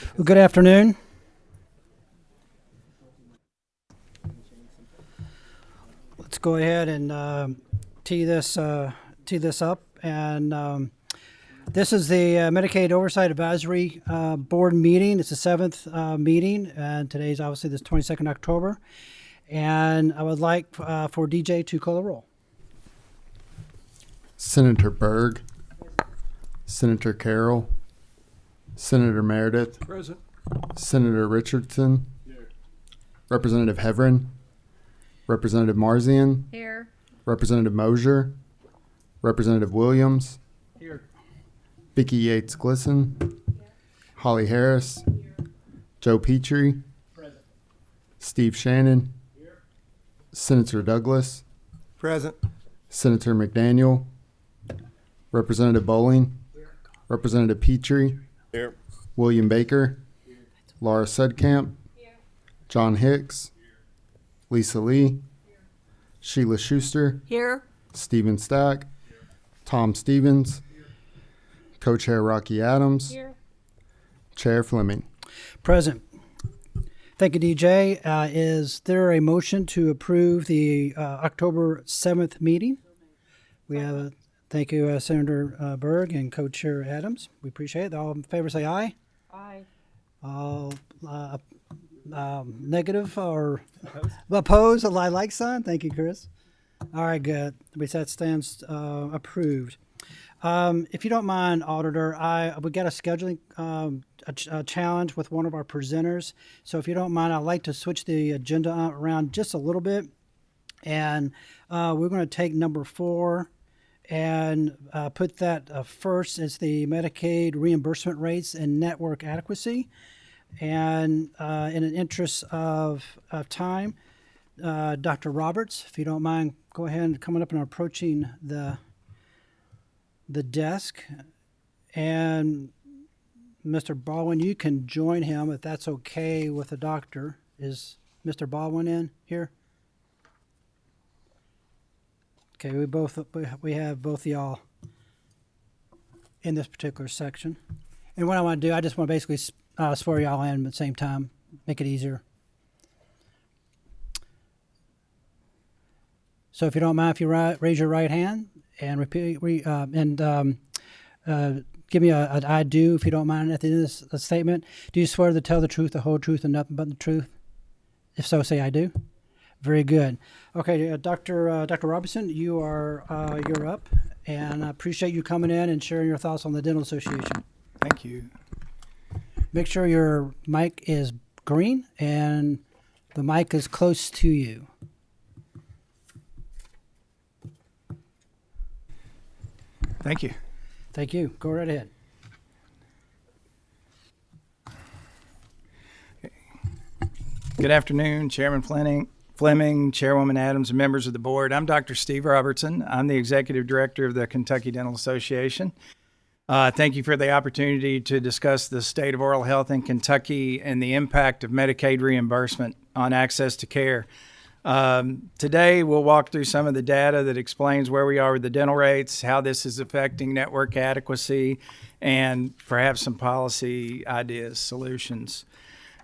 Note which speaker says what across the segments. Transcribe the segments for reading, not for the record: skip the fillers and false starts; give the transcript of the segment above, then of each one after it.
Speaker 1: Well, good afternoon. Let's go ahead and tee this up. And this is the Medicaid Oversight Advisory Board meeting. It's the seventh meeting, and today's obviously the 22nd October. And I would like for DJ to call the roll.
Speaker 2: Senator Berg, Senator Carroll, Senator Meredith,
Speaker 3: Present.
Speaker 2: Senator Richardson, here. Representative Heverin, Representative Marzian,
Speaker 4: Here.
Speaker 2: Representative Mosier, Representative Williams,
Speaker 3: Here.
Speaker 2: Vicki Yates Glisson, Holly Harris, Joe Petrie,
Speaker 3: Present.
Speaker 2: Steve Shannon,
Speaker 3: Here.
Speaker 2: Senator Douglas,
Speaker 3: Present.
Speaker 2: Senator McDaniel, Representative Bowling, Representative Petrie,
Speaker 3: Here.
Speaker 2: William Baker, Laura Sudkamp, John Hicks, Lisa Lee, Sheila Schuster,
Speaker 4: Here.
Speaker 2: Stephen Stack, Tom Stevens, Co-Chair Rocky Adams,
Speaker 4: Here.
Speaker 2: Chair Fleming.
Speaker 1: Present. Thank you, DJ. Is there a motion to approve the October 7th meeting? We have a thank you, Senator Berg and Co-Chair Adams. We appreciate it. All in favor say aye.
Speaker 4: Aye.
Speaker 1: All negative or opposed, a like sign. Thank you, Chris. All right, good. That stands approved. If you don't mind, Auditor, we got a scheduling a challenge with one of our presenters. So if you don't mind, I'd like to switch the agenda around just a little bit. And we're going to take number 4 and put that first. It's the Medicaid reimbursement rates and network adequacy. And in an interest of time, Dr. Roberts, if you don't mind, go ahead and coming up and approaching the desk. And Mr. Baldwin, you can join him if that's okay with the doctor. Is Mr. Baldwin in here? Okay, we have both of y'all in this particular section. And what I want to do, I just want to basically swear y'all in at the same time, make it easier. So if you don't mind, if you raise your right hand and repeat, give me a I do, if you don't mind, at the end of this statement. Do you swear to tell the truth, the whole truth, and nothing but the truth? If so, say I do. Very good. Okay, Dr. Robinson, you're up, and I appreciate you coming in and sharing your thoughts on the Dental Association.
Speaker 3: Thank you.
Speaker 1: Make sure your mic is green and the mic is close to you.
Speaker 3: Thank you.
Speaker 1: Thank you. Go right ahead.
Speaker 3: Good afternoon, Chairman Fleming, Chairwoman Adams, and members of the board. I'm Dr. Steve Robertson. I'm the Executive Director of the Kentucky Dental Association. Thank you for the opportunity to discuss the state of oral health in Kentucky and the impact of Medicaid reimbursement on access to care. Today, we'll walk through some of the data that explains where we are with the dental rates, how this is affecting network adequacy, and perhaps some policy ideas, solutions.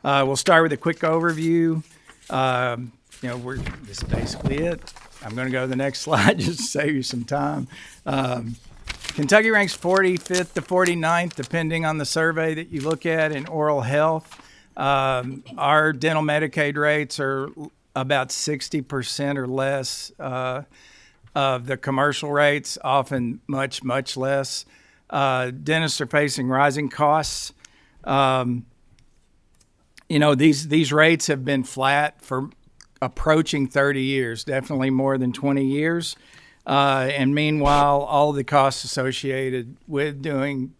Speaker 3: We'll start with a quick overview. This is basically it. I'm going to go to the next slide just to save you some time. Kentucky ranks 45th to 49th, depending on the survey that you look at, in oral health. Our dental Medicaid rates are about 60% or less of the commercial rates, often much, much less. Dentists are facing rising costs. These rates have been flat for approaching 30 years, definitely more than 20 years. And meanwhile, all the costs associated with doing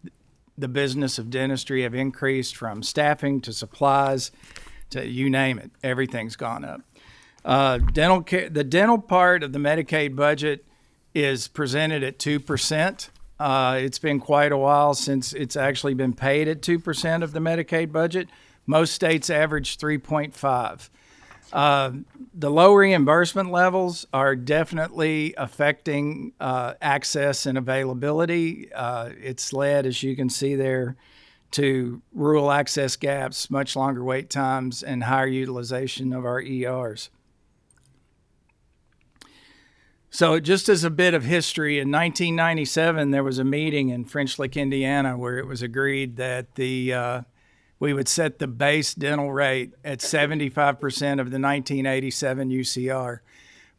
Speaker 3: the business of dentistry have increased, from staffing to supplies to you name it. Everything's gone up. Dental care, the dental part of the Medicaid budget is presented at 2%. It's been quite a while since it's actually been paid at 2% of the Medicaid budget. Most states average 3.5. The low reimbursement levels are definitely affecting access and availability. It's led, as you can see there, to rural access gaps, much longer wait times, and higher utilization of our ERs. So just as a bit of history, in 1997, there was a meeting in French Lick, Indiana, where it was agreed that we would set the base dental rate at 75% of the 1987 UCR.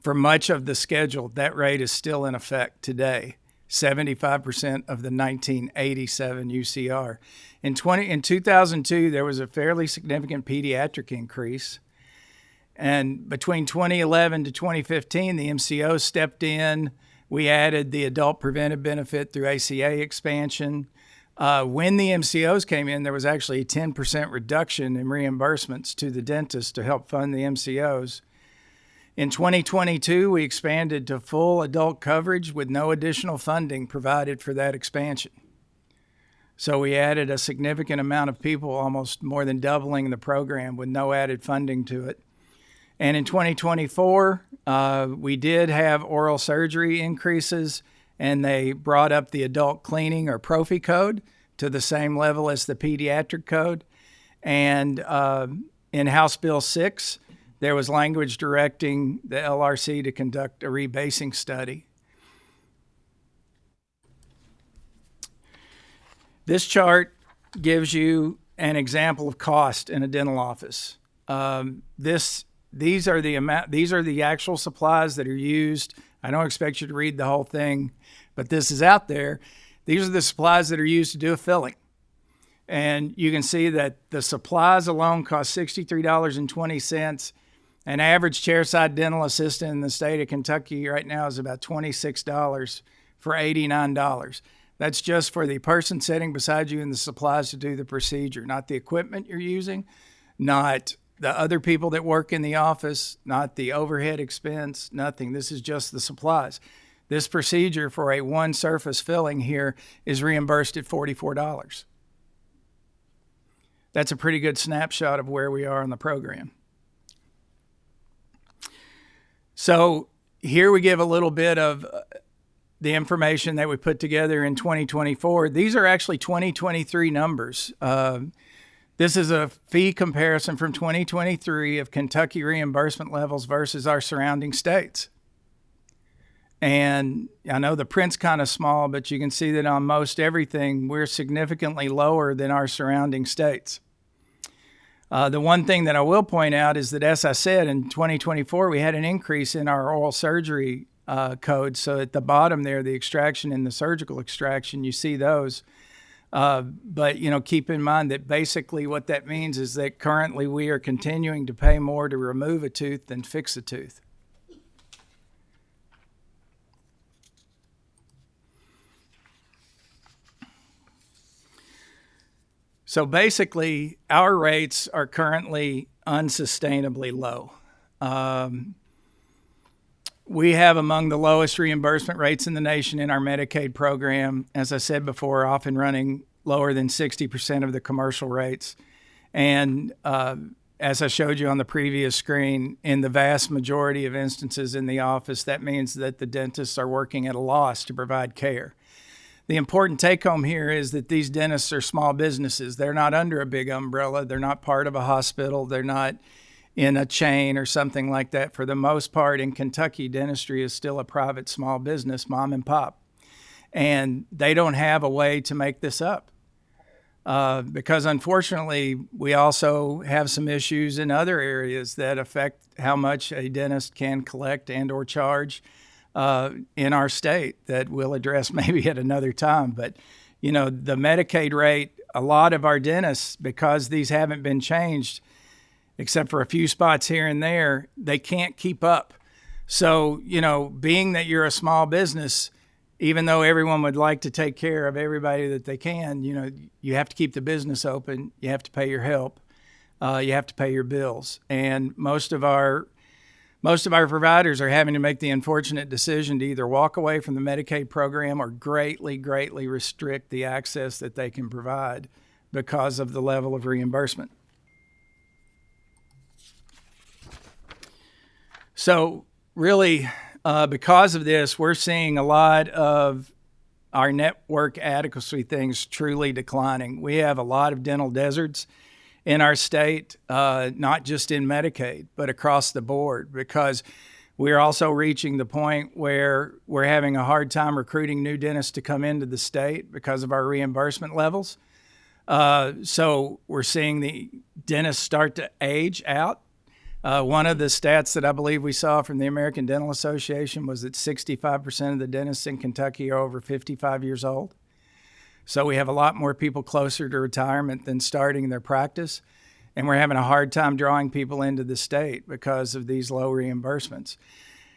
Speaker 3: For much of the schedule, that rate is still in effect today, 75% of the 1987 UCR. In 2002, there was a fairly significant pediatric increase. And between 2011 to 2015, the MCO stepped in. We added the adult preventive benefit through ACA expansion. When the MCOs came in, there was actually a 10% reduction in reimbursements to the dentist to help fund the MCOs. In 2022, we expanded to full adult coverage with no additional funding provided for that expansion. So we added a significant amount of people, almost more than doubling the program with no added funding to it. And in 2024, we did have oral surgery increases, and they brought up the adult cleaning or prophy code to the same level as the pediatric code. And in House Bill 6, there was language directing the LRC to conduct a rebasing study. This chart gives you an example of cost in a dental office. These are the actual supplies that are used. I don't expect you to read the whole thing, but this is out there. These are the supplies that are used to do a filling. And you can see that the supplies alone cost $63.20. An average chairside dental assistant in the state of Kentucky right now is about $26 for $89. That's just for the person sitting beside you and the supplies to do the procedure, not the equipment you're using, not the other people that work in the office, not the overhead expense, nothing. This is just the supplies. This procedure for a one surface filling here is reimbursed at $44. That's a pretty good snapshot of where we are in the program. So here we give a little bit of the information that we put together in 2024. These are actually 2023 numbers. This is a fee comparison from 2023 of Kentucky reimbursement levels versus our surrounding states. And I know the print's kind of small, but you can see that on most everything, we're significantly lower than our surrounding states. The one thing that I will point out is that, as I said, in 2024, we had an increase in our oral surgery code. So at the bottom there, the extraction and the surgical extraction, you see those. But, keep in mind that basically what that means is that currently we are continuing to pay more to remove a tooth than fix a tooth. So basically, our rates are currently unsustainably low. We have among the lowest reimbursement rates in the nation in our Medicaid program. As I said before, often running lower than 60% of the commercial rates. And as I showed you on the previous screen, in the vast majority of instances in the office, that means that the dentists are working at a loss to provide care. The important take home here is that these dentists are small businesses. They're not under a big umbrella. They're not part of a hospital. They're not in a chain or something like that. For the most part, in Kentucky, dentistry is still a private small business, mom and pop. And they don't have a way to make this up. Because unfortunately, we also have some issues in other areas that affect how much a dentist can collect and or charge in our state that we'll address maybe at another time. But, the Medicaid rate, a lot of our dentists, because these haven't been changed, except for a few spots here and there, they can't keep up. So, being that you're a small business, even though everyone would like to take care of everybody that they can, you have to keep the business open. You have to pay your help. You have to pay your bills. And most of our providers are having to make the unfortunate decision to either walk away from the Medicaid program or greatly, greatly restrict the access that they can provide because of the level of reimbursement. So really, because of this, we're seeing a lot of our network adequacy things truly declining. We have a lot of dental deserts in our state, not just in Medicaid, but across the board, because we're also reaching the point where we're having a hard time recruiting new dentists to come into the state because of our reimbursement levels. So we're seeing the dentists start to age out. One of the stats that I believe we saw from the American Dental Association was that 65% of the dentists in Kentucky are over 55 years old. So we have a lot more people closer to retirement than starting their practice. And we're having a hard time drawing people into the state because of these low reimbursements.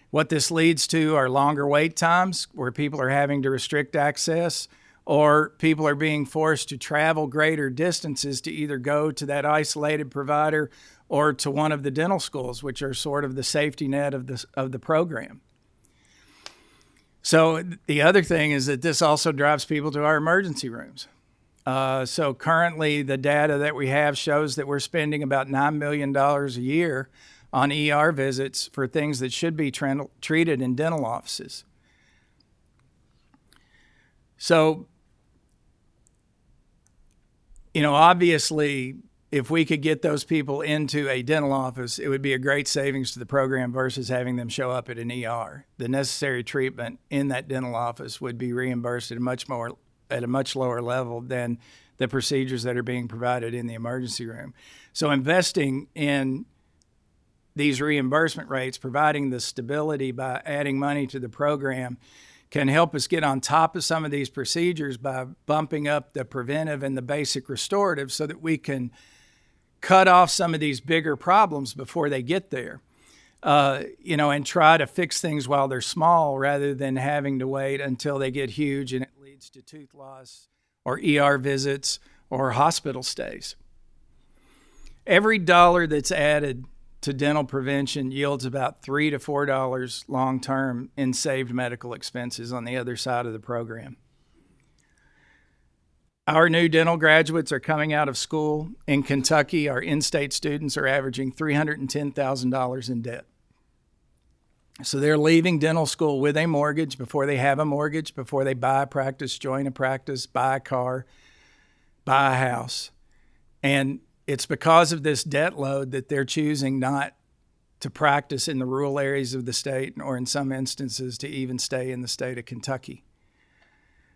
Speaker 3: What this leads to are longer wait times where people are having to restrict access, or people are being forced to travel greater distances to either go to that isolated provider or to one of the dental schools, which are sort of the safety net of the program. So the other thing is that this also drives people to our emergency rooms. So currently the data that we have shows that we're spending about $9 million a year on ER visits for things that should be treated in dental offices. So, obviously, if we could get those people into a dental office, it would be a great savings to the program versus having them show up at an ER. The necessary treatment in that dental office would be reimbursed at a much lower level than the procedures that are being provided in the emergency room. So investing in these reimbursement rates, providing the stability by adding money to the program, can help us get on top of some of these procedures by bumping up the preventive and the basic restorative so that we can cut off some of these bigger problems before they get there, and try to fix things while they're small rather than having to wait until they get huge and it leads to tooth loss or ER visits or hospital stays. Every dollar that's added to dental prevention yields about $3 to $4 long-term in saved medical expenses on the other side of the program. Our new dental graduates are coming out of school. In Kentucky, our in-state students are averaging $310,000 in debt. So they're leaving dental school with a mortgage before they have a mortgage, before they buy a practice, join a practice, buy a car, buy a house. And it's because of this debt load that they're choosing not to practice in the rural areas of the state, or in some instances to even stay in the state of Kentucky.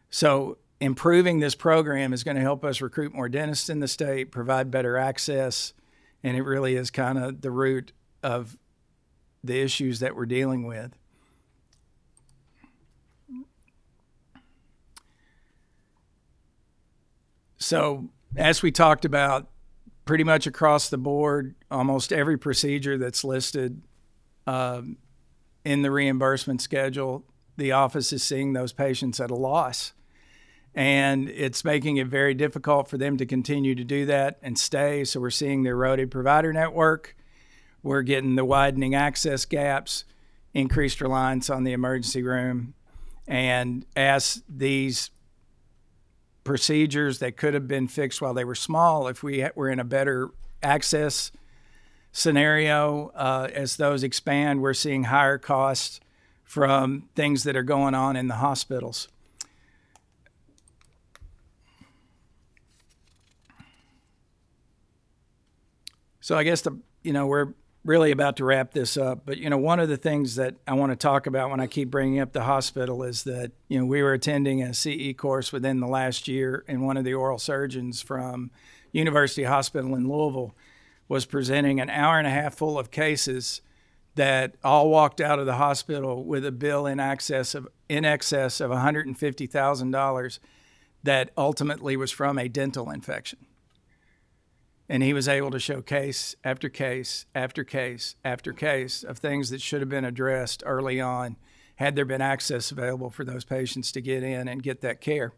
Speaker 3: So improving this program is going to help us recruit more dentists in the state, provide better access, and it really is kind of the root of the issues that we're dealing with. So as we talked about, pretty much across the board, almost every procedure that's listed in the reimbursement schedule, the office is seeing those patients at a loss. And it's making it very difficult for them to continue to do that and stay. So we're seeing the eroded provider network. We're getting the widening access gaps, increased reliance on the emergency room. And as these procedures that could have been fixed while they were small, if we were in a better access scenario, as those expand, we're seeing higher costs from things that are going on in the hospitals. So I guess we're really about to wrap this up, but one of the things that I want to talk about when I keep bringing up the hospital is that we were attending a CE course within the last year, and one of the oral surgeons from University Hospital in Louisville was presenting an hour and a half full of cases that all walked out of the hospital with a bill in excess of $150,000 that ultimately was from a dental infection. And he was able to show case after case after case after case of things that should have been addressed early on had there been access available for those patients to get in and get that care.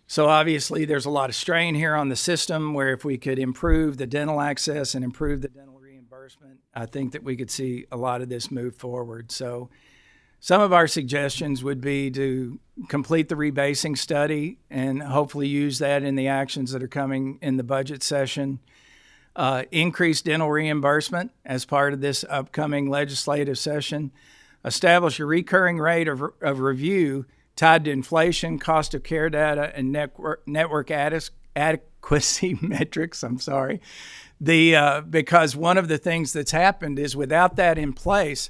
Speaker 3: So obviously there's a lot of strain here on the system, where if we could improve the dental access and improve the dental reimbursement, I think that we could see a lot of this move forward. So some of our suggestions would be to complete the rebasing study and hopefully use that in the actions that are coming in the budget session. Increase dental reimbursement as part of this upcoming legislative session. establish a recurring rate of review tied to inflation, cost of care data, and network adequacy metrics. I'm sorry. Because one of the things that's happened is without that in place,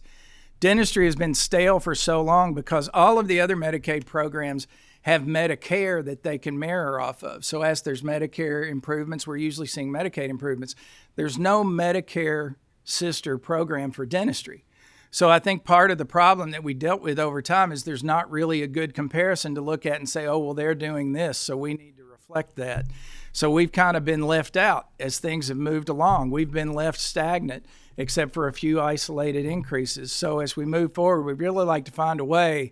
Speaker 3: dentistry has been stale for so long because all of the other Medicaid programs have Medicare that they can mirror off of. So as there's Medicare improvements, we're usually seeing Medicaid improvements. There's no Medicare sister program for dentistry. So I think part of the problem that we dealt with over time is there's not really a good comparison to look at and say, oh, well, they're doing this, so we need to reflect that. So we've kind of been left out as things have moved along. We've been left stagnant except for a few isolated increases. So as we move forward, we'd really like to find a way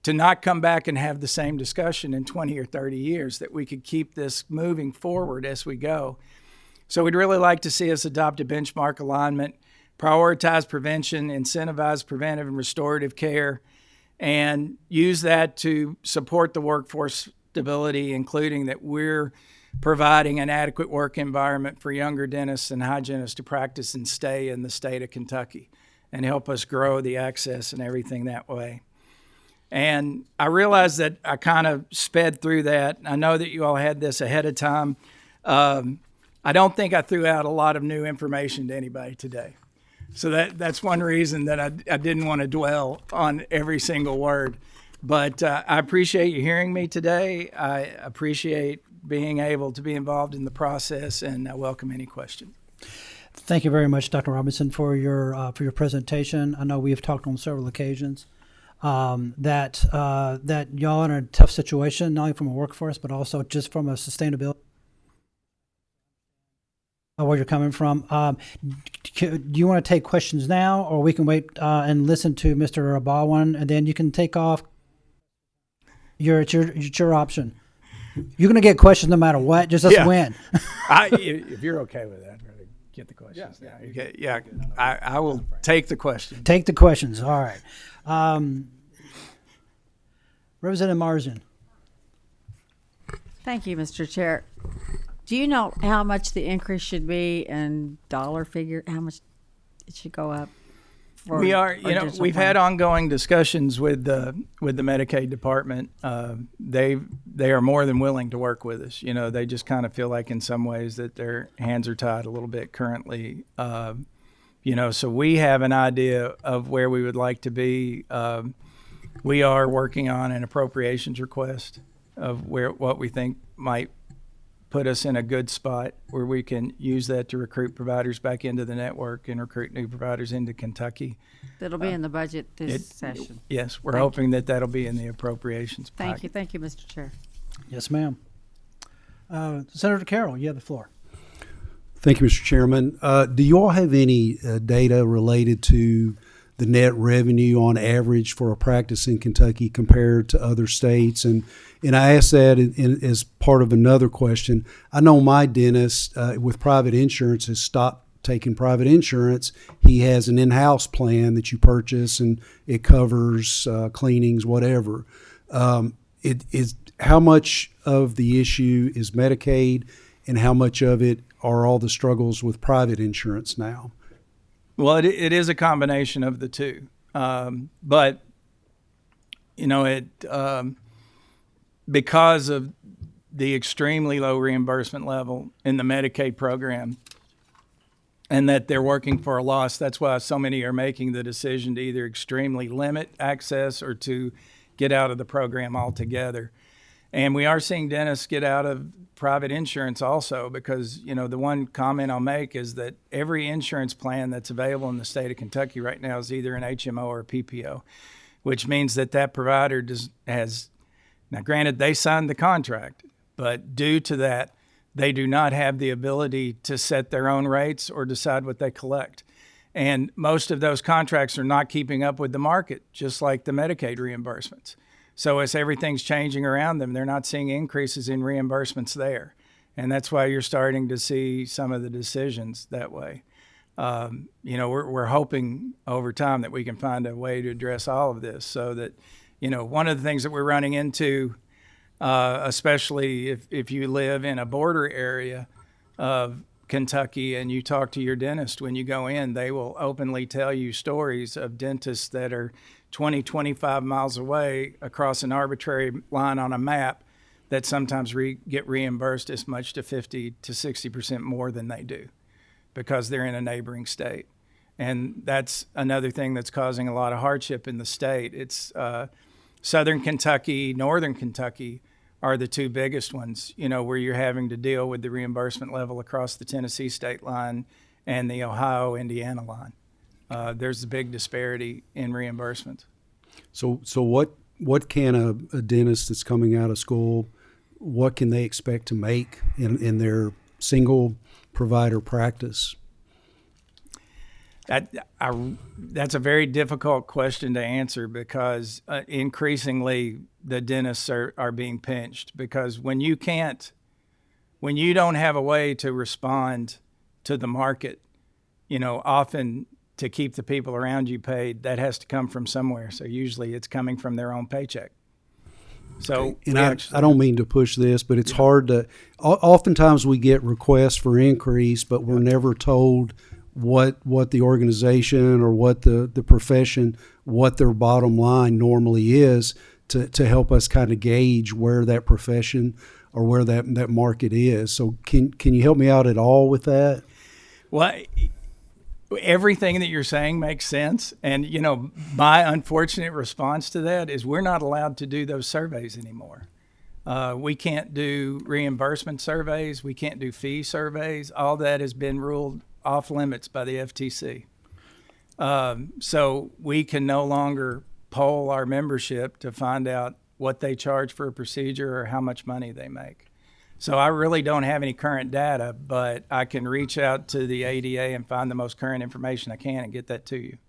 Speaker 3: to not come back and have the same discussion in 20 or 30 years, that we could keep this moving forward as we go. So we'd really like to see us adopt a benchmark alignment, prioritize prevention, incentivize preventive and restorative care, and use that to support the workforce stability, including that we're providing an adequate work environment for younger dentists and hygienists to practice and stay in the state of Kentucky and help us grow the access and everything that way. And I realize that I kind of sped through that. I know that you all had this ahead of time. I don't think I threw out a lot of new information to anybody today. So that's one reason that I didn't want to dwell on every single word. But I appreciate you hearing me today. I appreciate being able to be involved in the process, and I welcome any questions.
Speaker 1: Thank you very much, Dr. Robinson, for your presentation. I know we have talked on several occasions that y'all are in a tough situation, not only from a workforce, but also just from a sustainability. Where you're coming from. Do you want to take questions now, or we can wait and listen to Mr. Baldwin, and then you can take off? It's your option. You're going to get questions no matter what. Just let's win.
Speaker 3: If you're okay with that, really get the questions. Yeah. I will take the questions.
Speaker 1: Take the questions. All right. Representative Marsden.
Speaker 4: Thank you, Mr. Chair. Do you know how much the increase should be in dollar figure? How much it should go up?
Speaker 3: We've had ongoing discussions with the Medicaid department. They are more than willing to work with us. They just kind of feel like in some ways that their hands are tied a little bit currently. So we have an idea of where we would like to be. We are working on an appropriations request of what we think might put us in a good spot where we can use that to recruit providers back into the network and recruit new providers into Kentucky.
Speaker 4: That'll be in the budget this session.
Speaker 3: Yes, we're hoping that that'll be in the appropriations packet.
Speaker 4: Thank you, Mr. Chair.
Speaker 1: Yes, ma'am. Senator Carroll, you have the floor.
Speaker 5: Thank you, Mr. Chairman. Do you all have any data related to the net revenue on average for a practice in Kentucky compared to other states? And I ask that as part of another question. I know my dentist with private insurance has stopped taking private insurance. He has an in-house plan that you purchase, and it covers cleanings, whatever. How much of the issue is Medicaid, and how much of it are all the struggles with private insurance now?
Speaker 3: Well, it is a combination of the two. But, because of the extremely low reimbursement level in the Medicaid program and that they're working for a loss, that's why so many are making the decision to either extremely limit access or to get out of the program altogether. And we are seeing dentists get out of private insurance also because, the one comment I'll make is that every insurance plan that's available in the state of Kentucky right now is either an HMO or a PPO, which means that provider has, now granted they signed the contract, but due to that, they do not have the ability to set their own rates or decide what they collect. And most of those contracts are not keeping up with the market, just like the Medicaid reimbursements. So as everything's changing around them, they're not seeing increases in reimbursements there. And that's why you're starting to see some of the decisions that way. We're hoping over time that we can find a way to address all of this so that, one of the things that we're running into, especially if you live in a border area of Kentucky and you talk to your dentist when you go in, they will openly tell you stories of dentists that are 20, 25 miles away across an arbitrary line on a map that sometimes get reimbursed as much to 50 to 60% more than they do because they're in a neighboring state. And that's another thing that's causing a lot of hardship in the state. It's Southern Kentucky, Northern Kentucky are the two biggest ones, where you're having to deal with the reimbursement level across the Tennessee state line and the Ohio-Indiana line. There's a big disparity in reimbursement.
Speaker 5: So what can a dentist that's coming out of school, what can they expect to make in their single provider practice?
Speaker 3: That's a very difficult question to answer because increasingly the dentists are being pinched because when you don't have a way to respond to the market, often to keep the people around you paid, that has to come from somewhere. So usually it's coming from their own paycheck. So,
Speaker 5: and I don't mean to push this, but it's hard to, oftentimes we get requests for increase, but we're never told what the organization or what the profession, what their bottom line normally is to help us kind of gauge where that profession or where that market is. So can you help me out at all with that?
Speaker 3: Well, everything that you're saying makes sense. And, my unfortunate response to that is we're not allowed to do those surveys anymore. We can't do reimbursement surveys. We can't do fee surveys. All that has been ruled off limits by the FTC. So we can no longer poll our membership to find out what they charge for a procedure or how much money they make. So I really don't have any current data, but I can reach out to the ADA and find the most current information I can and get that to you.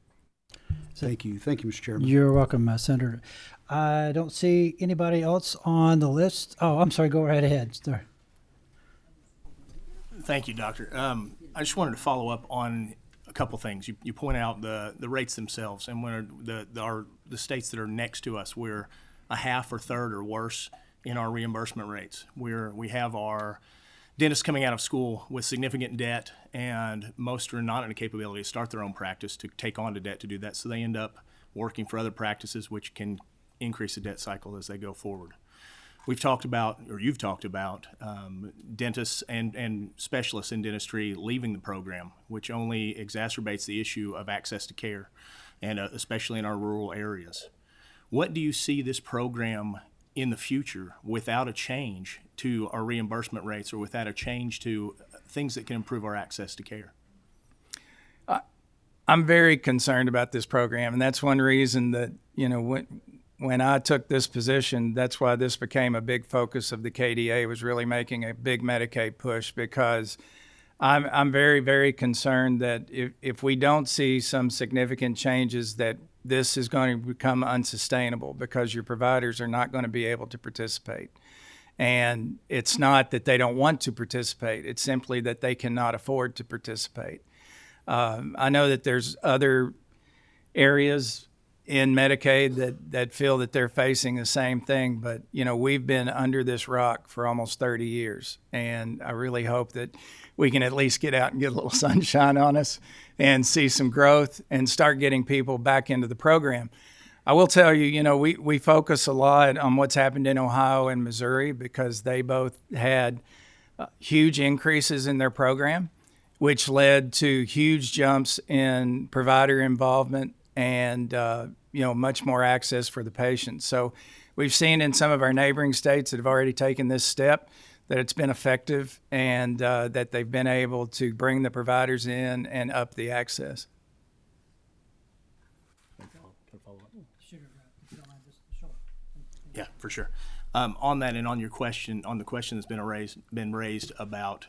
Speaker 5: Thank you, Mr. Chairman.
Speaker 1: You're welcome, Senator. I don't see anybody else on the list. Oh, I'm sorry. Go right ahead. Sorry.
Speaker 6: Thank you, Doctor. I just wanted to follow up on a couple things. You point out the rates themselves, and when the states that are next to us, we're a half or third or worse in our reimbursement rates. We have our dentists coming out of school with significant debt, and most are not in a capability to start their own practice to take on the debt to do that. So they end up working for other practices, which can increase the debt cycle as they go forward. You've talked about dentists and specialists in dentistry leaving the program, which only exacerbates the issue of access to care, and especially in our rural areas. What do you see this program in the future without a change to our reimbursement rates or without a change to things that can improve our access to care?
Speaker 3: I'm very concerned about this program, and that's one reason that, when I took this position, that's why this became a big focus of the KDA, was really making a big Medicaid push, because I'm very, very concerned that if we don't see some significant changes, that this is going to become unsustainable because your providers are not going to be able to participate. And it's not that they don't want to participate. It's simply that they cannot afford to participate. I know that there's other areas in Medicaid that feel that they're facing the same thing, but we've been under this rock for almost 30 years, and I really hope that we can at least get out and get a little sunshine on us and see some growth and start getting people back into the program. I will tell you, we focus a lot on what's happened in Ohio and Missouri because they both had huge increases in their program, which led to huge jumps in provider involvement and much more access for the patients. So we've seen in some of our neighboring states that have already taken this step that it's been effective, and that they've been able to bring the providers in and up the access.
Speaker 6: Yeah, for sure. On that, and on your question, on the question that's been raised about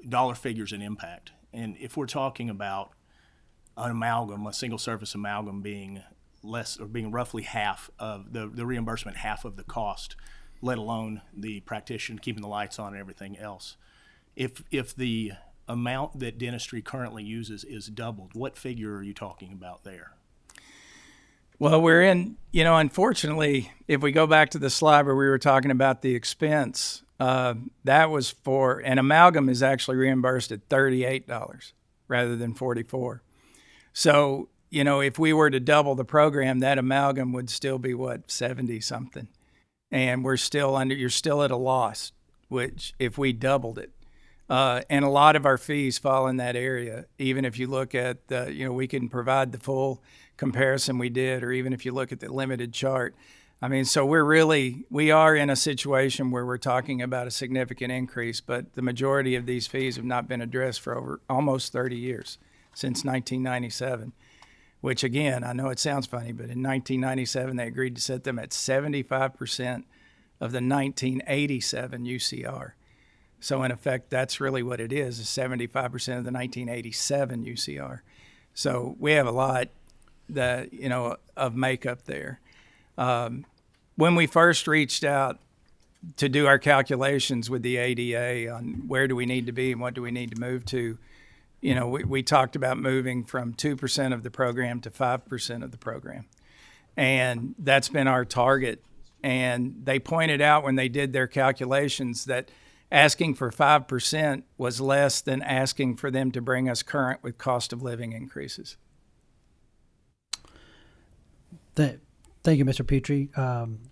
Speaker 6: dollar figures and impact, and if we're talking about an amalgam, a single surface amalgam being less or being roughly half of the reimbursement, half of the cost, let alone the practitioner keeping the lights on and everything else. If the amount that dentistry currently uses is doubled, what figure are you talking about there?
Speaker 3: Well, we're in, unfortunately, if we go back to the slide where we were talking about the expense, that was for, and amalgam is actually reimbursed at $38 rather than $44. So, you know, if we were to double the program, that amalgam would still be what, 70 something. And you're still at a loss, which if we doubled it. And a lot of our fees fall in that area. Even if you look at we can provide the full comparison we did, or even if you look at the limited chart. I mean, so we are in a situation where we're talking about a significant increase, but the majority of these fees have not been addressed for over almost 30 years, since 1997, which again, I know it sounds funny, but in 1997, they agreed to set them at 75% of the 1987 UCR. So in effect, that's really what it is 75% of the 1987 UCR. So we have a lot of makeup there. When we first reached out to do our calculations with the ADA on where do we need to be and what do we need to move to, we talked about moving from 2% of the program to 5% of the program. And that's been our target. And they pointed out when they did their calculations that asking for 5% was less than asking for them to bring us current with cost of living increases.
Speaker 1: Thank you, Mr. Petrie,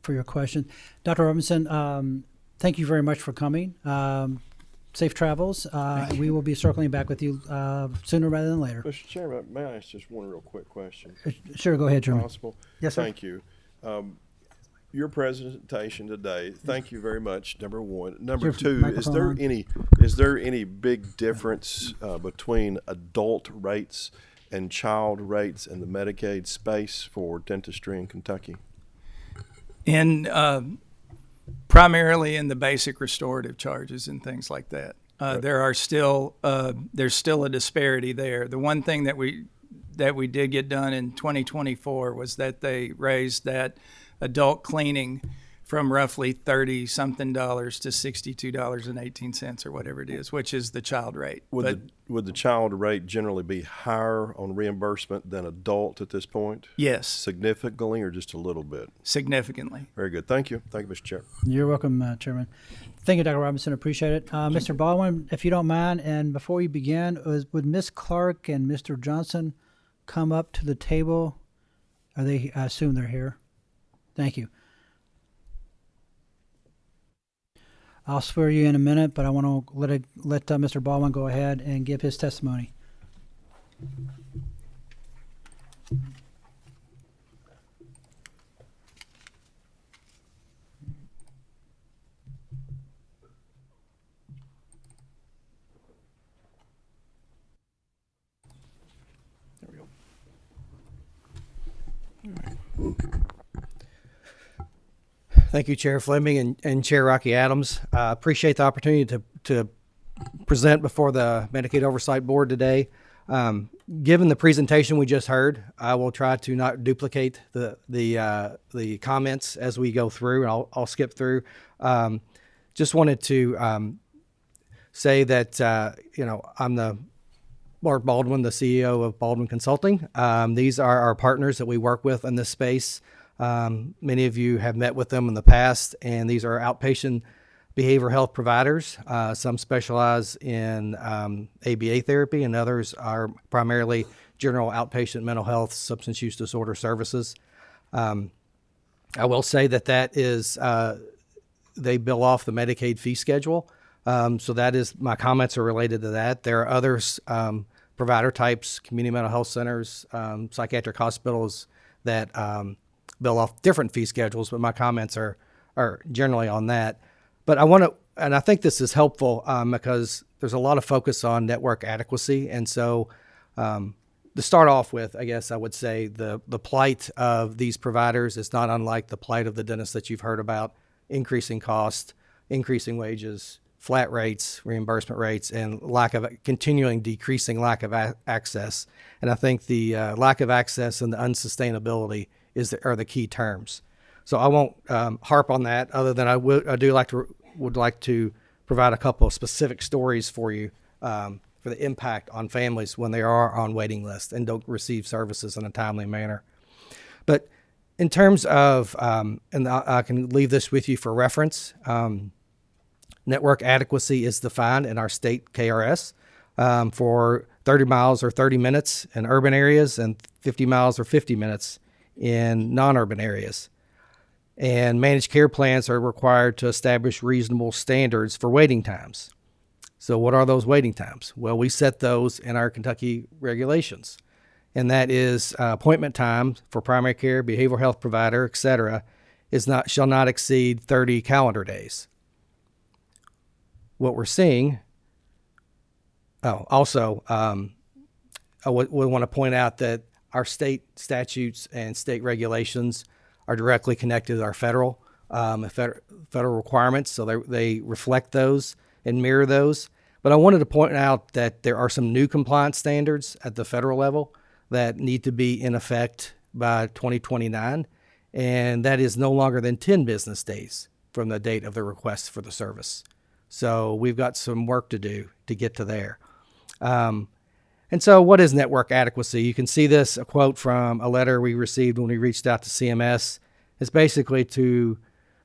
Speaker 1: for your question. Dr. Robinson, thank you very much for coming. Safe travels. We will be circling back with you sooner rather than later.
Speaker 7: Mr. Chairman, may I ask just one real quick question?
Speaker 1: Sure, go ahead, Chairman.
Speaker 7: Possible?
Speaker 1: Yes, sir.
Speaker 7: Thank you. Your presentation today, thank you very much, number one. Number two, is there any big difference between adult rates and child rates in the Medicaid space for dentistry in Kentucky?
Speaker 3: Primarily in the basic restorative charges and things like that.
Speaker 7: Right.
Speaker 3: There's still a disparity there. The one thing that we did get done in 2024 was that they raised that adult cleaning from roughly $30-something to $62.18 or whatever it is, which is the child rate.
Speaker 7: Would the child rate generally be higher on reimbursement than adult at this point?
Speaker 3: Yes.
Speaker 7: Significantly or just a little bit?
Speaker 3: Significantly.
Speaker 7: Very good. Thank you. Thank you, Mr. Chair.
Speaker 1: You're welcome, Chairman. Thank you, Dr. Robinson. Appreciate it. Mr. Baldwin, if you don't mind, and before we begin, would Ms. Clark and Mr. Johnson come up to the table? I assume they're here. Thank you. I'll swear you in a minute, but I want to let Mr. Baldwin go ahead and give his testimony.
Speaker 7: There we go.
Speaker 8: Thank you, Chair Fleming and Chair Rocky Adams. Appreciate the opportunity to present before the Medicaid Oversight Board today. Given the presentation we just heard, I will try to not duplicate the comments as we go through, and I'll skip through. Just wanted to say that I'm Mark Baldwin, the CEO of Baldwin Consulting. These are our partners that we work with in this space. Many of you have met with them in the past, and these are outpatient behavioral health providers. Some specialize in ABA therapy, and others are primarily general outpatient mental health, substance use disorder services. I will say that is they bill off the Medicaid fee schedule. So that is, my comments are related to that. There are others, provider types, community mental health centers, psychiatric hospitals that bill off different fee schedules, but my comments are generally on that. But I want to, and I think this is helpful because there's a lot of focus on network adequacy. And so to start off with, I guess I would say the plight of these providers is not unlike the plight of the dentists that you've heard about: increasing cost, increasing wages, flat rates, reimbursement rates, and continuing decreasing lack of access. And I think the lack of access and the unsustainability are the key terms. So I won't harp on that, other than I would like to provide a couple of specific stories for you for the impact on families when they are on waiting lists and don't receive services in a timely manner. But in terms of, and I can leave this with you for reference, Network adequacy is defined in our state KRS for 30 miles or 30 minutes in urban areas and 50 miles or 50 minutes in non-urban areas. And managed care plans are required to establish reasonable standards for waiting times. So what are those waiting times? Well, we set those in our Kentucky regulations. And that is appointment time for primary care, behavioral health provider, et cetera, shall not exceed 30 calendar days. What we're seeing, we want to point out that our state statutes and state regulations are directly connected to our federal requirements, so they reflect those and mirror those. But I wanted to point out that there are some new compliance standards at the federal level that need to be in effect by 2029, and that is no longer than 10 business days from the date of the request for the service. So we've got some work to do to get to there. And so what is network adequacy? You can see this, a quote from a letter we received when we reached out to CMS. It's basically to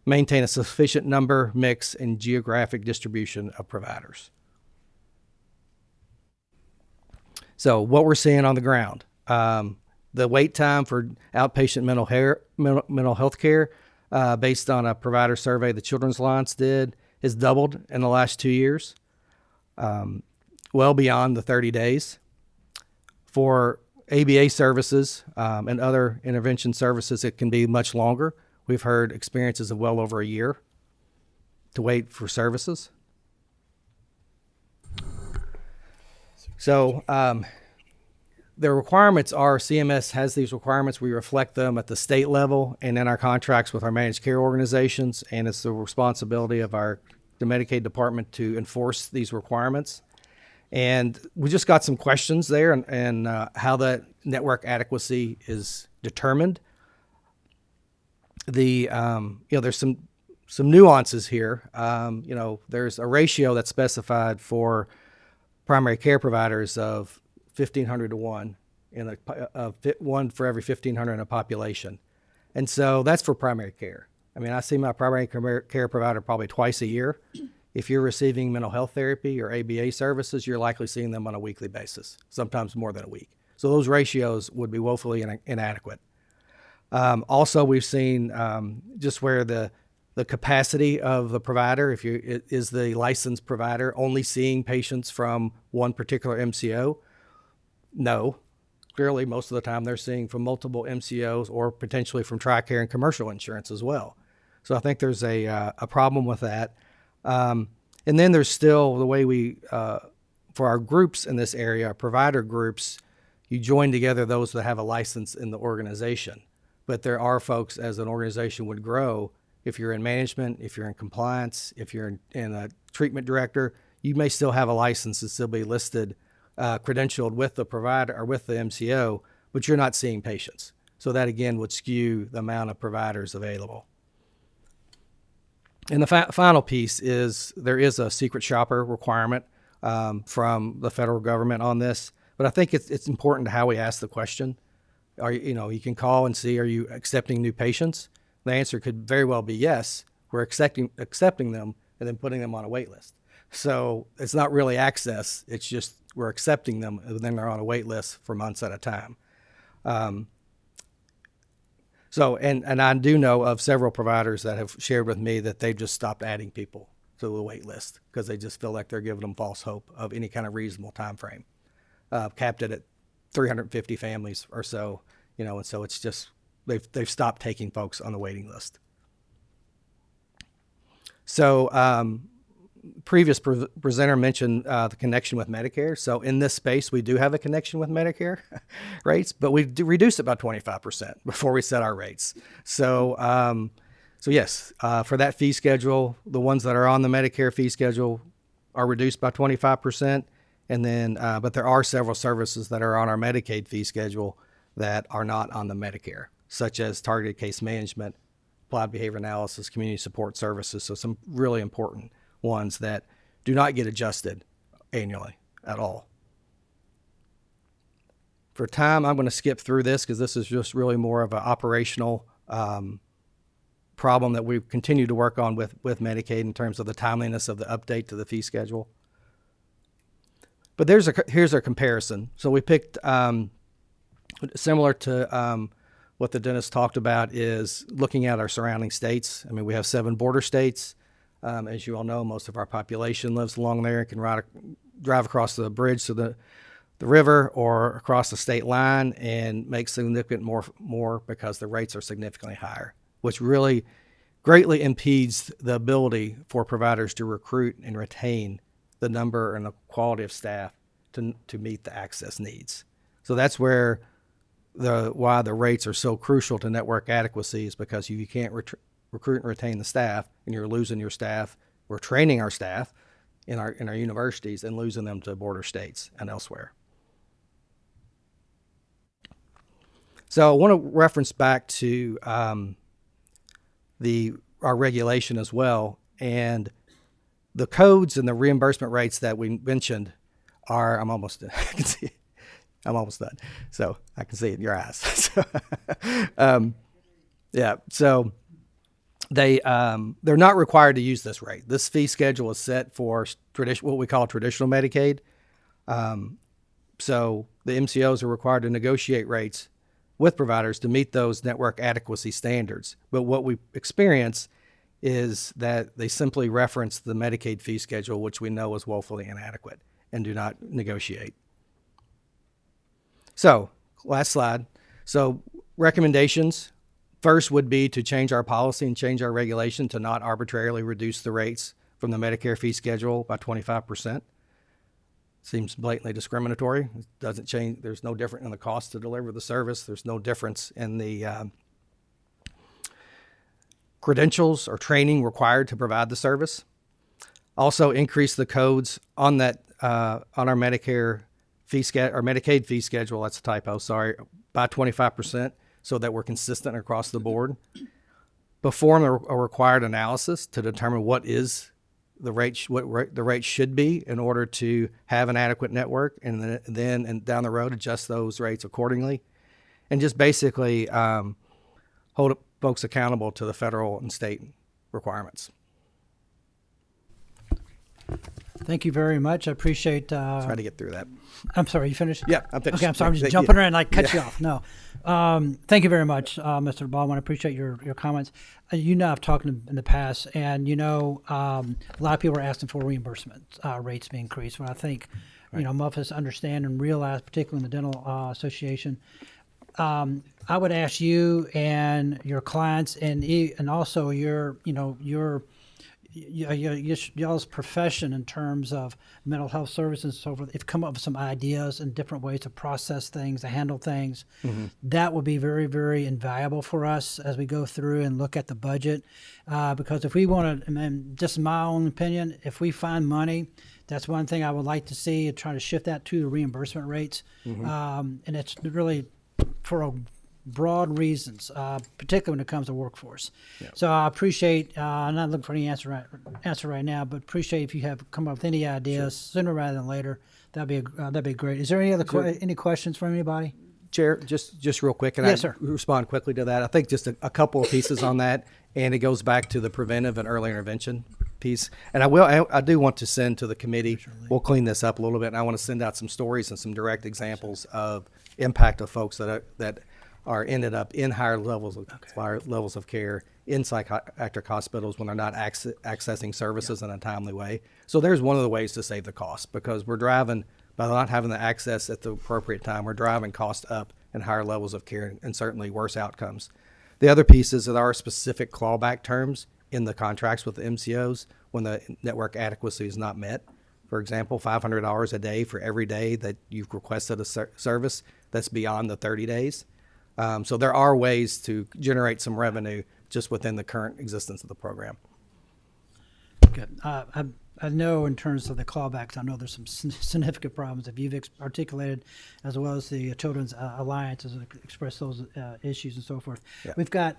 Speaker 8: maintain a sufficient number, mix, and geographic distribution of providers. So what we're seeing on the ground, the wait time for outpatient mental health care, based on a provider survey the Children's Alliance did, has doubled in the last 2 years, well beyond the 30 days. For ABA services and other intervention services, it can be much longer. We've heard experiences of well over a year to wait for services. So the requirements are, CMS has these requirements. We reflect them at the state level and in our contracts with our managed care organizations, and it's the responsibility of the Medicaid department to enforce these requirements. And we just got some questions there and how that network adequacy is determined. There's some nuances here. There's a ratio that's specified for primary care providers of 1,500 to 1, one for every 1,500 in a population. And so that's for primary care. I mean, I see my primary care provider probably twice a year. If you're receiving mental health therapy or ABA services, you're likely seeing them on a weekly basis, sometimes more than a week. So those ratios would be woefully inadequate. Also, we've seen just where the capacity of the provider, is the licensed provider only seeing patients from one particular MCO? No. Clearly, most of the time they're seeing from multiple MCOs or potentially from TRICARE and commercial insurance as well. So I think there's a problem with that. And then there's still the way for our groups in this area, our provider groups, you join together those that have a license in the organization. But there are folks, as an organization would grow, if you're in management, if you're in compliance, if you're in a treatment director, you may still have a license and still be listed, credentialed with the provider or with the MCO, but you're not seeing patients. So that, again, would skew the amount of providers available. And the final piece is there is a secret shopper requirement from the federal government on this, but I think it's important how we ask the question. You can call and see, are you accepting new patients? The answer could very well be yes. We're accepting them and then putting them on a wait list. So it's not really access. It's just we're accepting them and then they're on a wait list for months at a time. And I do know of several providers that have shared with me that they've just stopped adding people to the wait list because they just feel like they're giving them false hope of any kind of reasonable time frame. Capped it at 350 families or so, and so it's just they've stopped taking folks on the waiting list. So previous presenter mentioned the connection with Medicare. So in this space, we do have a connection with Medicare rates, but we reduced it by 25% before we set our rates. So yes, for that fee schedule, the ones that are on the Medicare fee schedule are reduced by 25%. And then, but there are several services that are on our Medicaid fee schedule that are not on the Medicare, such as targeted case management, applied behavior analysis, community support services. So some really important ones that do not get adjusted annually at all. For time, I'm going to skip through this because this is just really more of an operational problem that we've continued to work on with Medicaid in terms of the timeliness of the update to the fee schedule. But here's our comparison. So we picked similar to what the dentist talked about is looking at our surrounding states. I mean, we have 7 border states. As you all know, most of our population lives along there and can drive across the bridge to the river or across the state line and make significant more because the rates are significantly higher, which really greatly impedes the ability for providers to recruit and retain the number and the quality of staff to meet the access needs. So that's where why the rates are so crucial to network adequacy is because you can't recruit and retain the staff, and you're losing your staff. We're training our staff in our universities and losing them to border states and elsewhere. So I want to reference back to our regulation as well, and the codes and the reimbursement rates that we mentioned are. I'm almost done. I can see it. I'm almost done. So I can see it in your eyes. So they're not required to use this rate. This fee schedule is set for what we call traditional Medicaid. So the MCOs are required to negotiate rates with providers to meet those network adequacy standards. But what we experience is that they simply reference the Medicaid fee schedule, which we know is woefully inadequate, and do not negotiate. So, last slide. So, recommendations. First would be to change our policy and change our regulation to not arbitrarily reduce the rates from the Medicare fee schedule by 25%. Seems blatantly discriminatory. It doesn't change. There's no difference in the cost to deliver the service. There's no difference in the credentials or training required to provide the service. Also, increase the codes on that on our Medicare fee schedule or Medicaid fee schedule. That's a typo. Sorry, by 25%, so that we're consistent across the board. Perform a required analysis to determine what is the rate, the rate should be in order to have an adequate network, and then and down the road adjust those rates accordingly, and just basically hold folks accountable to the federal and state requirements.
Speaker 1: Thank you very much. I appreciate.
Speaker 8: Try to get through that.
Speaker 1: I'm sorry, you finished?
Speaker 8: Yeah, I'm finished.
Speaker 1: Okay, I'm sorry. I'm just jumping around and I cut you off. No. Thank you very much, Mr. Baldwin. I appreciate your comments. I've talked in the past, and a lot of people are asking for reimbursement rates be increased. But I think, most of us understand and realize, particularly in the Dental Association, I would ask you and your clients and also y'all's profession in terms of mental health services and so forth, if come up with some ideas and different ways to process things, to handle things, that would be very, very invaluable for us as we go through and look at the budget. Because if we want to, and just my own opinion, if we find money, that's one thing I would like to see, try to shift that to the reimbursement rates. And it's really for a broad reasons, particularly when it comes to workforce. Yeah. So I appreciate, I'm not looking for any answer right now, but appreciate if you have come up with any ideas sooner rather than later. That'd be great. Is there any questions from anybody?
Speaker 8: Chair, just real quick, and
Speaker 1: yes, sir.
Speaker 8: Respond quickly to that. I think just a couple of pieces on that, and it goes back to the preventive and early intervention piece. And I do want to send to the committee. We'll clean this up a little bit, and I want to send out some stories and some direct examples of impact of folks that are ended up in higher levels of care in psychiatric hospitals when they're not accessing services in a timely way. So there's one of the ways to save the cost, because we're driving, by not having the access at the appropriate time, we're driving cost up and higher levels of care and certainly worse outcomes. The other piece is that there are specific clawback terms in the contracts with the MCOs when the network adequacy is not met. For example, $500 a day for every day that you've requested a service that's beyond the 30 days. So there are ways to generate some revenue just within the current existence of the program.
Speaker 1: Good. I know in terms of the clawbacks, I know there's some significant problems that you've articulated, as well as the Children's Alliance has expressed those issues and so forth. Yeah. We've got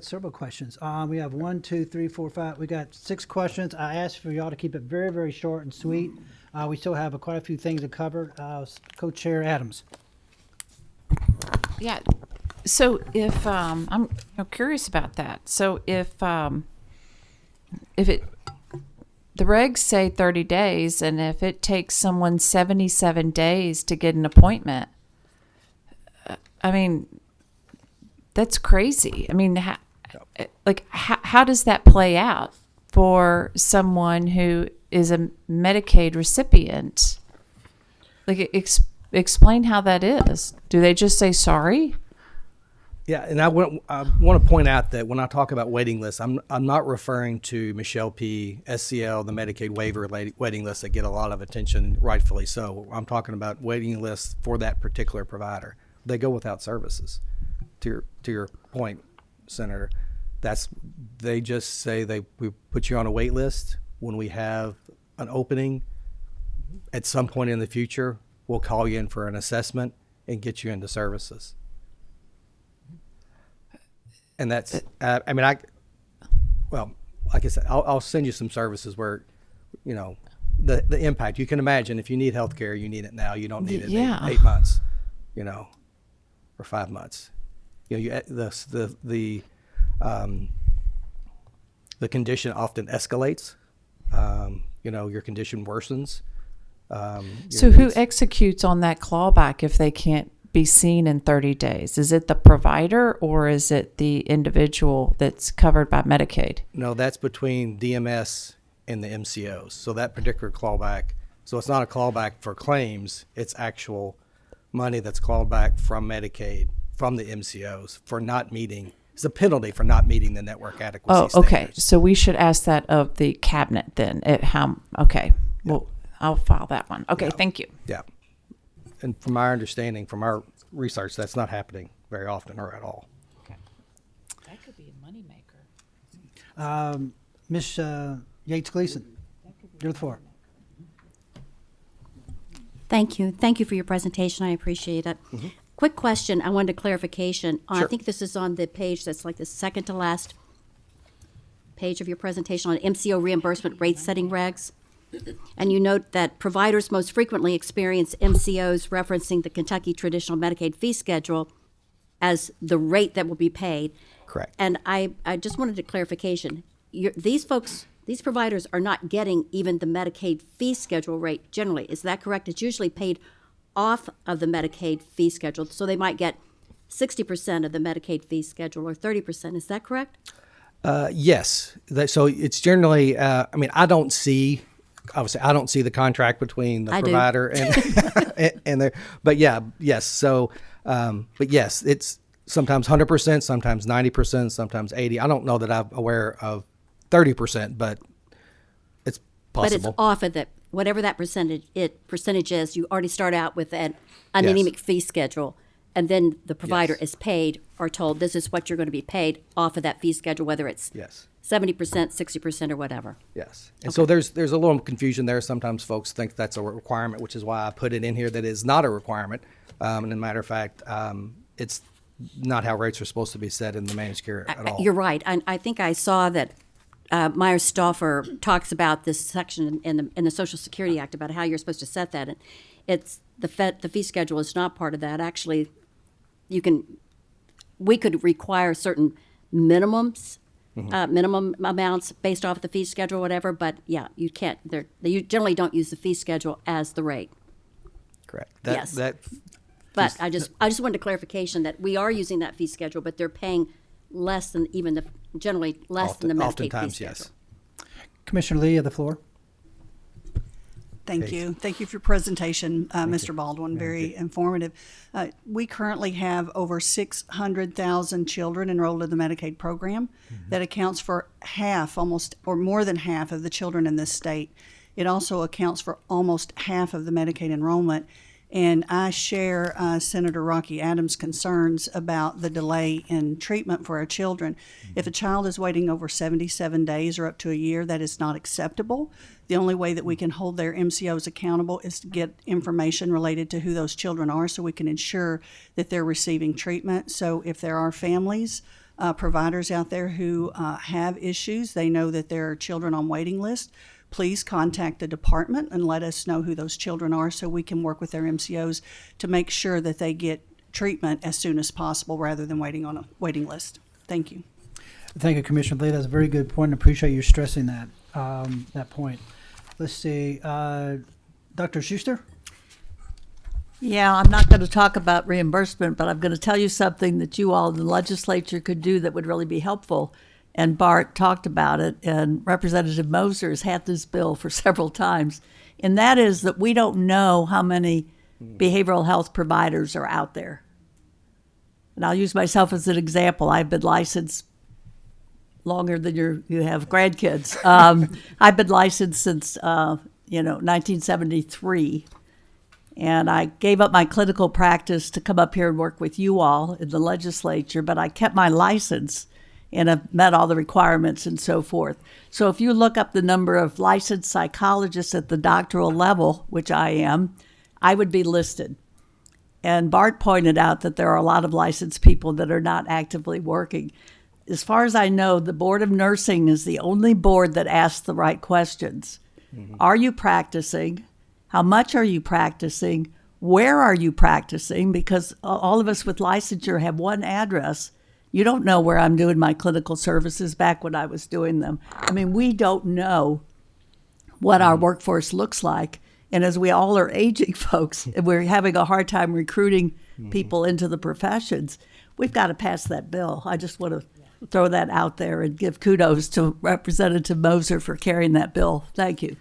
Speaker 1: several questions. We have 1, 2, 3, 4, 5. We got 6 questions. I asked for y'all to keep it very, very short and sweet. We still have quite a few things to cover. Co-Chair Adams.
Speaker 9: Yeah. So if I'm curious about that. So if it the regs say 30 days, and if it takes someone 77 days to get an appointment, I mean, that's crazy. I mean, how does that play out for someone who is a Medicaid recipient? Like, explain how that is. Do they just say sorry?
Speaker 8: Yeah, and I want to point out that when I talk about waiting lists, I'm not referring to Michelle P. SCL, the Medicaid waiver waiting lists that get a lot of attention, rightfully so. I'm talking about waiting lists for that particular provider. They go without services. To your point, Senator, they just say we put you on a wait list. When we have an opening, at some point in the future, we'll call you in for an assessment and get you into services. And that's, like I said, I'll send you some services where, the impact. You can imagine if you need health care, you need it now. You don't need it in 8 months, or 5 months. The condition often escalates. Your condition worsens.
Speaker 9: So who executes on that clawback if they can't be seen in 30 days? Is it the provider or is it the individual that's covered by Medicaid?
Speaker 8: No, that's between DMS and the MCOs. So that particular clawback, so it's not a clawback for claims, it's actual money that's clawed back from Medicaid, from the MCOs for not meeting, it's a penalty for not meeting the network adequacy standards.
Speaker 9: Okay. So we should ask that of the cabinet then. Well, I'll file that one. Okay, thank you.
Speaker 8: Yeah. And from our understanding, from our research, that's not happening very often or at all.
Speaker 9: Okay. That could be a moneymaker.
Speaker 1: Ms. Yates Gleason, you're the floor.
Speaker 10: Thank you. Thank you for your presentation. I appreciate it. Mm-hmm. Quick question. I wanted a clarification.
Speaker 8: Sure.
Speaker 10: I think this is on the page that's like the second to last page of your presentation on MCO reimbursement rate setting regs. And you note that providers most frequently experience MCOs referencing the Kentucky Traditional Medicaid Fee Schedule as the rate that will be paid.
Speaker 8: Correct.
Speaker 10: And I just wanted a clarification. These providers are not getting even the Medicaid fee schedule rate generally. Is that correct? It's usually paid off of the Medicaid fee schedule. So they might get 60% of the Medicaid fee schedule or 30%. Is that correct?
Speaker 8: Yes. So it's generally, I don't see the contract between the provider and their, but yeah, yes. So, but yes, it's sometimes 100%, sometimes 90%, sometimes 80%. I don't know that I'm aware of 30%, but it's possible.
Speaker 10: But it's off of that, whatever that percentage is. You already start out with an anemic fee schedule, and then the provider is paid or told this is what you're going to be paid off of that fee schedule, whether it's 70%, 60%, or whatever.
Speaker 8: Yes. And so there's a little confusion there. Sometimes folks think that's a requirement, which is why I put it in here that is not a requirement. And as a matter of fact, it's not how rates are supposed to be set in the managed care at all.
Speaker 10: You're right. I think I saw that Myers-Stauffer talks about this section in the Social Security Act about how you're supposed to set that. And it's the fee schedule is not part of that. Actually, we could require certain minimums. Minimum amounts based off the fee schedule or whatever, but yeah, you can't. You generally don't use the fee schedule as the rate.
Speaker 8: Correct.
Speaker 10: But I just wanted a clarification that we are using that fee schedule, but they're paying less than generally less than the Medicaid fee schedule.
Speaker 8: Yes.
Speaker 1: Commissioner Lee, you have the floor.
Speaker 11: Thank you. Thank you for your presentation, Mr. Baldwin. Very informative. We currently have over 600,000 children enrolled in the Medicaid program. That accounts for half, almost, or more than half of the children in this state. It also accounts for almost half of the Medicaid enrollment. And I share Senator Rocky Adams' concerns about the delay in treatment for our children. If a child is waiting over 77 days or up to a year, that is not acceptable. The only way that we can hold their MCOs accountable is to get information related to who those children are so we can ensure that they're receiving treatment. So if there are families, providers out there who have issues, they know that there are children on waiting lists, please contact the department and let us know who those children are so we can work with their MCOs to make sure that they get treatment as soon as possible rather than waiting on a waiting list. Thank you.
Speaker 1: Thank you, Commissioner Lee. That's a very good point. I appreciate you stressing that point. Let's see, Dr. Schuster?
Speaker 12: Yeah, I'm not going to talk about reimbursement, but I'm going to tell you something that you all in the legislature could do that would really be helpful. And Bart talked about it, and Representative Moser has had this bill for several times. And that is that we don't know how many behavioral health providers are out there. And I'll use myself as an example. I've been licensed longer than you have grandkids. I've been licensed since 1973. And I gave up my clinical practice to come up here and work with you all in the legislature, but I kept my license and have met all the requirements and so forth. So if you look up the number of licensed psychologists at the doctoral level, which I am, I would be listed. And Bart pointed out that there are a lot of licensed people that are not actively working. As far as I know, the Board of Nursing is the only board that asks the right questions. Mm-hmm. Are you practicing? How much are you practicing? Where are you practicing? Because all of us with licensure have one address. You don't know where I'm doing my clinical services back when I was doing them. I mean, we don't know what our workforce looks like. And as we all are aging folks, and we're having a hard time recruiting people into the professions, we've got to pass that bill. I just want to throw that out there and give kudos to Representative Moser for carrying that bill. Thank you.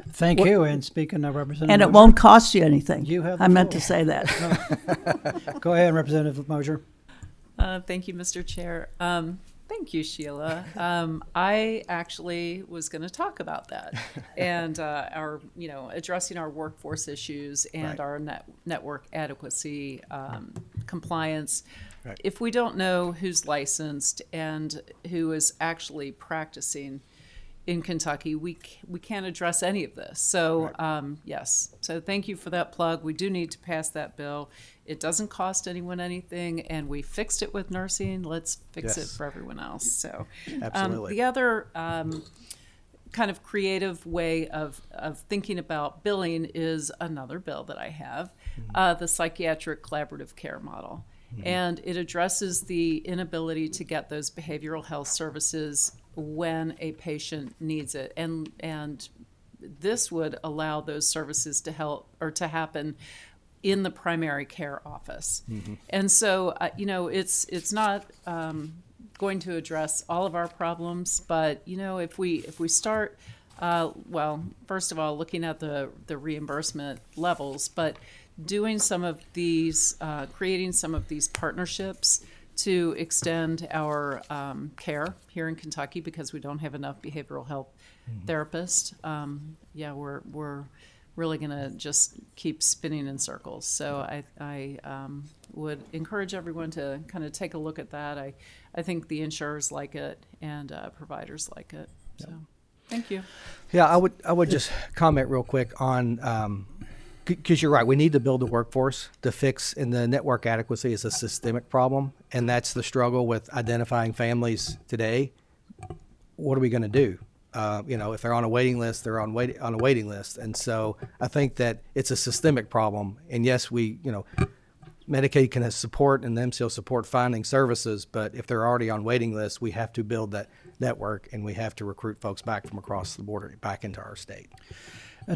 Speaker 1: Thank you. And speaking of Representative
Speaker 12: And it
Speaker 1: Moser,
Speaker 12: won't cost you anything.
Speaker 1: You have the
Speaker 12: I meant
Speaker 1: floor.
Speaker 12: to say that.
Speaker 1: Go ahead, Representative Moser.
Speaker 13: Thank you, Mr. Chair. Thank you, Sheila. I actually was going to talk about that and our, addressing our workforce issues and our network adequacy compliance. Right. If we don't know who's licensed and who is actually practicing in Kentucky, we can't address any of this. So yes, so thank you for that plug. We do need to pass that bill. It doesn't cost anyone anything, and we fixed it with nursing. Let's fix it for everyone else. So
Speaker 8: Absolutely.
Speaker 13: The other kind of creative way of thinking about billing is another bill that I have, the psychiatric collaborative care model. And it addresses the inability to get those behavioral health services when a patient needs it. And this would allow those services to help or to happen in the primary care office. And so, it's not going to address all of our problems, but, if we start, first of all, looking at the reimbursement levels, but doing some of these, creating some of these partnerships to extend our care here in Kentucky, because we don't have enough behavioral health therapists. We're really going to just keep spinning in circles. So I would encourage everyone to kind of take a look at that. I think the insurers like it and providers like it. So thank you.
Speaker 8: Yeah, I would just comment real quick on, because you're right, we need to build a workforce to fix, and the network adequacy is a systemic problem, and that's the struggle with identifying families today. What are we going to do? If they're on a waiting list, they're on a waiting list. And so I think that it's a systemic problem. And yes, Medicaid can support and MCO support finding services, but if they're already on waiting lists, we have to build that network, and we have to recruit folks back from across the border back into our state.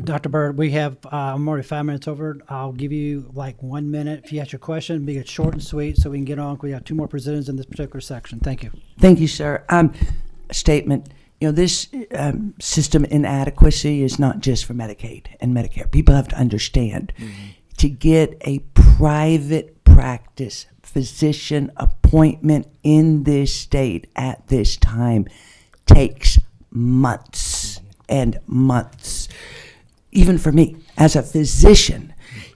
Speaker 1: Dr. Bird, we have, I'm already 5 minutes over. I'll give you like 1 minute. If you ask your question, be it short and sweet so we can get on. We have 2 more presenters in this particular section. Thank you.
Speaker 14: Thank you, sir. Statement. This system inadequacy is not just for Medicaid and Medicare. People have to understand to get a private practice physician appointment in this state at this time takes months and months. Even for me, as a physician,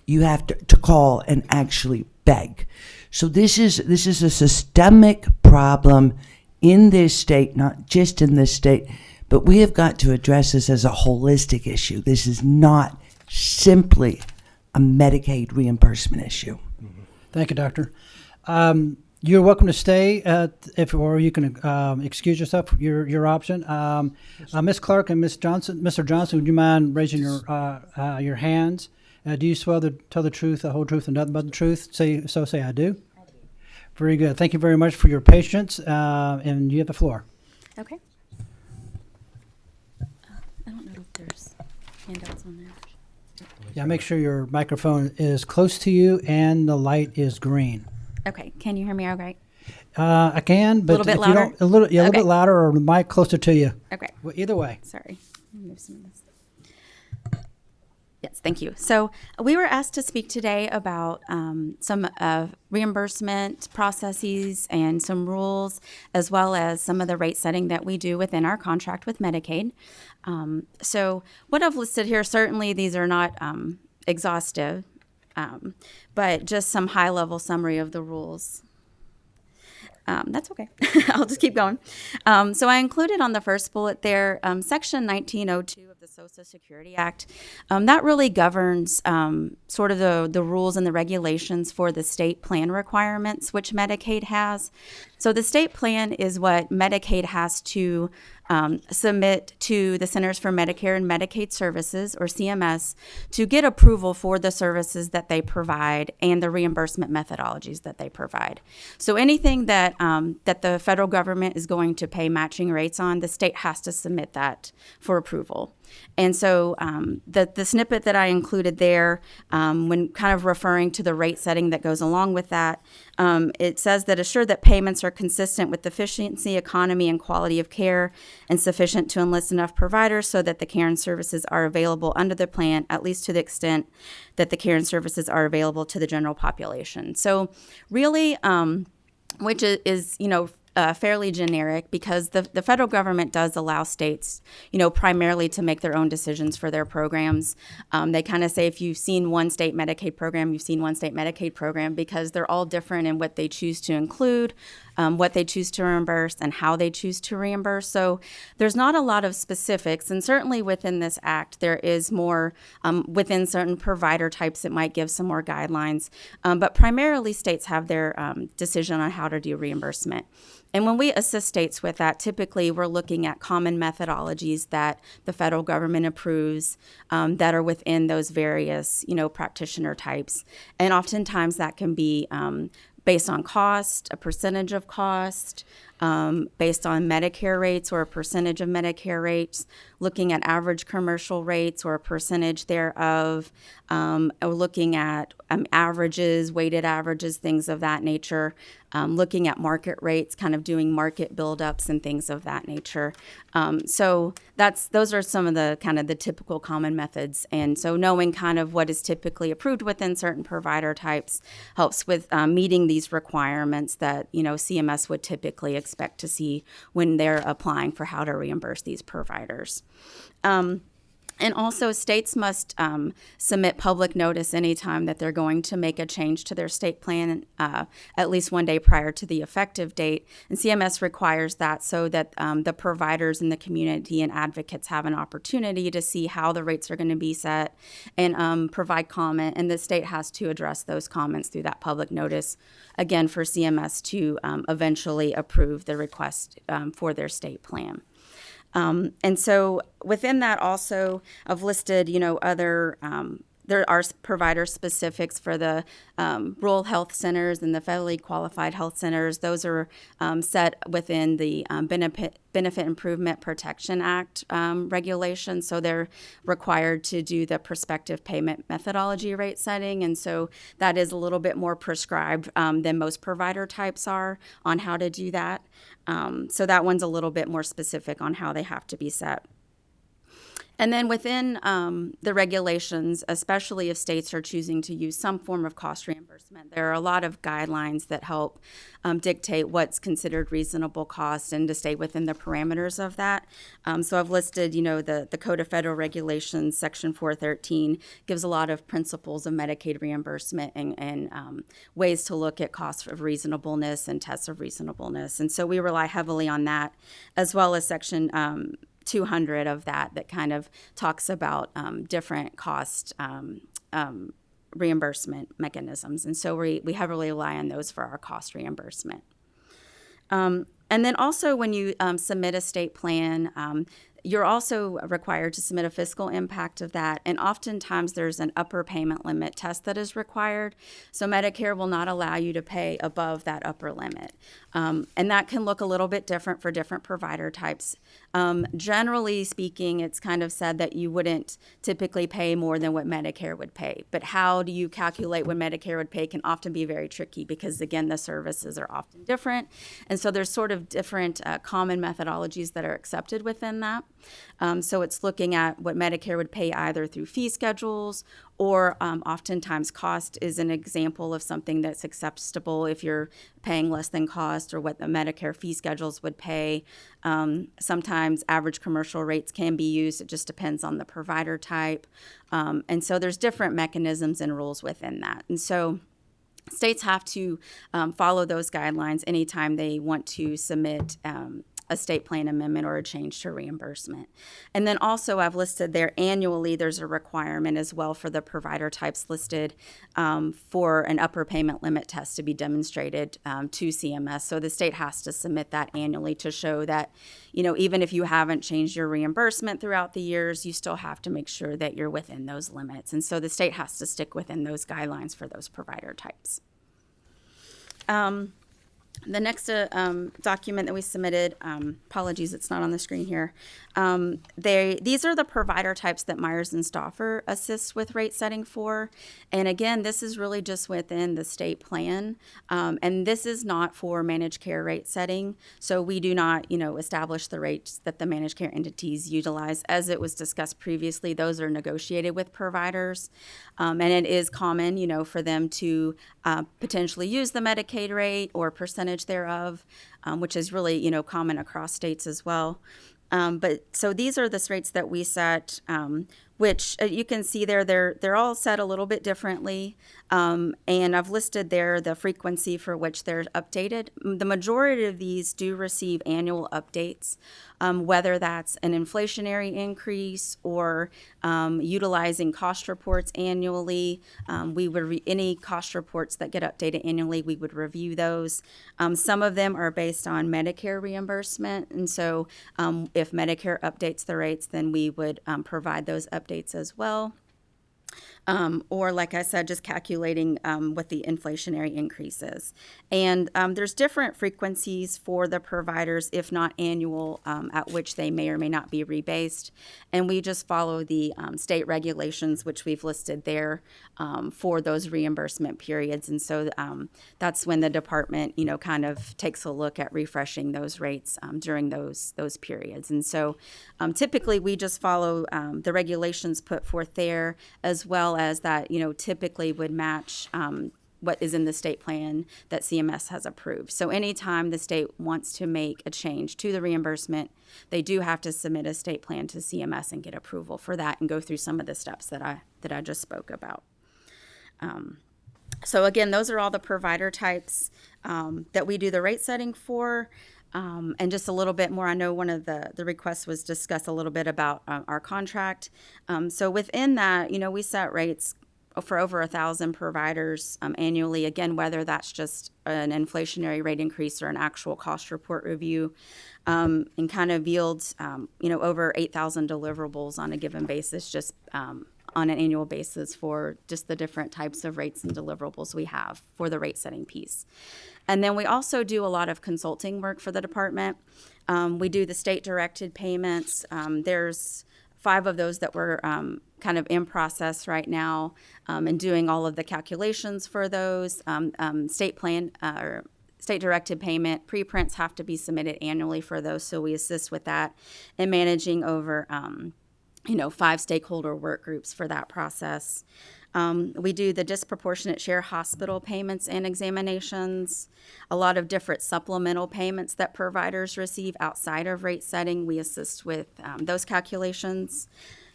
Speaker 14: you have to call and actually beg. So this is a systemic problem in this state, not just in this state, but we have got to address this as a holistic issue. This is not simply a Medicaid reimbursement issue.
Speaker 1: Thank you, Doctor. You're welcome to stay, or you can excuse yourself. Your option. Ms. Clark and Mr. Johnson, would you mind raising your hands? Do you swear to tell the truth, the whole truth, and nothing but the truth? Say I do. I do. Very good. Thank you very much for your patience, and you have the floor.
Speaker 10: Okay. I don't know if there's handouts on there.
Speaker 1: Yeah, make sure your microphone is close to you and the light is green.
Speaker 10: Okay, can you hear me all right?
Speaker 1: I can, but
Speaker 10: Little bit
Speaker 1: if you
Speaker 10: louder?
Speaker 1: don't, a little
Speaker 10: Okay.
Speaker 1: bit louder, or the mic closer to you.
Speaker 10: Okay.
Speaker 1: Well, either way.
Speaker 10: Sorry. Let me move some of this. Yes, thank you. So we were asked to speak today about some reimbursement processes and some rules, as well as some of the rate setting that we do within our contract with Medicaid. So what I've listed here, certainly these are not exhaustive, but just some high-level summary of the rules. That's okay. I'll just keep going. So I included on the first bullet there, Section 1902 of the Social Security Act. That really governs sort of the rules and the regulations for the state plan requirements, which Medicaid has. So the state plan is what Medicaid has to submit to the Centers for Medicare and Medicaid Services, or CMS, to get approval for the services that they provide and the reimbursement methodologies that they provide. So anything that that the federal government is going to pay matching rates on, the state has to submit that for approval. And so the snippet that I included there, when kind of referring to the rate setting that goes along with that, it says that assure that payments are consistent with efficiency, economy, and quality of care, and sufficient to enlist enough providers so that the care and services are available under the plan, at least to the extent that the care and services are available to the general population. So really, which is fairly generic, because the federal government does allow states, primarily to make their own decisions for their programs. They kind of say if you've seen one state Medicaid program, you've seen one state Medicaid program, because they're all different in what they choose to include, what they choose to reimburse, and how they choose to reimburse. So there's not a lot of specifics, and certainly within this act, there is more within certain provider types. It might give some more guidelines, but primarily states have their decision on how to do reimbursement. And when we assist states with that, typically we're looking at common methodologies that the federal government approves that are within those various, practitioner types. And oftentimes that can be based on cost, a percentage of cost, based on Medicare rates or a percentage of Medicare rates, looking at average commercial rates or a percentage thereof, or looking at averages, weighted averages, things of that nature, looking at market rates, kind of doing market buildups and things of that nature. So those are some of the kind of the typical common methods. And so knowing kind of what is typically approved within certain provider types helps with meeting these requirements that, CMS would typically expect to see when they're applying for how to reimburse these providers. And also, states must submit public notice anytime that they're going to make a change to their state plan, at least one day prior to the effective date. And CMS requires that so that the providers in the community and advocates have an opportunity to see how the rates are going to be set and provide comment. And the state has to address those comments through that public notice, again, for CMS to eventually approve the request for their state plan. And so within that also, I've listed, other, there are provider specifics for the rural health centers and the federally qualified health centers. Those are set within the Benefit Improvement Protection Act regulations. So they're required to do the prospective payment methodology rate setting. And so that is a little bit more prescribed than most provider types are on how to do that. So that one's a little bit more specific on how they have to be set. And then within the regulations, especially if states are choosing to use some form of cost reimbursement, there are a lot of guidelines that help dictate what's considered reasonable cost and to stay within the parameters of that. So I've listed, the Code of Federal Regulations, Section 413, gives a lot of principles of Medicaid reimbursement and ways to look at costs of reasonableness and tests of reasonableness. And so we rely heavily on that, as well as Section 200 of that kind of talks about different cost reimbursement mechanisms. And so we heavily rely on those for our cost reimbursement. And then also when you submit a state plan,
Speaker 15: You're also required to submit a fiscal impact of that, and oftentimes there's an upper payment limit test that is required. So Medicare will not allow you to pay above that upper limit. And that can look a little bit different for different provider types. Generally speaking, it's kind of said that you wouldn't typically pay more than what Medicare would pay. But how do you calculate what Medicare would pay can often be very tricky because, again, the services are often different. And so there's sort of different common methodologies that are accepted within that. So it's looking at what Medicare would pay either through fee schedules or oftentimes cost is an example of something that's acceptable if you're paying less than cost, or what the Medicare fee schedules would pay. Sometimes average commercial rates can be used. It just depends on the provider type. And so there's different mechanisms and rules within that. And so states have to follow those guidelines anytime they want to submit a state plan amendment or a change to reimbursement. And then also I've listed there annually, there's a requirement as well for the provider types listed for an upper payment limit test to be demonstrated to CMS. So the state has to submit that annually to show that, you know, even if you haven't changed your reimbursement throughout the years, you still have to make sure that you're within those limits. And so the state has to stick within those guidelines for those provider types. The next document that we submitted, apologies, it's not on the screen here. These are the provider types that Myers and Stauffer assists with rate setting for. And again, this is really just within the state plan. And this is not for managed care rate setting. So we do not, establish the rates that the managed care entities utilize. As it was discussed previously, those are negotiated with providers. And it is common, for them to potentially use the Medicaid rate or percentage thereof, which is really, common across states as well. But so these are the rates that we set, which you can see there, they're all set a little bit differently. And I've listed there the frequency for which they're updated. The majority of these do receive annual updates, whether that's an inflationary increase or utilizing cost reports annually. We would any cost reports that get updated annually, we would review those. Some of them are based on Medicare reimbursement, and so if Medicare updates the rates, then we would provide those updates as well. Or like I said, just calculating what the inflationary increase is. And there's different frequencies for the providers, if not annual, at which they may or may not be rebased. And we just follow the state regulations, which we've listed there for those reimbursement periods. And so that's when the department, kind of takes a look at refreshing those rates during those periods. And so typically we just follow the regulations put forth there, as well as that, typically would match what is in the state plan that CMS has approved. So anytime the state wants to make a change to the reimbursement, they do have to submit a state plan to CMS and get approval for that and go through some of the steps that I just spoke about. So again, those are all the provider types that we do the rate setting for. And just a little bit more, I know one of the requests was discuss a little bit about our contract. So within that, we set rates for over 1,000 providers annually, again, whether that's just an inflationary rate increase or an actual cost report review, and kind of yields, over 8,000 deliverables on a given basis, just on an annual basis for just the different types of rates and deliverables we have for the rate setting piece. And then we also do a lot of consulting work for the department. We do the state-directed payments. There's 5 of those that we're kind of in process right now, and doing all of the calculations for those. State plan or state-directed payment preprints have to be submitted annually for those, so we assist with that and managing over 5 stakeholder work groups for that process. We do the disproportionate share hospital payments and examinations, a lot of different supplemental payments that providers receive outside of rate setting. We assist with those calculations.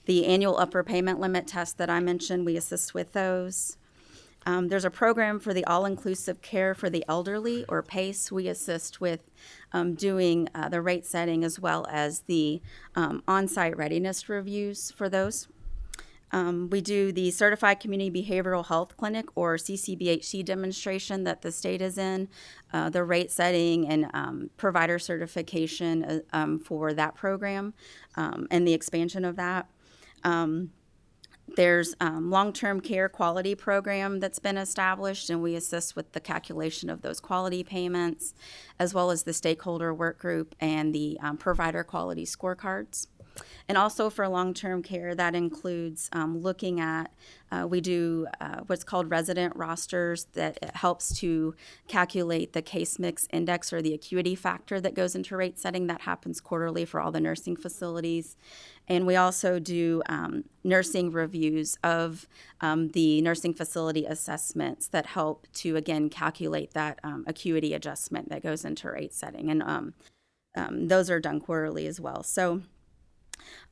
Speaker 15: The annual upper payment limit test that I mentioned, we assist with those. There's a program for the all-inclusive care for the elderly, or PACE. We assist with doing the rate setting as well as the on-site readiness reviews for those. We do the Certified Community Behavioral Health Clinic, or CCBHC demonstration that the state is in, the rate setting and provider certification for that program, and the expansion of that. There's long-term care quality program that's been established, and we assist with the calculation of those quality payments, as well as the stakeholder work group and the provider quality scorecards. And also for long-term care, that includes looking at, we do what's called resident rosters that helps to calculate the case mix index, or the acuity factor that goes into rate setting. That happens quarterly for all the nursing facilities. And we also do nursing reviews of the nursing facility assessments that help to, again, calculate that acuity adjustment that goes into rate setting. And those are done quarterly as well. So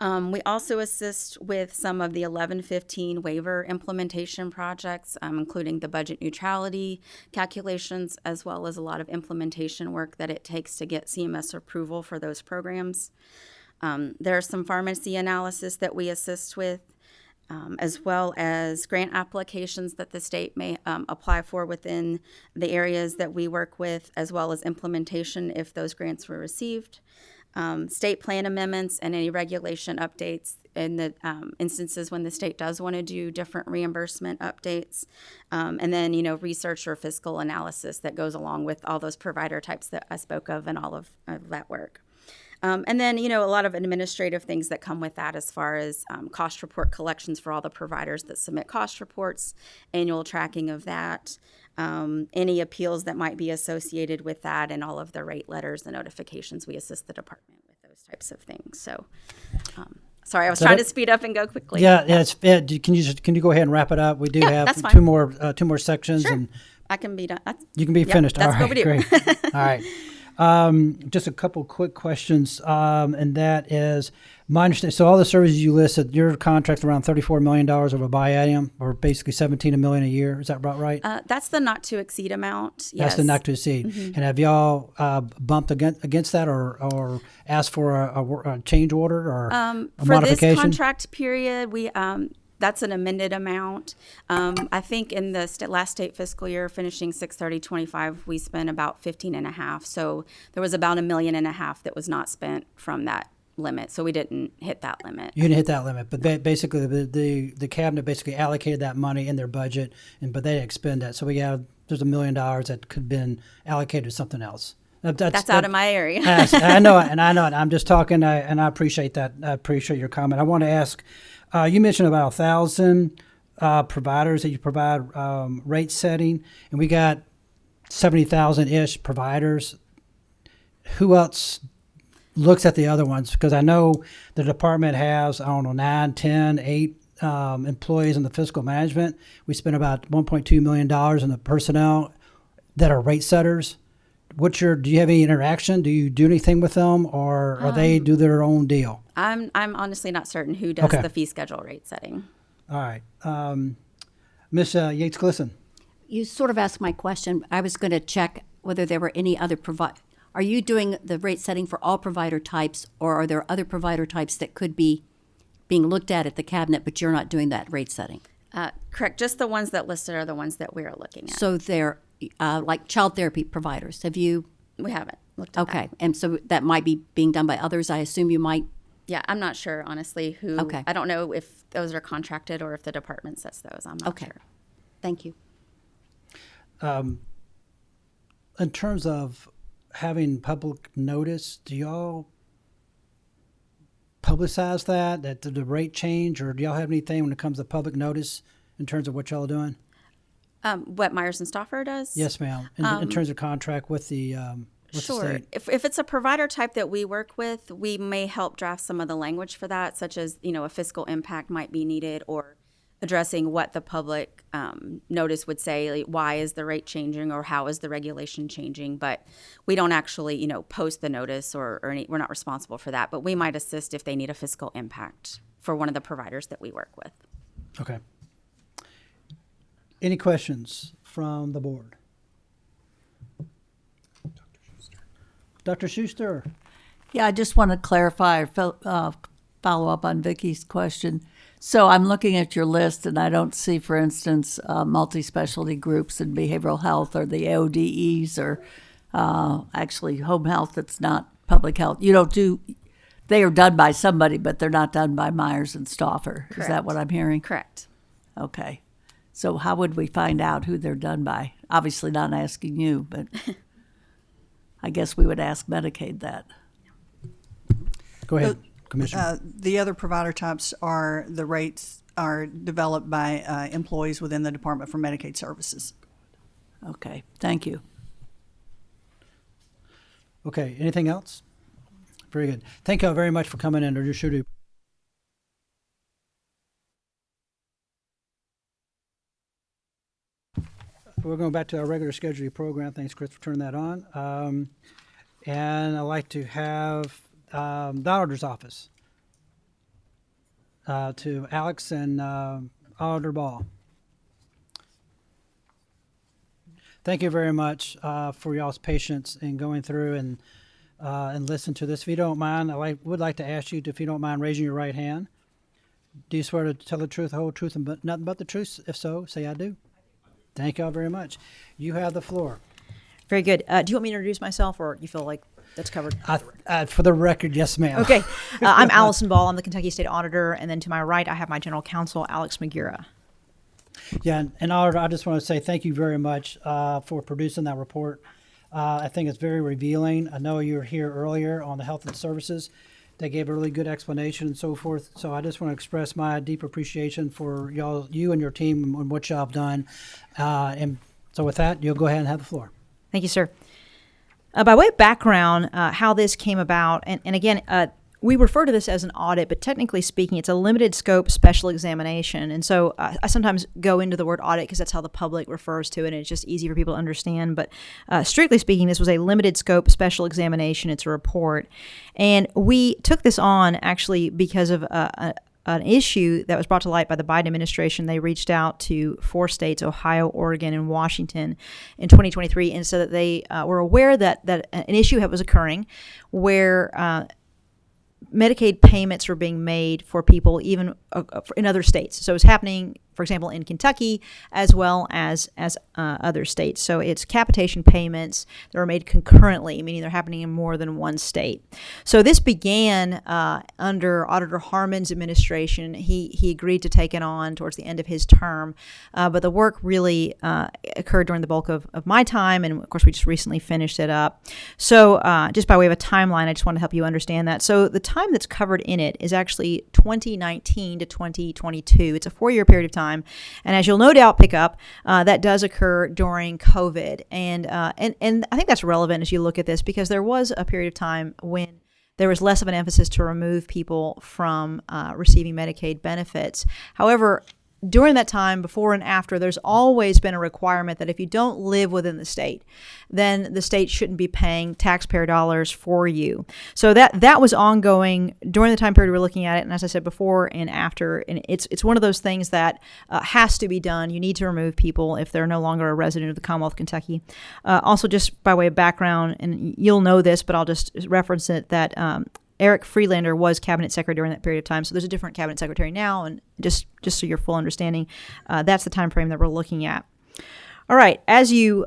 Speaker 15: we also assist with some of the 1115 waiver implementation projects, including the budget neutrality calculations, as well as a lot of implementation work that it takes to get CMS approval for those programs. There's some pharmacy analysis that we assist with, as well as grant applications that the state may apply for within the areas that we work with, as well as implementation if those grants were received. State plan amendments and any regulation updates in the instances when the state does want to do different reimbursement updates. And then, research or fiscal analysis that goes along with all those provider types that I spoke of and all of that work. And then, a lot of administrative things that come with that, as far as cost report collections for all the providers that submit cost reports, annual tracking of that, any appeals that might be associated with that, and all of the rate letters, the notifications. We assist the department with those types of things. So, sorry, I was trying to speed up and go quickly.
Speaker 1: Yeah. Can you go ahead and wrap it up? We do have
Speaker 15: that's fine.
Speaker 1: two more sections.
Speaker 15: Sure.
Speaker 1: And
Speaker 15: I can be done.
Speaker 1: You can be finished.
Speaker 15: That's
Speaker 1: all right,
Speaker 15: what we do.
Speaker 1: Great. All right. Just a couple quick questions, and that is my understanding. So all the services you listed, your contract's around $34 million over biennium, or basically $17 million a year. Is that about right?
Speaker 15: That's the not to exceed amount. Yes.
Speaker 1: That's the not to exceed. Mm-hmm. And have y'all bumped against that, or asked for a change order or a
Speaker 15: for
Speaker 1: modification?
Speaker 15: For this contract period, we that's an amended amount. I think in the last state fiscal year, finishing 6/30/25, we spent about 15.5. So there was about $1.5 million that was not spent from that limit. So we didn't hit that limit.
Speaker 1: You didn't hit that limit, but basically the cabinet basically allocated that money in their budget, but they didn't expend that. So there's $1 million that could have been allocated to something else.
Speaker 15: That's out of my area.
Speaker 1: I know it. I'm just talking, and I appreciate that. I appreciate your comment. I want to ask. You mentioned about 1,000 providers that you provide rate setting, and we got 70,000-ish providers. Who else looks at the other ones? Because I know the department has, 9, 10, 8 employees in the fiscal management. We spend about $1.2 million on the personnel that are rate setters. Do you have any interaction? Do you do anything with them, or they do their own deal?
Speaker 15: I'm honestly not certain who does the fee schedule rate setting.
Speaker 1: All right. Ms. Yates-Glisson.
Speaker 10: You sort of asked my question. I was going to check whether there were any other Are you doing the rate setting for all provider types, or are there other provider types that could be being looked at the cabinet, but you're not doing that rate setting?
Speaker 15: Correct. Just the ones that listed are the ones that we're looking at.
Speaker 10: So they're like child therapy providers. Have you?
Speaker 15: We haven't looked at that.
Speaker 10: Okay. And so that might be being done by others. I assume you might.
Speaker 15: Yeah, I'm not sure, honestly, who.
Speaker 10: Okay.
Speaker 15: I don't know if those are contracted or if the department sets those. I'm not sure.
Speaker 10: Thank you.
Speaker 1: In terms of having public notice, do y'all publicize that the rate change, or do y'all have anything when it comes to public notice in terms of what y'all are doing?
Speaker 15: What Myers and Stauffer does?
Speaker 1: Yes, ma'am. In terms of contract with the
Speaker 15: sure. If it's a provider type that we work with, we may help draft some of the language for that, such as a fiscal impact might be needed, or addressing what the public notice would say, like, why is the rate changing, or how is the regulation changing. But we don't actually post the notice, or we're not responsible for that. But we might assist if they need a fiscal impact for one of the providers that we work with.
Speaker 1: Okay. Any questions from the board? Dr. Schuster.
Speaker 12: Yeah, I just want to clarify or follow up on Vicki's question. So I'm looking at your list, and I don't see, for instance, multi-specialty groups in behavioral health or the AODEs or actually home health that's not public health. You don't do, they are done by somebody, but they're not done by Myers and Stauffer. Is that what I'm hearing?
Speaker 15: Correct.
Speaker 12: Okay. So how would we find out who they're done by? Obviously not asking you, but I guess we would ask Medicaid that.
Speaker 1: Go ahead, Commissioner.
Speaker 11: The other provider types are the rates are developed by employees within the Department for Medicaid Services.
Speaker 12: Okay, thank you.
Speaker 1: Okay, anything else? Very good. Thank you all very much for coming in. We're going back to our regular scheduled program. Thanks, Chris, for turning that on. And I'd like to have the auditor's office to Alex and Auditor Ball. Thank you very much for y'all's patience in going through and listen to this. If you don't mind, would like to ask you to, if you don't mind, raising your right hand. Do you swear to tell the truth, the whole truth, and nothing but the truth? If so, say I do. Thank y'all very much. You have the floor.
Speaker 16: Very good. Do you want me to introduce myself, or you feel like that's covered?
Speaker 1: For the record, yes, ma'am.
Speaker 16: Okay. I'm Allison Ball. I'm the Kentucky State Auditor, and then to my right, I have my General Counsel, Alex Magura.
Speaker 1: Yeah, and Auditor, I just want to say thank you very much for producing that report. I think it's very revealing. I know you were here earlier on the health and services. They gave a really good explanation and so forth. So I just want to express my deep appreciation for you and your team and what y'all have done. And so with that, you'll go ahead and have the floor.
Speaker 16: Thank you, sir. By way of background, how this came about, and again, we refer to this as an audit, but technically speaking, it's a limited scope special examination. And so I sometimes go into the word audit because that's how the public refers to it, and it's just easy for people to understand. But strictly speaking, this was a limited scope special examination. It's a report. And we took this on actually because of an issue that was brought to light by the Biden administration. They reached out to 4 states, Ohio, Oregon, and Washington in 2023, and so that they were aware that an issue was occurring where Medicaid payments were being made for people even in other states. So it's happening, for example, in Kentucky as well as other states. So it's capitation payments that are made concurrently, meaning they're happening in more than one state. So this began under Auditor Harmon's administration. He agreed to take it on towards the end of his term, but the work really occurred during the bulk of my time, and of course we just recently finished it up. So just by way of a timeline, I just want to help you understand that. So the time that's covered in it is actually 2019 to 2022. It's a 4-year period of time. And as you'll no doubt pick up, that does occur during COVID. And I think that's relevant as you look at this, because there was a period of time when there was less of an emphasis to remove people from receiving Medicaid benefits. However, during that time, before and after, there's always been a requirement that if you don't live within the state, then the state shouldn't be paying taxpayer dollars for you. So that was ongoing during the time period we're looking at it, and as I said, before and after. And it's one of those things that has to be done. You need to remove people if they're no longer a resident of the Commonwealth of Kentucky. Also, just by way of background, and you'll know this, but I'll just reference it, that Eric Freelander was cabinet secretary during that period of time. So there's a different cabinet secretary now, and just so you're full understanding, that's the time frame that we're looking at. All right, as you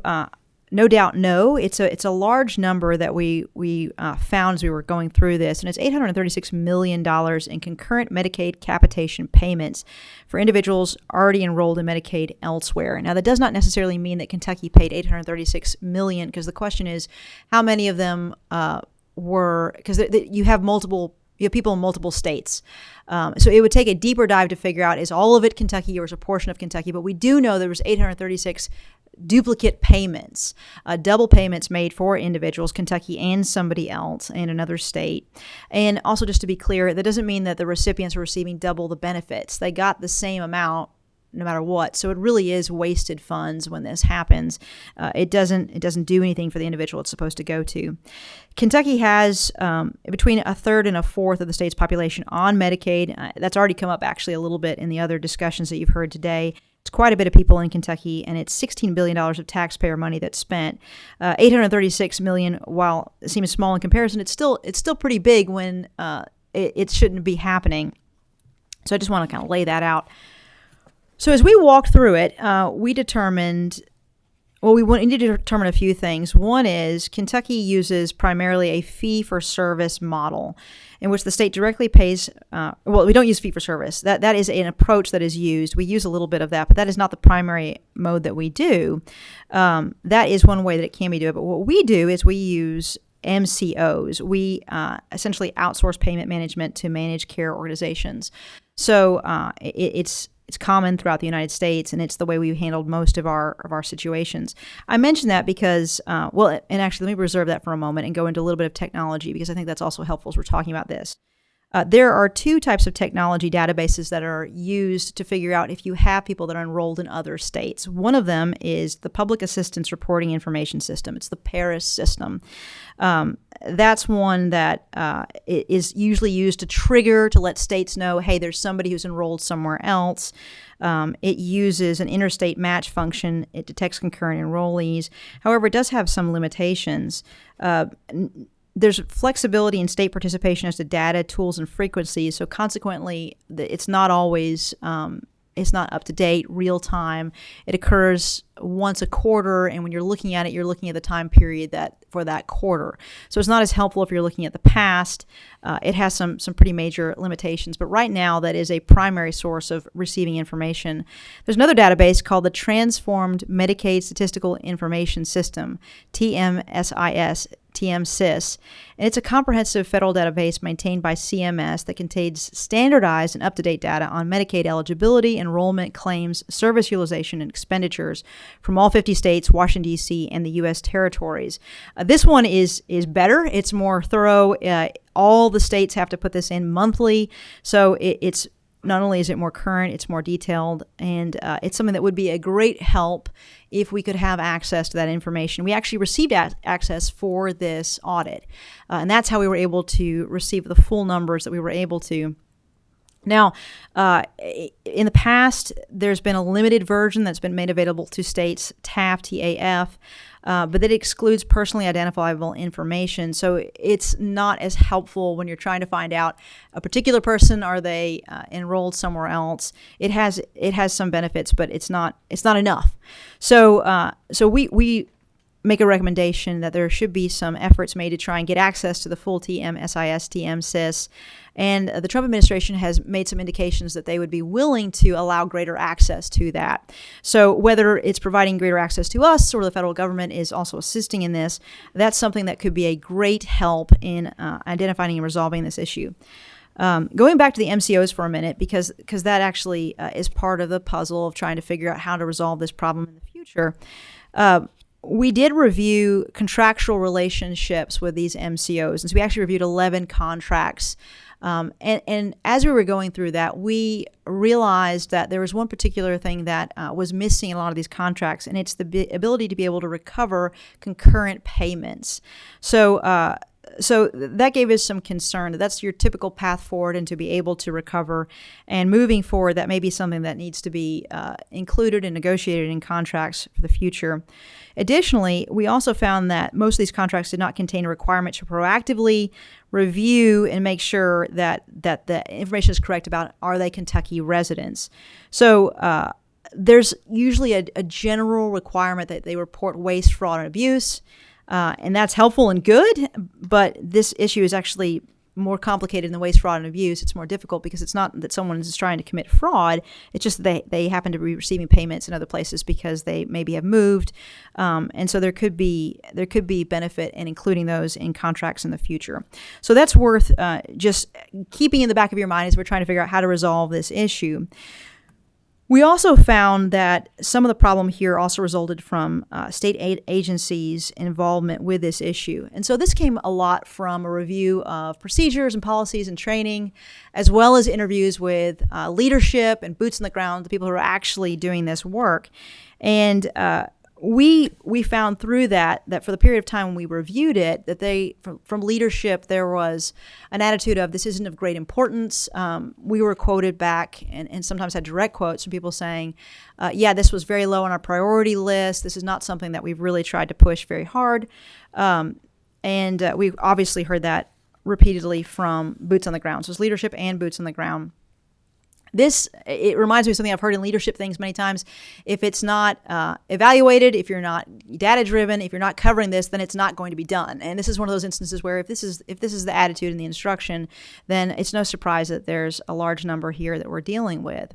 Speaker 16: no doubt know, it's a large number that we found as we were going through this, and it's $836 million in concurrent Medicaid capitation payments for individuals already enrolled in Medicaid elsewhere. Now, that does not necessarily mean that Kentucky paid $836 million, because the question is how many of them were, because you have people in multiple states. So it would take a deeper dive to figure out, is all of it Kentucky or is a portion of Kentucky? But we do know there was 836 duplicate payments, double payments made for individuals, Kentucky and somebody else in another state. And also, just to be clear, that doesn't mean that the recipients were receiving double the benefits. They got the same amount no matter what. So it really is wasted funds when this happens. It doesn't do anything for the individual it's supposed to go to. Kentucky has between a third and a fourth of the state's population on Medicaid. That's already come up actually a little bit in the other discussions that you've heard today. It's quite a bit of people in Kentucky, and it's $16 billion of taxpayer money that's spent. $836 million, while it seems small in comparison, it's still pretty big when it shouldn't be happening. So I just want to kind of lay that out. So as we walked through it, we determined, well, we need to determine a few things. One is Kentucky uses primarily a fee-for-service model in which the state directly pays, well, we don't use fee-for-service. That is an approach that is used. We use a little bit of that, but that is not the primary mode that we do. That is one way that it can be done. But what we do is we use MCOs. We essentially outsource payment management to managed care organizations. So it's common throughout the United States, and it's the way we handled most of our situations. I mention that because, well, and actually let me reserve that for a moment and go into a little bit of technology, because I think that's also helpful as we're talking about this. There are two types of technology databases that are used to figure out if you have people that are enrolled in other states. One of them is the Public Assistance Reporting Information System. It's the PARIS system. That's one that is usually used to let states know, hey, there's somebody who's enrolled somewhere else. It uses an interstate match function. It detects concurrent enrollees. However, it does have some limitations. There's flexibility in state participation as to data, tools, and frequencies. So consequently, it's not always, it's not up to date, real time. It occurs once a quarter, and when you're looking at it, you're looking at the time period for that quarter. So it's not as helpful if you're looking at the past. It has some pretty major limitations, but right now that is a primary source of receiving information. There's another database called the Transformed Medicaid Statistical Information System, TMSIS, TMSIS, and it's a comprehensive federal database maintained by CMS that contains standardized and up-to-date data on Medicaid eligibility, enrollment, claims, service utilization, and expenditures from all 50 states, Washington, D.C., and the U.S. territories. This one is better. It's more thorough. All the states have to put this in monthly, so it's not only is it more current, it's more detailed, and it's something that would be a great help if we could have access to that information. We actually received access for this audit, and that's how we were able to receive the full numbers that we were able to. Now, in the past, there's been a limited version that's been made available to states, TAF, T-A-F, but that excludes personally identifiable information. So it's not as helpful when you're trying to find out a particular person, are they enrolled somewhere else. It has some benefits, but it's not enough. So we make a recommendation that there should be some efforts made to try and get access to the full TMSIS, TMSIS, and the Trump administration has made some indications that they would be willing to allow greater access to that. So whether it's providing greater access to us or the federal government is also assisting in this, that's something that could be a great help in identifying and resolving this issue. Going back to the MCOs for a minute, because that actually is part of the puzzle of trying to figure out how to resolve this problem in the future. We did review contractual relationships with these MCOs, and so we actually reviewed 11 contracts. And as we were going through that, we realized that there was one particular thing that was missing in a lot of these contracts, and it's the ability to be able to recover concurrent payments. So that gave us some concern. That's your typical path forward, and to be able to recover. And moving forward, that may be something that needs to be included and negotiated in contracts for the future. Additionally, we also found that most of these contracts did not contain a requirement to proactively review and make sure that the information is correct about, are they Kentucky residents. So there's usually a general requirement that they report waste, fraud, and abuse. And that's helpful and good, but this issue is actually more complicated than waste, fraud, and abuse. It's more difficult because it's not that someone is trying to commit fraud. It's just that they happen to be receiving payments in other places because they maybe have moved. And so there could be benefit in including those in contracts in the future. So that's worth just keeping in the back of your mind as we're trying to figure out how to resolve this issue. We also found that some of the problem here also resulted from state agencies' involvement with this issue. And so this came a lot from a review of procedures and policies and training, as well as interviews with leadership and boots on the ground, the people who are actually doing this work. And we found through that for the period of time when we reviewed it, that from leadership, there was an attitude of, this isn't of great importance. We were quoted back and sometimes had direct quotes from people saying, yeah, this was very low on our priority list. This is not something that we've really tried to push very hard. And we've obviously heard that repeatedly from boots on the ground. So it's leadership and boots on the ground. it reminds me of something I've heard in leadership things many times. If it's not evaluated, if you're not data driven, if you're not covering this, then it's not going to be done. And this is one of those instances where if this is the attitude in the instruction, then it's no surprise that there's a large number here that we're dealing with.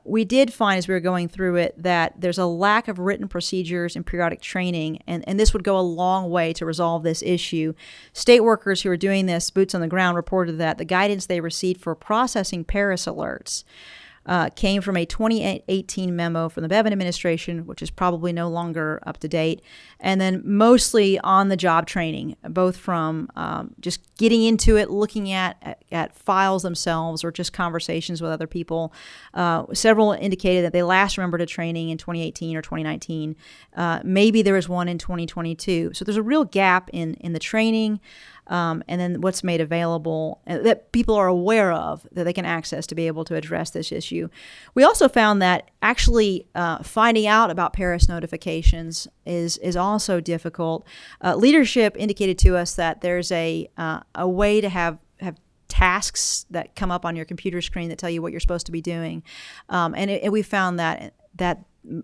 Speaker 16: We did find as we were going through it that there's a lack of written procedures and periodic training, and this would go a long way to resolve this issue. State workers who are doing this, boots on the ground, reported that the guidance they received for processing Paris alerts came from a 2018 memo from the Bevin administration, which is probably no longer up to date, and then mostly on-the-job training, both from just getting into it, looking at files themselves, or just conversations with other people. Several indicated that they last remembered a training in 2018 or 2019. Maybe there was one in 2022. So there's a real gap in the training. And then what's made available that people are aware of that they can access to be able to address this issue. We also found that actually finding out about Paris notifications is also difficult. Leadership indicated to us that there's a way to have tasks that come up on your computer screen that tell you what you're supposed to be doing, and we found that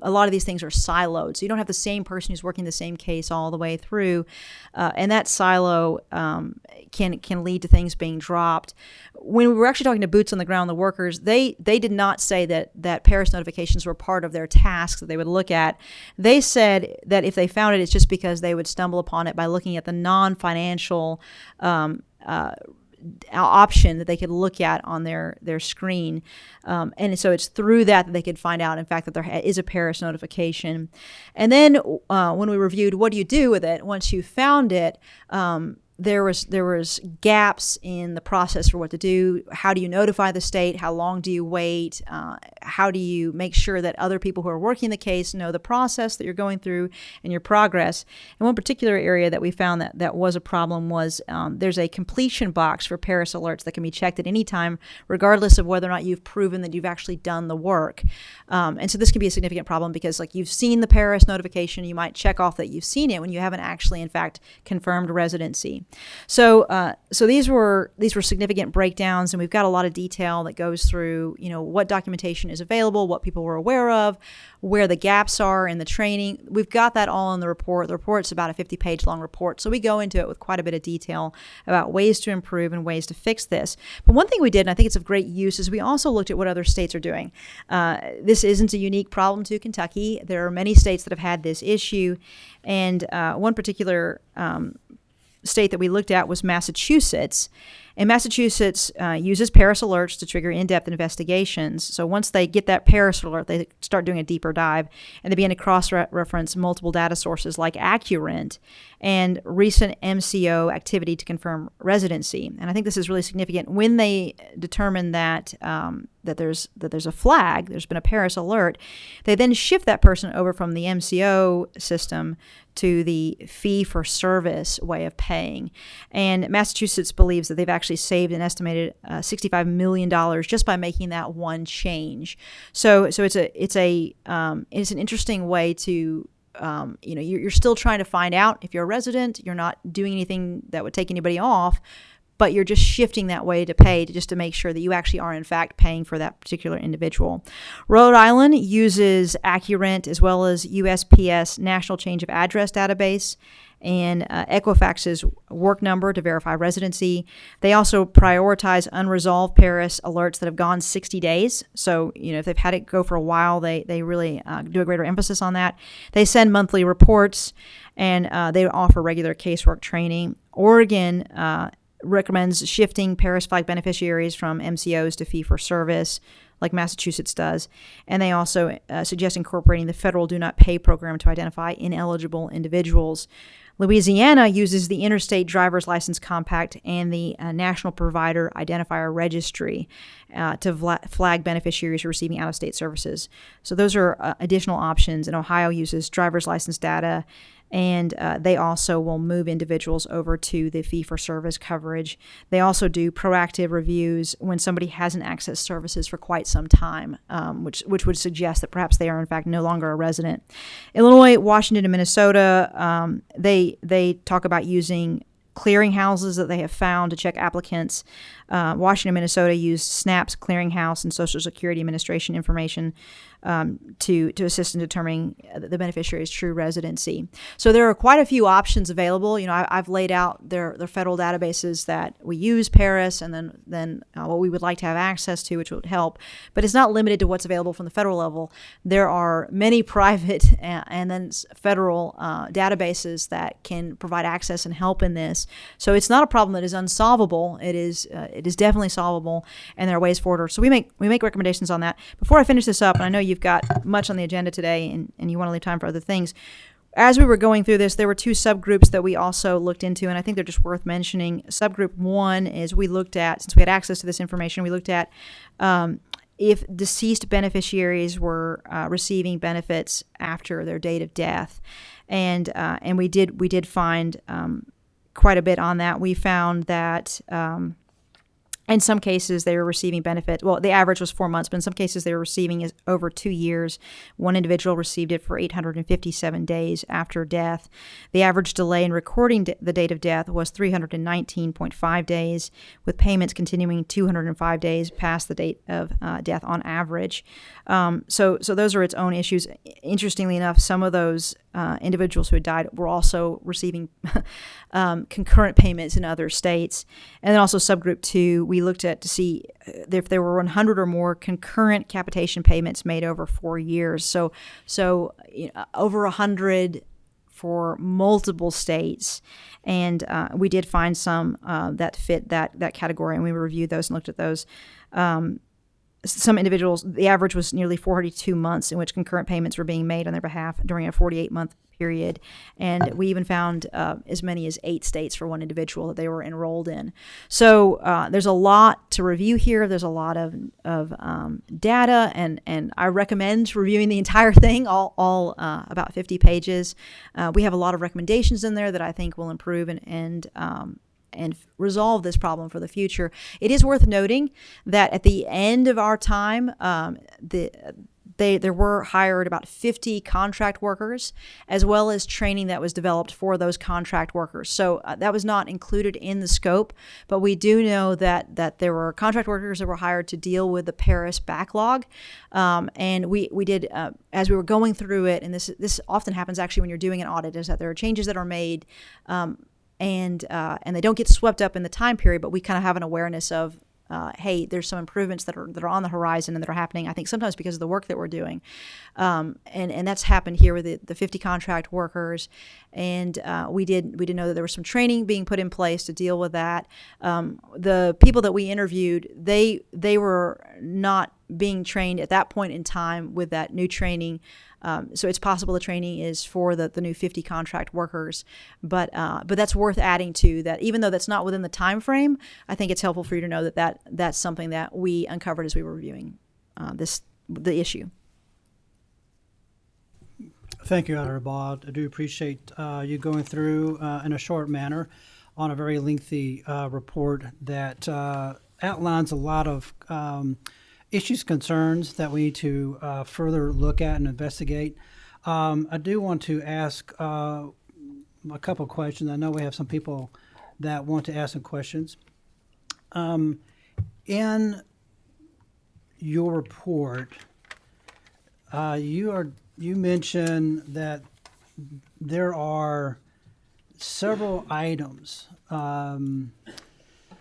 Speaker 16: a lot of these things are siloed, so you don't have the same person who's working the same case all the way through, and that silo can lead to things being dropped. When we were actually talking to boots on the ground, the workers, they did not say that Paris notifications were part of their tasks that they would look at. They said that if they found it, it's just because they would stumble upon it by looking at the non-financial option that they could look at on their screen, and so it's through that they could find out, in fact, that there is a Paris notification. And then when we reviewed what do you do with it once you found it, there was gaps in the process for what to do. How do you notify the state? How long do you wait? How do you make sure that other people who are working the case know the process that you're going through and your progress? And one particular area that we found that was a problem was there's a completion box for Paris alerts that can be checked at any time, regardless of whether or not you've proven that you've actually done the work. And so this can be a significant problem because, like, you've seen the Paris notification, you might check off that you've seen it when you haven't actually, in fact, confirmed residency. So these were significant breakdowns, and we've got a lot of detail that goes through, what documentation is available, what people were aware of, where the gaps are in the training. We've got that all in the report. The report's about a 50-page long report, so we go into it with quite a bit of detail about ways to improve and ways to fix this. But one thing we did, and I think it's of great use, is we also looked at what other states are doing. This isn't a unique problem to Kentucky. There are many states that have had this issue, and one particular state that we looked at was Massachusetts. And Massachusetts uses Paris alerts to trigger in-depth investigations. So once they get that Paris alert, they start doing a deeper dive, and they begin to cross-reference multiple data sources like Accurint and recent MCO activity to confirm residency. And I think this is really significant. When they determine that there's a flag, there's been a Paris alert, they then shift that person over from the MCO system to the fee-for-service way of paying. And Massachusetts believes that they've actually saved an estimated $65 million just by making that one change. So it's an interesting way to you're still trying to find out if you're a resident. You're not doing anything that would take anybody off, but you're just shifting that way to pay just to make sure that you actually are in fact paying for that particular individual. Rhode Island uses Accurint as well as USPS National Change of Address database and Equifax's work number to verify residency. They also prioritize unresolved Paris alerts that have gone 60 days. So, if they've had it go for a while, they really do a greater emphasis on that. They send monthly reports, and they offer regular casework training. Oregon recommends shifting Paris flag beneficiaries from MCOs to fee-for-service, like Massachusetts does. And they also suggest incorporating the federal Do Not Pay program to identify ineligible individuals. Louisiana uses the Interstate Driver's License Compact and the National Provider Identifier Registry to flag beneficiaries receiving out-of-state services. So those are additional options. And Ohio uses driver's license data, and they also will move individuals over to the fee-for-service coverage. They also do proactive reviews when somebody hasn't accessed services for quite some time, which would suggest that perhaps they are in fact no longer a resident. Illinois, Washington, and Minnesota, they talk about using clearinghouses that they have found to check applicants. Washington and Minnesota used SNAP's clearinghouse and Social Security Administration information to assist in determining the beneficiary's true residency. So there are quite a few options available. I've laid out their federal databases that we use, Paris, and then what we would like to have access to, which would help. But it's not limited to what's available from the federal level. There are many private and then federal databases that can provide access and help in this. So it's not a problem that is unsolvable. It is definitely solvable, and there are ways forward. So we make recommendations on that. Before I finish this up, and I know you've got much on the agenda today, and you want to leave time for other things. As we were going through this, there were two subgroups that we also looked into, and I think they're just worth mentioning. Subgroup one is we looked at, since we had access to this information, we looked at if deceased beneficiaries were receiving benefits after their date of death, and we did find quite a bit on that. We found that in some cases, they were receiving benefit. Well, the average was 4 months, but in some cases, they were receiving it over 2 years. One individual received it for 857 days after death. The average delay in recording the date of death was 319.5 days, with payments continuing 205 days past the date of death on average. So those are its own issues. Interestingly enough, some of those individuals who had died were also receiving concurrent payments in other states. And then also subgroup 2, we looked at to see if there were 100 or more concurrent capitation payments made over 4 years. So over 100 for multiple states. And we did find some that fit that category, and we reviewed those and looked at those. Some individuals, the average was nearly 42 months in which concurrent payments were being made on their behalf during a 48-month period. And we even found as many as 8 states for one individual that they were enrolled in. So there's a lot to review here. There's a lot of data, and I recommend reviewing the entire thing, all about 50 pages. We have a lot of recommendations in there that I think will improve and resolve this problem for the future. It is worth noting that at the end of our time, there were hired about 50 contract workers, as well as training that was developed for those contract workers. So that was not included in the scope, but we do know that there were contract workers that were hired to deal with the Paris backlog. And we did, as we were going through it, and this often happens actually when you're doing an audit, is that there are changes that are made, and they don't get swept up in the time period, but we kind of have an awareness of, hey, there's some improvements that are on the horizon and that are happening, I think sometimes because of the work that we're doing. And that's happened here with the 50 contract workers. And we did know that there was some training being put in place to deal with that. The people that we interviewed, they were not being trained at that point in time with that new training. So it's possible the training is for the new 50 contract workers, but that's worth adding to that. Even though that's not within the time frame, I think it's helpful for you to know that's something that we uncovered as we were reviewing the issue.
Speaker 1: Thank you, Auditor Ball. I do appreciate you going through in a short manner on a very lengthy report that outlines a lot of issues, concerns that we need to further look at and investigate. I do want to ask a couple of questions. I know we have some people that want to ask some questions. In your report, you mentioned that there are several items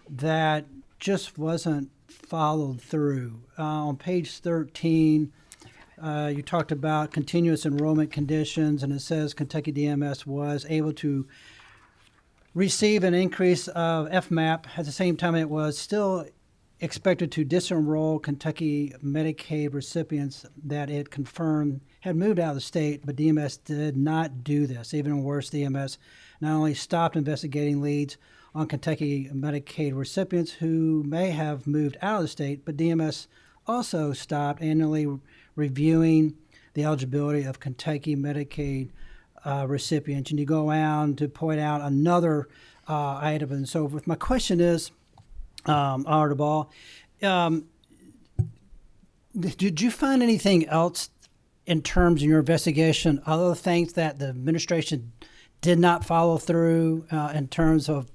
Speaker 1: that just wasn't followed through. On page 13, you talked about continuous enrollment conditions, and it says Kentucky DMS was able to receive an increase of FMAP. At the same time, it was still expected to disenroll Kentucky Medicaid recipients that it confirmed had moved out of the state, but DMS did not do this. Even worse, DMS not only stopped investigating leads on Kentucky Medicaid recipients who may have moved out of the state, but DMS also stopped annually reviewing the eligibility of Kentucky Medicaid recipients. And you go on to point out another item and so forth. My question is, Auditor Ball, did you find anything else in terms of your investigation, other things that the administration did not follow through in terms of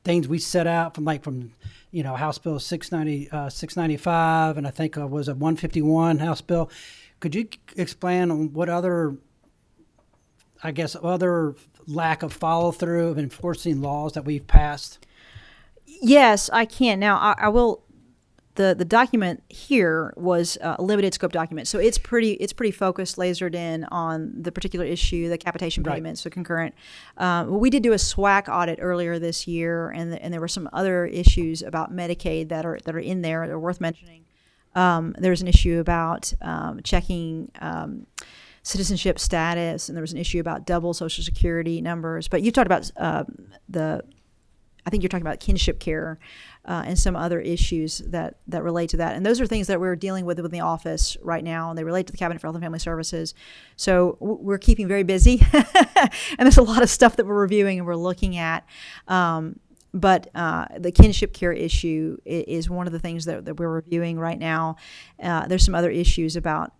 Speaker 1: things we set out from House Bill 695, and I think was a 151 House Bill. Could you explain on what other lack of follow through of enforcing laws that we've passed?
Speaker 16: Yes, I can. Now, I will. The document here was a limited scope document, so it's pretty focused, lasered in on the particular issue, the capitation payments, the concurrent. We did do a SWAC audit earlier this year, and there were some other issues about Medicaid that are in there that are worth mentioning. There's an issue about checking citizenship status, and there was an issue about double Social Security numbers. But you talked about I think you're talking about kinship care and some other issues that relate to that. And those are things that we're dealing with within the office right now, and they relate to the Cabinet for Health and Family Services. So we're keeping very busy, and there's a lot of stuff that we're reviewing and we're looking at. But the kinship care issue is one of the things that we're reviewing right now. There's some other issues about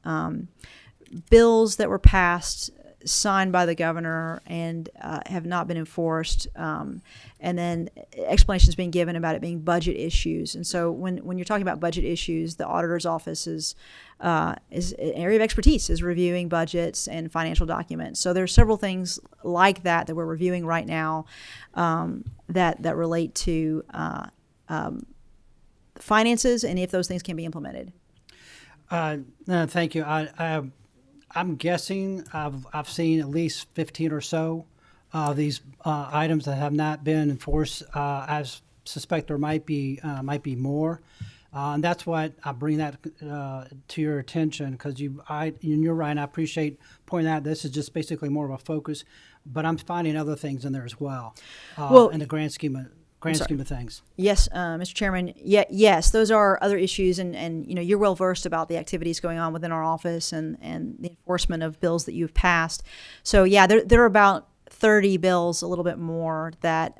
Speaker 16: bills that were passed, signed by the governor, and have not been enforced, and then explanations being given about it being budget issues. And so when you're talking about budget issues, the auditor's office is an area of expertise, is reviewing budgets and financial documents. So there's several things like that we're reviewing right now that relate to finances and if those things can be implemented.
Speaker 1: No, thank you. I'm guessing I've seen at least 15 or so of these items that have not been enforced. I suspect there might be more, and that's why I bring that to your attention, because you're right. And I appreciate pointing out this is just basically more of a focus, but I'm finding other things in there as well. In the grand scheme of things.
Speaker 16: Yes, Mr. Chairman. Yes, those are other issues, and you're well versed about the activities going on within our office and the enforcement of bills that you've passed. So yeah, there are about 30 bills, a little bit more, that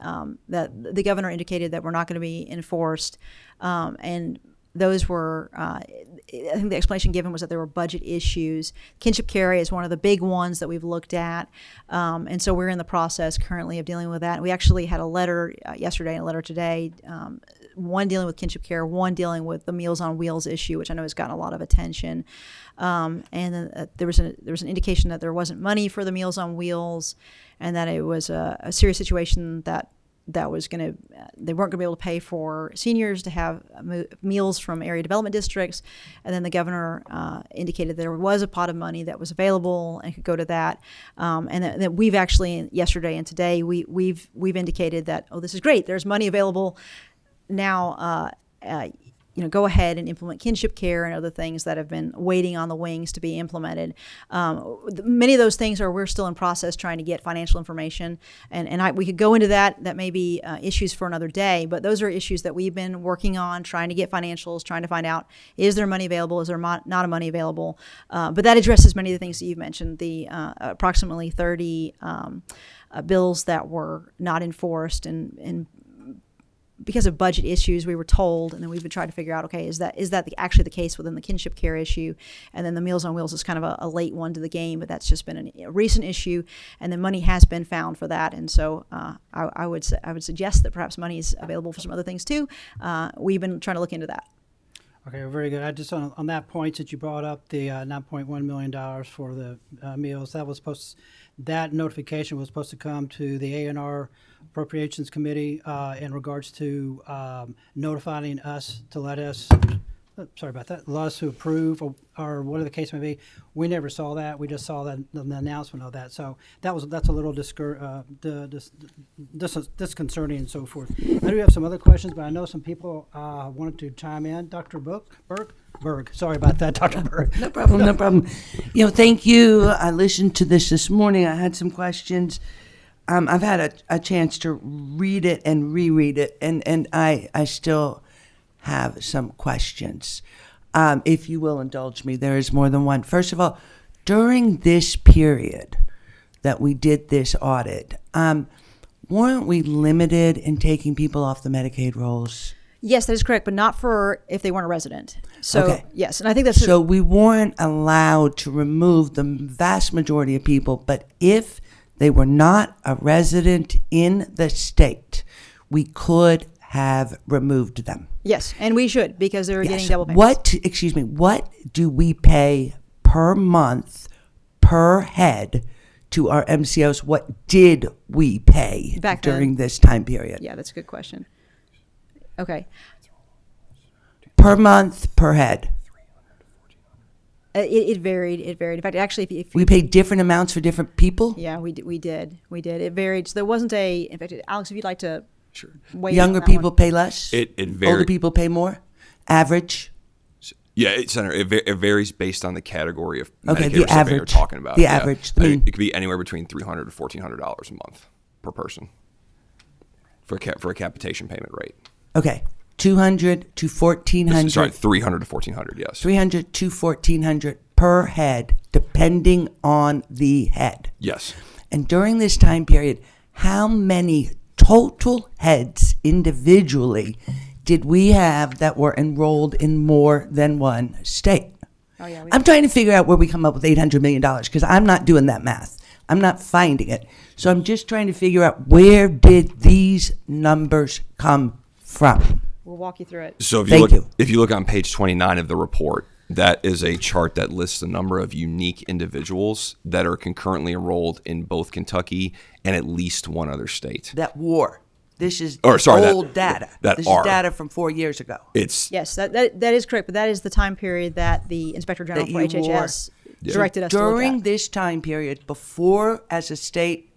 Speaker 16: the governor indicated that were not going to be enforced, and those were, I think the explanation given was that there were budget issues. Kinship care is one of the big ones that we've looked at. And so we're in the process currently of dealing with that. We actually had a letter yesterday and a letter today, one dealing with kinship care, one dealing with the Meals on Wheels issue, which I know has gotten a lot of attention. And then there was an indication that there wasn't money for the Meals on Wheels, and that it was a serious situation that was they weren't going to be able to pay for seniors to have meals from area development districts. And then the governor indicated there was a pot of money that was available and could go to that. And that we've actually, yesterday and today, we've indicated that, this is great, there's money available now. Go ahead and implement kinship care and other things that have been waiting on the wings to be implemented. Many of those things we're still in process trying to get financial information, and we could go into that. That may be issues for another day, but those are issues that we've been working on, trying to get financials, trying to find out, is there money available, is there not money available? But that addresses many of the things that you've mentioned, the approximately 30 bills that were not enforced, and because of budget issues, we were told, and then we've been trying to figure out, okay, is that actually the case within the kinship care issue? And then the Meals on Wheels is kind of a late one to the game, but that's just been a recent issue, and then money has been found for that. And so I would suggest that perhaps money is available for some other things too. We've been trying to look into that.
Speaker 1: Okay, very good. I just on that point that you brought up, the $9.1 million for the meals, that notification was supposed to come to the A&R Appropriations Committee in regards to notifying us to let us to approve or whatever the case may be. We never saw that. We just saw the announcement of that. So that's a little disconcerting and so forth. I do have some other questions, but I know some people wanted to chime in. Dr. Berg. Sorry about that, Dr. Berg.
Speaker 14: No problem. Thank you. I listened to this morning. I had some questions. I've had a chance to read it and reread it, and I still have some questions. If you will indulge me, there is more than one. First of all, during this period that we did this audit, weren't we limited in taking people off the Medicaid rolls?
Speaker 16: Yes, that is correct, but not for if they weren't a resident. So,
Speaker 14: okay.
Speaker 16: Yes, and I think that's...
Speaker 14: So we weren't allowed to remove the vast majority of people, but if they were not a resident in the state, we could have removed them.
Speaker 16: Yes, and we should, because they're getting
Speaker 14: Yes.
Speaker 16: double payments.
Speaker 14: What do we pay per month, per head to our MCOs? What did we pay
Speaker 16: Back then?
Speaker 14: during this time period?
Speaker 16: Yeah, that's a good question. Okay.
Speaker 14: Per month, per head.
Speaker 16: It varied. It varied. In fact, actually, if
Speaker 14: We paid different amounts for different people.
Speaker 16: yeah, we did. It varied. So there wasn't a. In fact, Alex, if you'd like to.
Speaker 17: Sure.
Speaker 16: Weigh in
Speaker 14: Younger
Speaker 16: on that
Speaker 14: people
Speaker 16: one.
Speaker 14: pay less.
Speaker 17: It
Speaker 14: Older
Speaker 17: varies.
Speaker 14: people pay more. Average.
Speaker 17: Yeah, it varies based on the category of
Speaker 14: Okay,
Speaker 17: Medicare
Speaker 14: the
Speaker 17: recipient you're
Speaker 14: average.
Speaker 17: talking about.
Speaker 14: The
Speaker 17: Yeah.
Speaker 14: average.
Speaker 17: I mean, it could be anywhere between $300 to $1,400 a month per person for a capitation payment rate.
Speaker 14: Okay, 200 to 1,400.
Speaker 17: Sorry, 300 to 1,400. Yes.
Speaker 14: 300 to 1,400 per head, depending on the head.
Speaker 17: Yes.
Speaker 14: And during this time period, how many total heads individually did we have that were enrolled in more than one state?
Speaker 16: Oh, yeah,
Speaker 14: I'm trying to figure out where we come up with $800 million because I'm not doing that math. I'm not finding it. So I'm just trying to figure out, where did these numbers come from?
Speaker 16: We'll walk you through it.
Speaker 17: So
Speaker 14: Thank you.
Speaker 17: if you look on page 29 of the report, that is a chart that lists the number of unique individuals that are concurrently enrolled in both Kentucky and at least one other state.
Speaker 14: That war. This is old data.
Speaker 17: That
Speaker 14: this
Speaker 17: are.
Speaker 14: is data from 4 years ago.
Speaker 17: It's
Speaker 16: Yes, that is correct, but that is the time period that the Inspector General
Speaker 14: That
Speaker 16: for
Speaker 14: you
Speaker 16: HHS
Speaker 17: Yeah.
Speaker 16: directed us to look
Speaker 14: During
Speaker 16: at.
Speaker 14: this time period, before, as a state,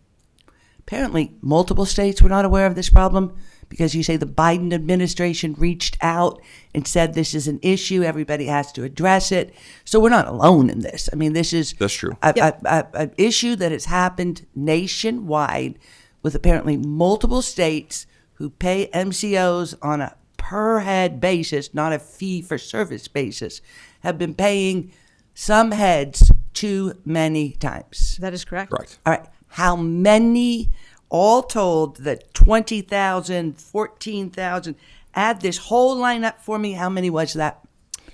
Speaker 14: apparently multiple states were not aware of this problem, because you say the Biden administration reached out and said this is an issue, everybody has to address it. So we're not alone in this. I mean, that's
Speaker 17: true.
Speaker 14: An issue that has happened nationwide with apparently multiple states who pay MCOs on a per head basis, not a fee for service basis, have been paying some heads too many times.
Speaker 16: That is correct.
Speaker 17: Correct.
Speaker 14: All right. How many, all told, the 20,000, 14,000, add this whole line up for me. How many was that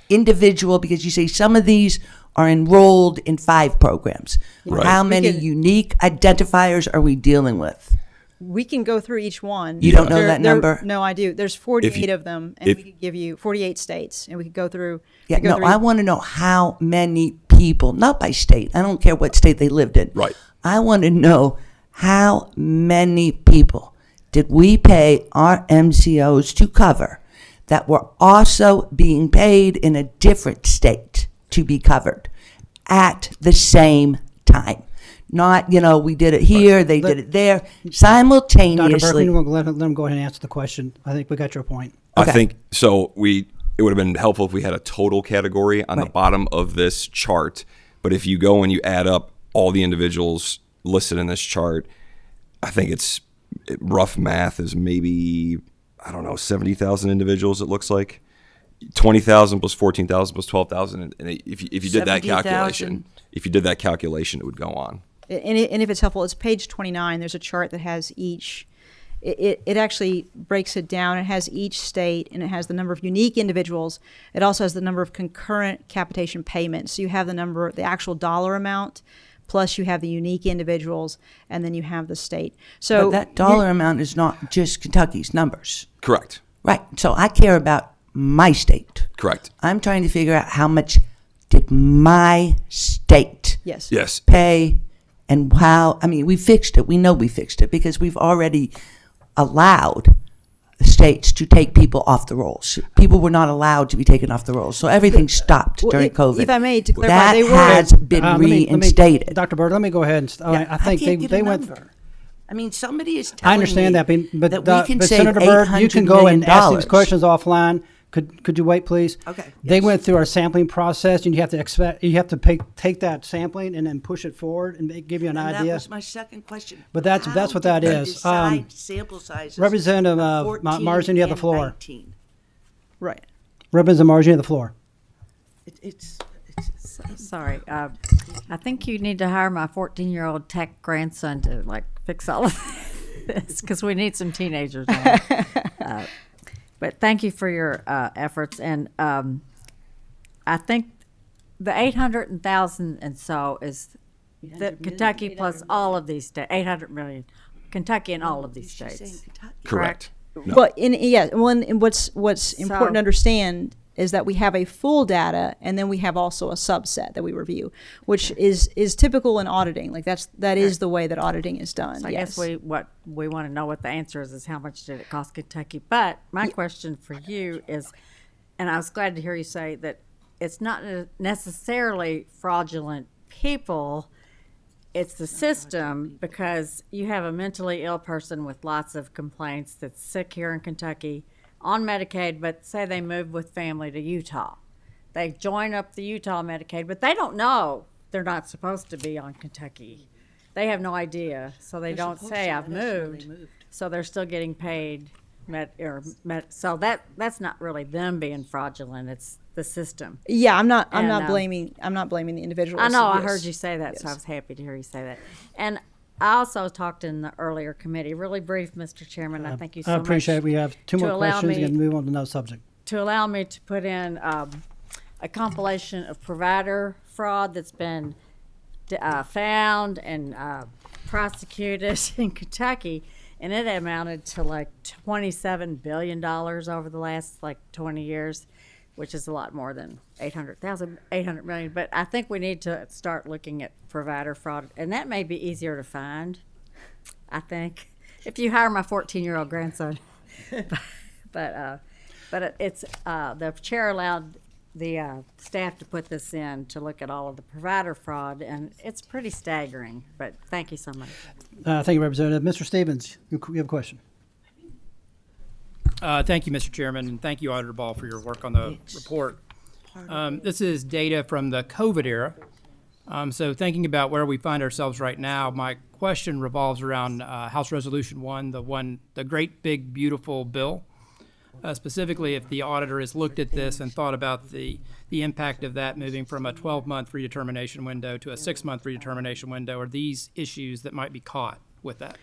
Speaker 14: individual? Because you say some of these are enrolled in 5 programs.
Speaker 17: Right.
Speaker 14: How
Speaker 16: We
Speaker 14: many
Speaker 16: could-
Speaker 14: unique identifiers are we dealing with?
Speaker 16: We can go through each one.
Speaker 14: You don't know that number?
Speaker 16: No, I do. There's 48 of them, and
Speaker 17: if-
Speaker 16: we could give you 48 states, and we could go through.
Speaker 14: Yeah,
Speaker 16: we could go
Speaker 14: no,
Speaker 16: through-
Speaker 14: I want to know how many people, not by state. I don't care what state they lived in.
Speaker 17: Right.
Speaker 14: I want to know how many people did we pay our MCOs to cover that were also being paid in a different state to be covered at the same time. Not, we did it here, they did it there,
Speaker 1: Dr.
Speaker 14: simultaneously.
Speaker 1: Berkman, we'll let him go ahead and answer the question. I think we got your point.
Speaker 17: I
Speaker 14: Okay.
Speaker 17: think so. It would have been helpful if we had a total category on the bottom of this chart. But if you go and you add up all the individuals listed in this chart, I think rough math is maybe, I don't know, 70,000 individuals. It looks like 20,000 plus 14,000 plus 12,000. And if you did that
Speaker 14: 70,000.
Speaker 17: calculation, it would go on.
Speaker 16: And if it's helpful, it's page 29. There's a chart that has each. It actually breaks it down. It has each state, and it has the number of unique individuals. It also has the number of concurrent capitation payments. So you have the actual dollar amount, plus you have the unique individuals, and then you have the state. So
Speaker 14: But that dollar amount is not just Kentucky's numbers.
Speaker 17: Correct.
Speaker 14: Right. So I care about my state.
Speaker 17: Correct.
Speaker 14: I'm trying to figure out how much did my state
Speaker 17: Yes.
Speaker 14: pay, and we fixed it. We know we fixed it because we've already allowed the states to take people off the rolls. People were not allowed to be taken off the rolls. So everything stopped
Speaker 16: Well,
Speaker 14: during COVID.
Speaker 16: if I may, to clarify,
Speaker 14: that
Speaker 16: they were-
Speaker 14: has been
Speaker 1: Let me-
Speaker 14: reinstated.
Speaker 1: Dr. Bird, let me go ahead and. I think
Speaker 14: can't get
Speaker 1: they
Speaker 14: a
Speaker 1: went.
Speaker 14: number. I mean, somebody is telling
Speaker 1: I understand
Speaker 14: me
Speaker 1: that, but
Speaker 14: we can
Speaker 1: but
Speaker 14: save
Speaker 1: Senator Bird, you
Speaker 14: $800
Speaker 1: can go and ask
Speaker 14: million.
Speaker 1: these questions offline. Could you wait, please?
Speaker 14: Okay,
Speaker 1: They
Speaker 14: yes.
Speaker 1: went through our sampling process, and you have to take that sampling and then push it forward and give you an
Speaker 14: And
Speaker 1: idea.
Speaker 14: that was my second question.
Speaker 1: But that's
Speaker 14: How
Speaker 1: what that
Speaker 14: did we
Speaker 1: is.
Speaker 14: decide sample sizes
Speaker 1: Representative
Speaker 14: of 14
Speaker 1: Marsden, you have the
Speaker 14: and
Speaker 1: floor.
Speaker 14: 19?
Speaker 16: right.
Speaker 1: Representative Marsden, you have the floor.
Speaker 14: It's
Speaker 4: Sorry, I think you need to hire my 14-year-old tech grandson to fix all of this because we need some teenagers. But thank you for your efforts, and I think the 800,000 and so is the Kentucky plus all of these states. 800 million, Kentucky and all of these states.
Speaker 17: Correct.
Speaker 16: But what's important to understand is that we have a full data, and then we have also a subset that we review, which is typical in auditing. Like that is the way that auditing is done.
Speaker 4: So I
Speaker 16: yes.
Speaker 4: guess what we want to know what the answer is how much did it cost Kentucky? But my question for you is, and I was glad to hear you say that it's not necessarily fraudulent people. It's the system, because you have a mentally ill person with lots of complaints that's sick here in Kentucky on Medicaid, but say they move with family to Utah. They join up the Utah Medicaid, but they don't know they're not supposed to be on Kentucky. They have no idea, so they don't say I've moved. So they're still getting paid. So that's not really them being fraudulent. It's the system.
Speaker 16: Yeah, I'm not blaming the individual.
Speaker 4: I know.
Speaker 16: Yes.
Speaker 4: I heard you say that, so I was happy to hear you say that. And I also talked in the earlier committee, really brief, Mr. Chairman. I thank you so much.
Speaker 1: I appreciate it. We have two more questions and move on to another subject.
Speaker 4: To allow me to put in a compilation of provider fraud that's been found and prosecuted in Kentucky, and it amounted to like $27 billion over the last 20 years, which is a lot more than 800 million. But I think we need to start looking at provider fraud, and that may be easier to find, I think, if you hire my 14-year-old grandson. but it's the chair allowed the staff to put this in to look at all of the provider fraud, and it's pretty staggering. But thank you so much.
Speaker 1: Thank you, Representative. Mr. Stevens, you have a question.
Speaker 18: Thank you, Mr. Chairman, and thank you, Auditor Ball, for your work on the report. This is data from the COVID era. So thinking about where we find ourselves right now, my question revolves around House Resolution 1, the great big beautiful bill. Specifically, if the auditor has looked at this and thought about the impact of that moving from a 12-month redetermination window to a 6-month redetermination window, are these issues that might be caught with that?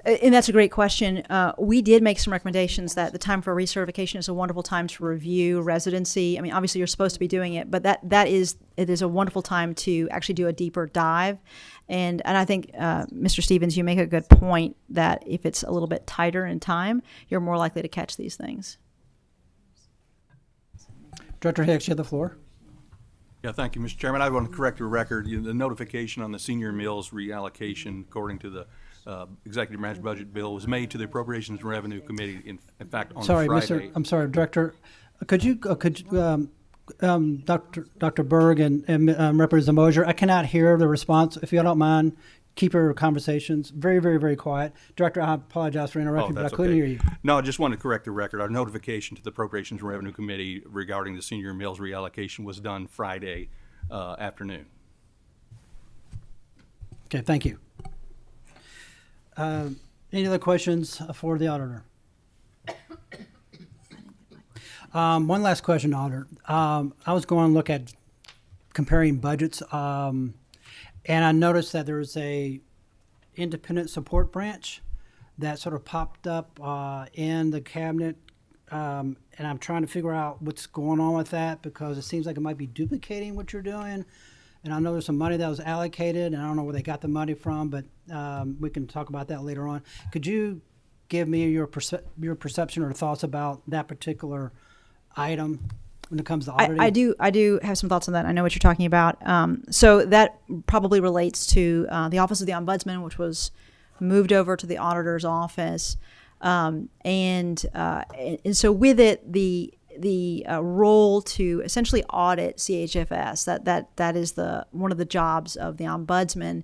Speaker 16: And that's a great question. We did make some recommendations that the time for recertification is a wonderful time to review residency. I mean, obviously you're supposed to be doing it, but it is a wonderful time to actually do a deeper dive. And I think, Mr. Stevens, you make a good point that if it's a little bit tighter in time, you're more likely to catch these things.
Speaker 1: Director Hicks, you have the floor.
Speaker 19: Yeah, thank you, Mr. Chairman. I want to correct your record. The notification on the senior meals reallocation, according to the Executive Branch Budget Bill, was made to the Appropriations and Revenue Committee. In fact, on Friday.
Speaker 1: I'm sorry, Director. Could you Dr. Berg and Representative Mosier, I cannot hear the response. If you don't mind, keep your conversations very, very, very quiet. Director, I apologize for interrupting, but I couldn't hear you.
Speaker 19: No, I just wanted to correct the record. Our notification to the Appropriations and Revenue Committee regarding the senior meals reallocation was done Friday afternoon.
Speaker 1: Okay, thank you. Any other questions for the auditor? One last question, Auditor. I was going to look at comparing budgets, and I noticed that there was a independent support branch that sort of popped up in the cabinet, and I'm trying to figure out what's going on with that, because it seems like it might be duplicating what you're doing. And I know there's some money that was allocated, and I don't know where they got the money from, but we can talk about that later on. Could you give me your perception or thoughts about that particular item when it comes to auditing?
Speaker 16: I do have some thoughts on that. I know what you're talking about. So that probably relates to the Office of the Ombudsman, which was moved over to the auditor's office, and so with it, the role to essentially audit CHFS. That is one of the jobs of the ombudsman.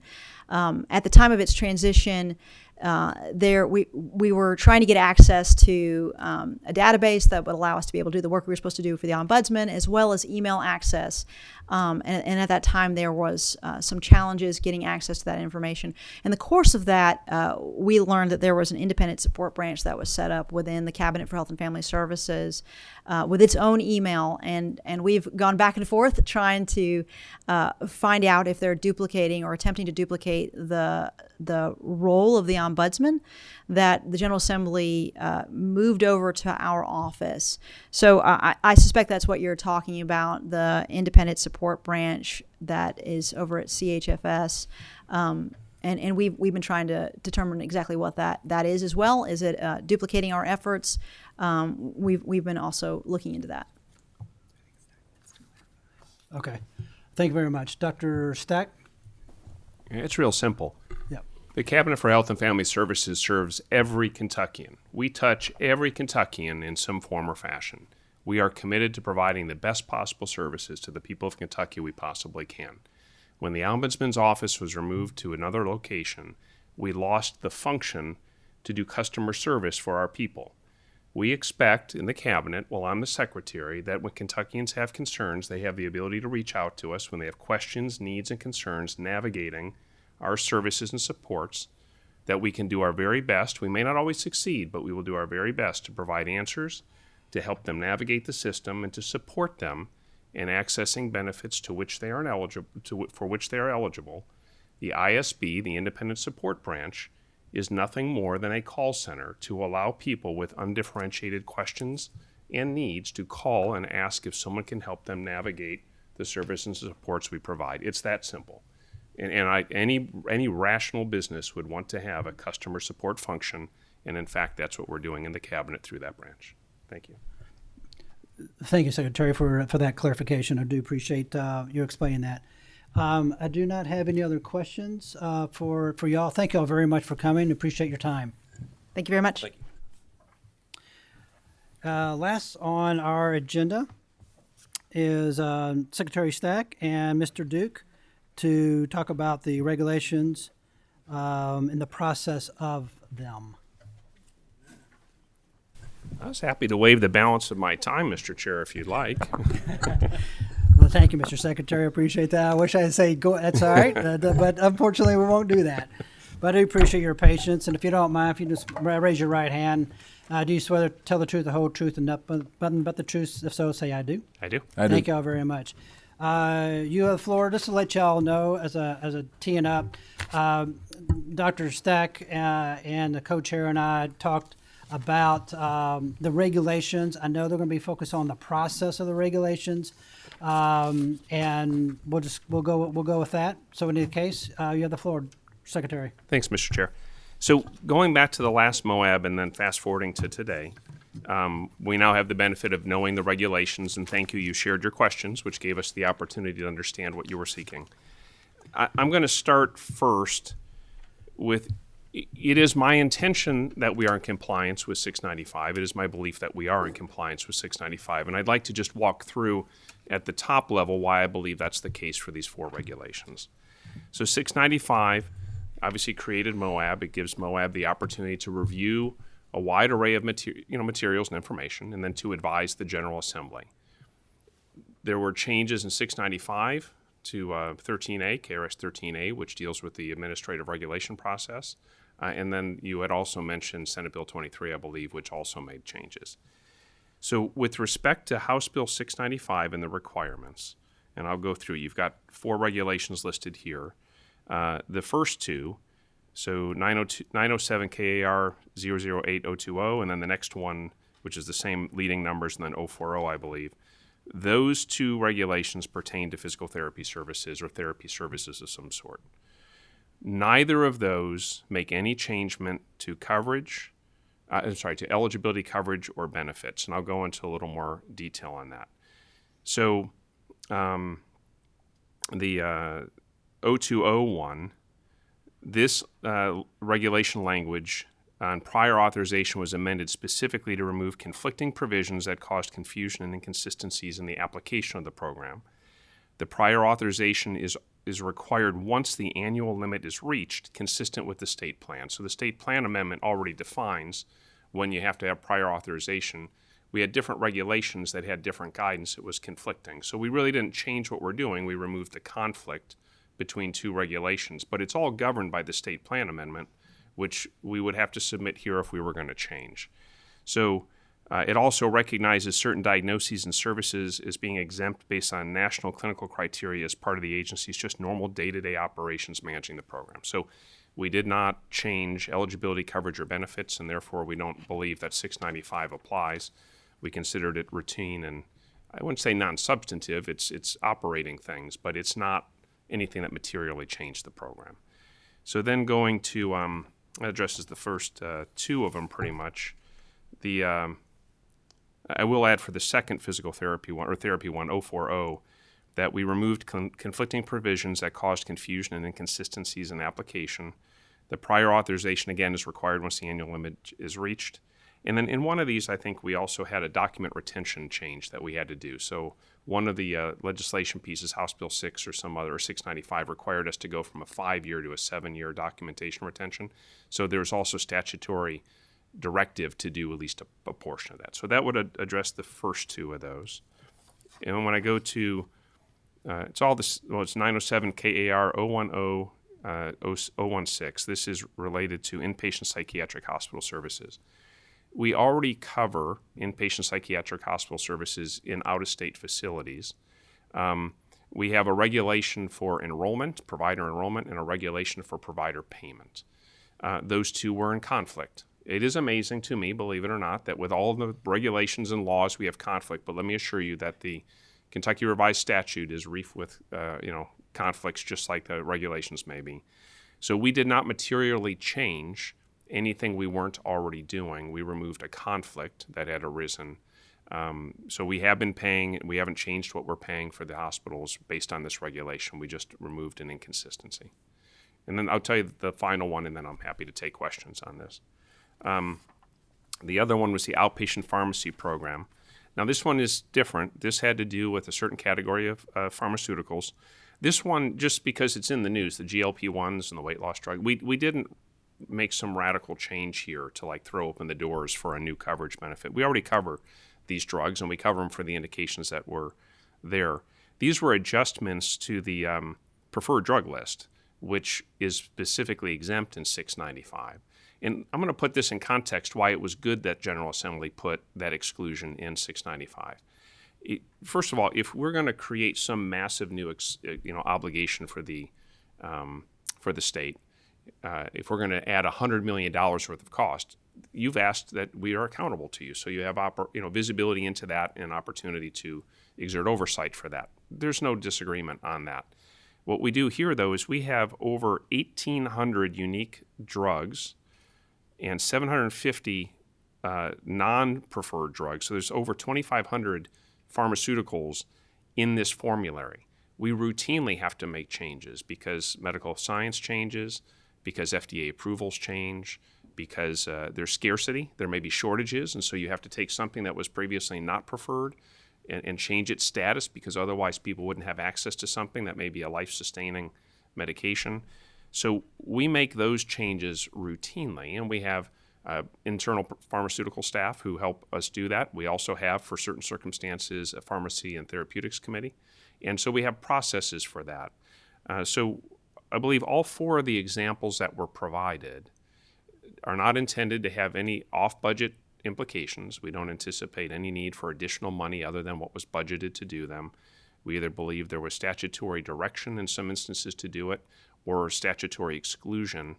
Speaker 16: At the time of its transition, we were trying to get access to a database that would allow us to be able to do the work we were supposed to do for the ombudsman, as well as email access. And at that time, there was some challenges getting access to that information. In the course of that, we learned that there was an independent support branch that was set up within the Cabinet for Health and Family Services with its own email. And we've gone back and forth trying to find out if they're duplicating or attempting to duplicate the role of the ombudsman that the General Assembly moved over to our office. So I suspect that's what you're talking about, the independent support branch that is over at CHFS. and we've been trying to determine exactly what that is as well. Is it duplicating our efforts? We've been also looking into that.
Speaker 1: Okay. Thank you very much. Dr. Stack?
Speaker 20: It's real simple.
Speaker 1: Yep.
Speaker 20: The Cabinet for Health and Family Services serves every Kentuckian. We touch every Kentuckian in some form or fashion. We are committed to providing the best possible services to the people of Kentucky we possibly can. When the Ombudsman's office was removed to another location, we lost the function to do customer service for our people. We expect in the Cabinet, while I'm the Secretary, that when Kentuckians have concerns, they have the ability to reach out to us when they have questions, needs, and concerns navigating our services and supports, that we can do our very best. We may not always succeed, but we will do our very best to provide answers, to help them navigate the system, and to support them in accessing benefits to which they are eligible. For which they are eligible. The ISB, the Independent Support Branch, is nothing more than a call center to allow people with undifferentiated questions and needs to call and ask if someone can help them navigate the services and supports we provide. It's that simple. Any rational business would want to have a customer support function, and in fact, that's what we're doing in the Cabinet through that branch. Thank you.
Speaker 1: Thank you, Secretary, for that clarification. I do appreciate you explaining that. I do not have any other questions for y'all. Thank y'all very much for coming. Appreciate your time.
Speaker 16: Thank you very much.
Speaker 20: Thank you.
Speaker 1: Last on our agenda is Secretary Stack and Mr. Duke to talk about the regulations and the process of them.
Speaker 20: I was happy to waive the balance of my time, Mr. Chair, if you'd like.
Speaker 1: Well, thank you, Mr. Secretary. I appreciate that. I wish I'd say go. That's all right, but unfortunately, we won't do that. But I do appreciate your patience, and if you don't mind, if you just raise your right hand, do you swear to tell the truth, the whole truth, and nothing but the truth? If so, say I do.
Speaker 20: I do.
Speaker 1: Thank y'all very much. You have the floor. Just to let y'all know, as a teeing up, Dr. Stack and the co-chair and I talked about the regulations. I know they're going to be focused on the process of the regulations, and we'll go with that. So in any case, you have the floor, Secretary.
Speaker 20: Thanks, Mr. Chair. So going back to the last MOAB and then fast forwarding to today, we now have the benefit of knowing the regulations, and thank you. You shared your questions, which gave us the opportunity to understand what you were seeking. I'm going to start first with, it is my intention that we are in compliance with 695. It is my belief that we are in compliance with 695. And I'd like to just walk through at the top level why I believe that's the case for these four regulations. So 695 obviously created MOAB. It gives MOAB the opportunity to review a wide array of materials and information, and then to advise the General Assembly. There were changes in 695 to 13A, KRS 13A, which deals with the administrative regulation process. And then you had also mentioned Senate Bill 23, I believe, which also made changes. So with respect to House Bill 695 and the requirements, and I'll go through, you've got four regulations listed here. The first two, so 907 KAR 008020, and then the next one, which is the same leading numbers, and then 040, I believe. Those two regulations pertain to physical therapy services or therapy services of some sort. Neither of those make any changement to coverage, to eligibility, coverage, or benefits, and I'll go into a little more detail on that. So the 0201, this regulation language on prior authorization was amended specifically to remove conflicting provisions that caused confusion and inconsistencies in the application of the program. The prior authorization is required once the annual limit is reached, consistent with the state plan. So the state plan amendment already defines when you have to have prior authorization. We had different regulations that had different guidance. It was conflicting. So we really didn't change what we're doing. We removed the conflict between two regulations, but it's all governed by the state plan amendment, which we would have to submit here if we were going to change. So it also recognizes certain diagnoses and services as being exempt based on national clinical criteria as part of the agency's just normal day-to-day operations managing the program. So we did not change eligibility, coverage, or benefits, and therefore we don't believe that 695 applies. We considered it routine, and I wouldn't say non-substantive. It's operating things, but it's not anything that materially changed the program. So then going to, that addresses the first two of them pretty much. I will add for the second physical therapy one, or therapy one, 040, that we removed conflicting provisions that caused confusion and inconsistencies in application. The prior authorization, again, is required once the annual limit is reached. And then in one of these, I think we also had a document retention change that we had to do. So one of the legislation pieces, House Bill 6 or some other, or 695, required us to go from a 5-year to a 7-year documentation retention. So there's also statutory directive to do at least a portion of that. So that would address the first two of those. And when I go to, it's all this, well, it's 907 KAR 010 016. This is related to inpatient psychiatric hospital services. We already cover inpatient psychiatric hospital services in out-of-state facilities. We have a regulation for enrollment, provider enrollment, and a regulation for provider payment. Those two were in conflict. It is amazing to me, believe it or not, that with all the regulations and laws we have conflict, but let me assure you that the Kentucky Revised Statute is reef with conflicts just like the regulations may be. So we did not materially change anything we weren't already doing. We removed a conflict that had arisen. So we have been paying, we haven't changed what we're paying for the hospitals based on this regulation. We just removed an inconsistency. And then I'll tell you the final one, and then I'm happy to take questions on this. The other one was the outpatient pharmacy program. Now this one is different. This had to do with a certain category of pharmaceuticals. This one, just because it's in the news, the GLP-1s and the weight loss drug, we didn't make some radical change here to like throw open the doors for a new coverage benefit. We already cover these drugs, and we cover them for the indications that were there. These were adjustments to the preferred drug list, which is specifically exempt in 695. And I'm going to put this in context why it was good that General Assembly put that exclusion in 695. First of all, if we're going to create some massive new obligation for the state, if we're going to add $100 million worth of cost, you've asked that we are accountable to you. So you have visibility into that and opportunity to exert oversight for that. There's no disagreement on that. What we do here, though, is we have over 1,800 unique drugs and 750 non-preferred drugs. So there's over 2,500 pharmaceuticals in this formulary. We routinely have to make changes because medical science changes, because FDA approvals change, because there's scarcity, there may be shortages, and so you have to take something that was previously not preferred and change its status because otherwise people wouldn't have access to something that may be a life-sustaining medication. So we make those changes routinely, and we have internal pharmaceutical staff who help us do that. We also have, for certain circumstances, a pharmacy and therapeutics committee, and so we have processes for that. So I believe all four of the examples that were provided are not intended to have any off-budget implications. We don't anticipate any need for additional money other than what was budgeted to do them. We either believe there was statutory direction in some instances to do it or statutory exclusion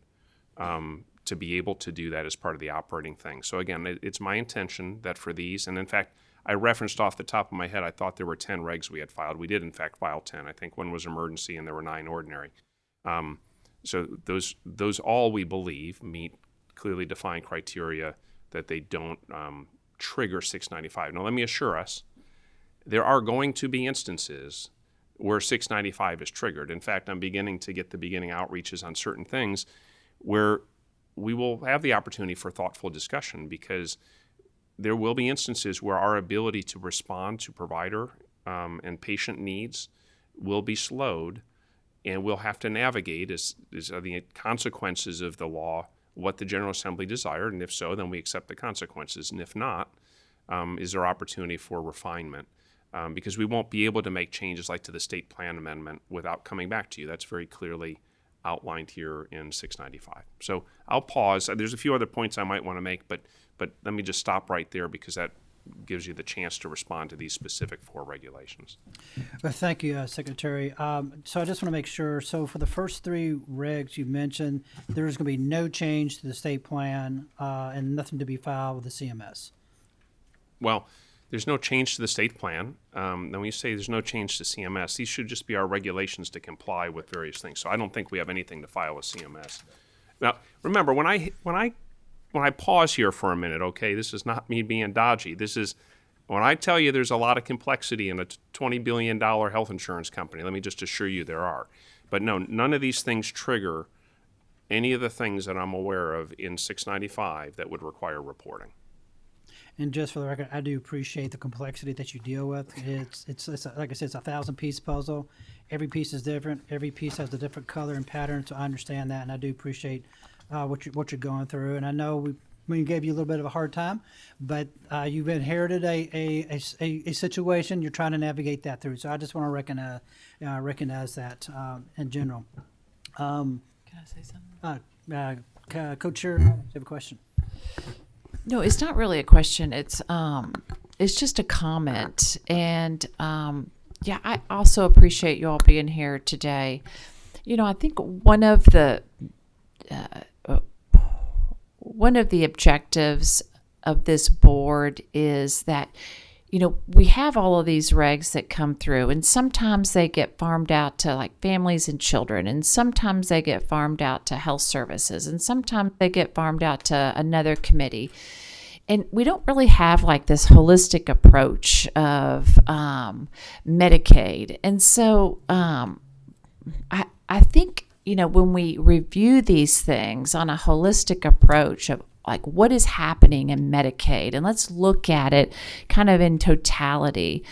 Speaker 20: to be able to do that as part of the operating thing. So again, it's my intention that for these, and in fact, I referenced off the top of my head, I thought there were 10 regs we had filed. We did in fact file 10. I think one was emergency and there were 9 ordinary. So those all we believe meet clearly defined criteria that they don't trigger 695. Now let me assure us, there are going to be instances where 695 is triggered. In fact, I'm beginning to get the beginning outreaches on certain things where we will have the opportunity for thoughtful discussion because there will be instances where our ability to respond to provider and patient needs will be slowed, and we'll have to navigate as the consequences of the law what the General Assembly desired, and if so, then we accept the consequences, and if not, is there opportunity for refinement? Because we won't be able to make changes like to the state plan amendment without coming back to you. That's very clearly outlined here in 695. So I'll pause. There's a few other points I might want to make, but let me just stop right there because that gives you the chance to respond to these specific 4 regulations.
Speaker 1: Well, thank you, Secretary. So I just want to make sure. So for the first 3 regs you mentioned, there's going to be no change to the state plan and nothing to be filed with the CMS.
Speaker 20: Well, there's no change to the state plan. Then when you say there's no change to CMS, these should just be our regulations to comply with various things. So I don't think we have anything to file with CMS. Now, remember, when I pause here for a minute, okay, this is not me being dodgy. This is when I tell you there's a lot of complexity in a $20 billion health insurance company. Let me just assure you there are. But no, none of these things trigger any of the things that I'm aware of in 695 that would require reporting.
Speaker 1: And just for the record, I do appreciate the complexity that you deal with. It's like I said, it's a 1,000-piece puzzle. Every piece is different. Every piece has a different color and pattern. So I understand that, and I do appreciate what you're going through. And I know we gave you a little bit of a hard time, but you've inherited a situation. You're trying to navigate that through. So I just want to recognize that in general.
Speaker 9: Can I say something?
Speaker 1: Co-chair, do you have a question?
Speaker 9: No, it's not really a question. It's just a comment. And yeah, I also appreciate you all being here today. You know, I think one of the objectives of this board is that, you know, we have all of these regs that come through, and sometimes they get farmed out to like families and children, and sometimes they get farmed out to health services, and sometimes they get farmed out to another committee. And we don't really have like this holistic approach of Medicaid. And so I think, you know, when we review these things on a holistic approach of like what is happening in Medicaid, and let's look at it kind of in totality,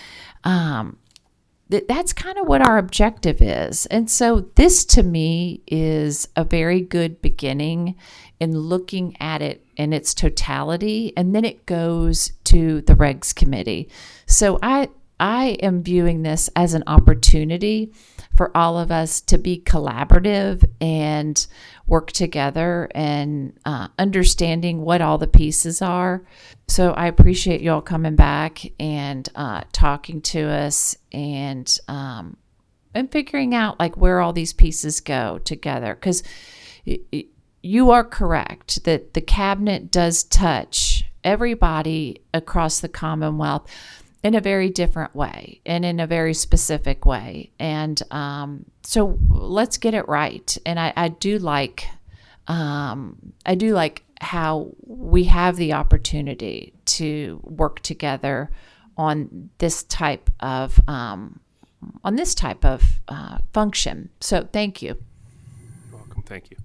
Speaker 9: that's kind of what our objective is. And so this to me is a very good beginning in looking at it in its totality, and then it goes to the regs committee. So I am viewing this as an opportunity for all of us to be collaborative and work together and understanding what all the pieces are. So I appreciate you all coming back and talking to us and figuring out like where all these pieces go together. Because you are correct that the cabinet does touch everybody across the Commonwealth in a very different way and in a very specific way. And so let's get it right. And I do like how we have the opportunity to work together on this type of function. So thank you.
Speaker 20: You're welcome. Thank you.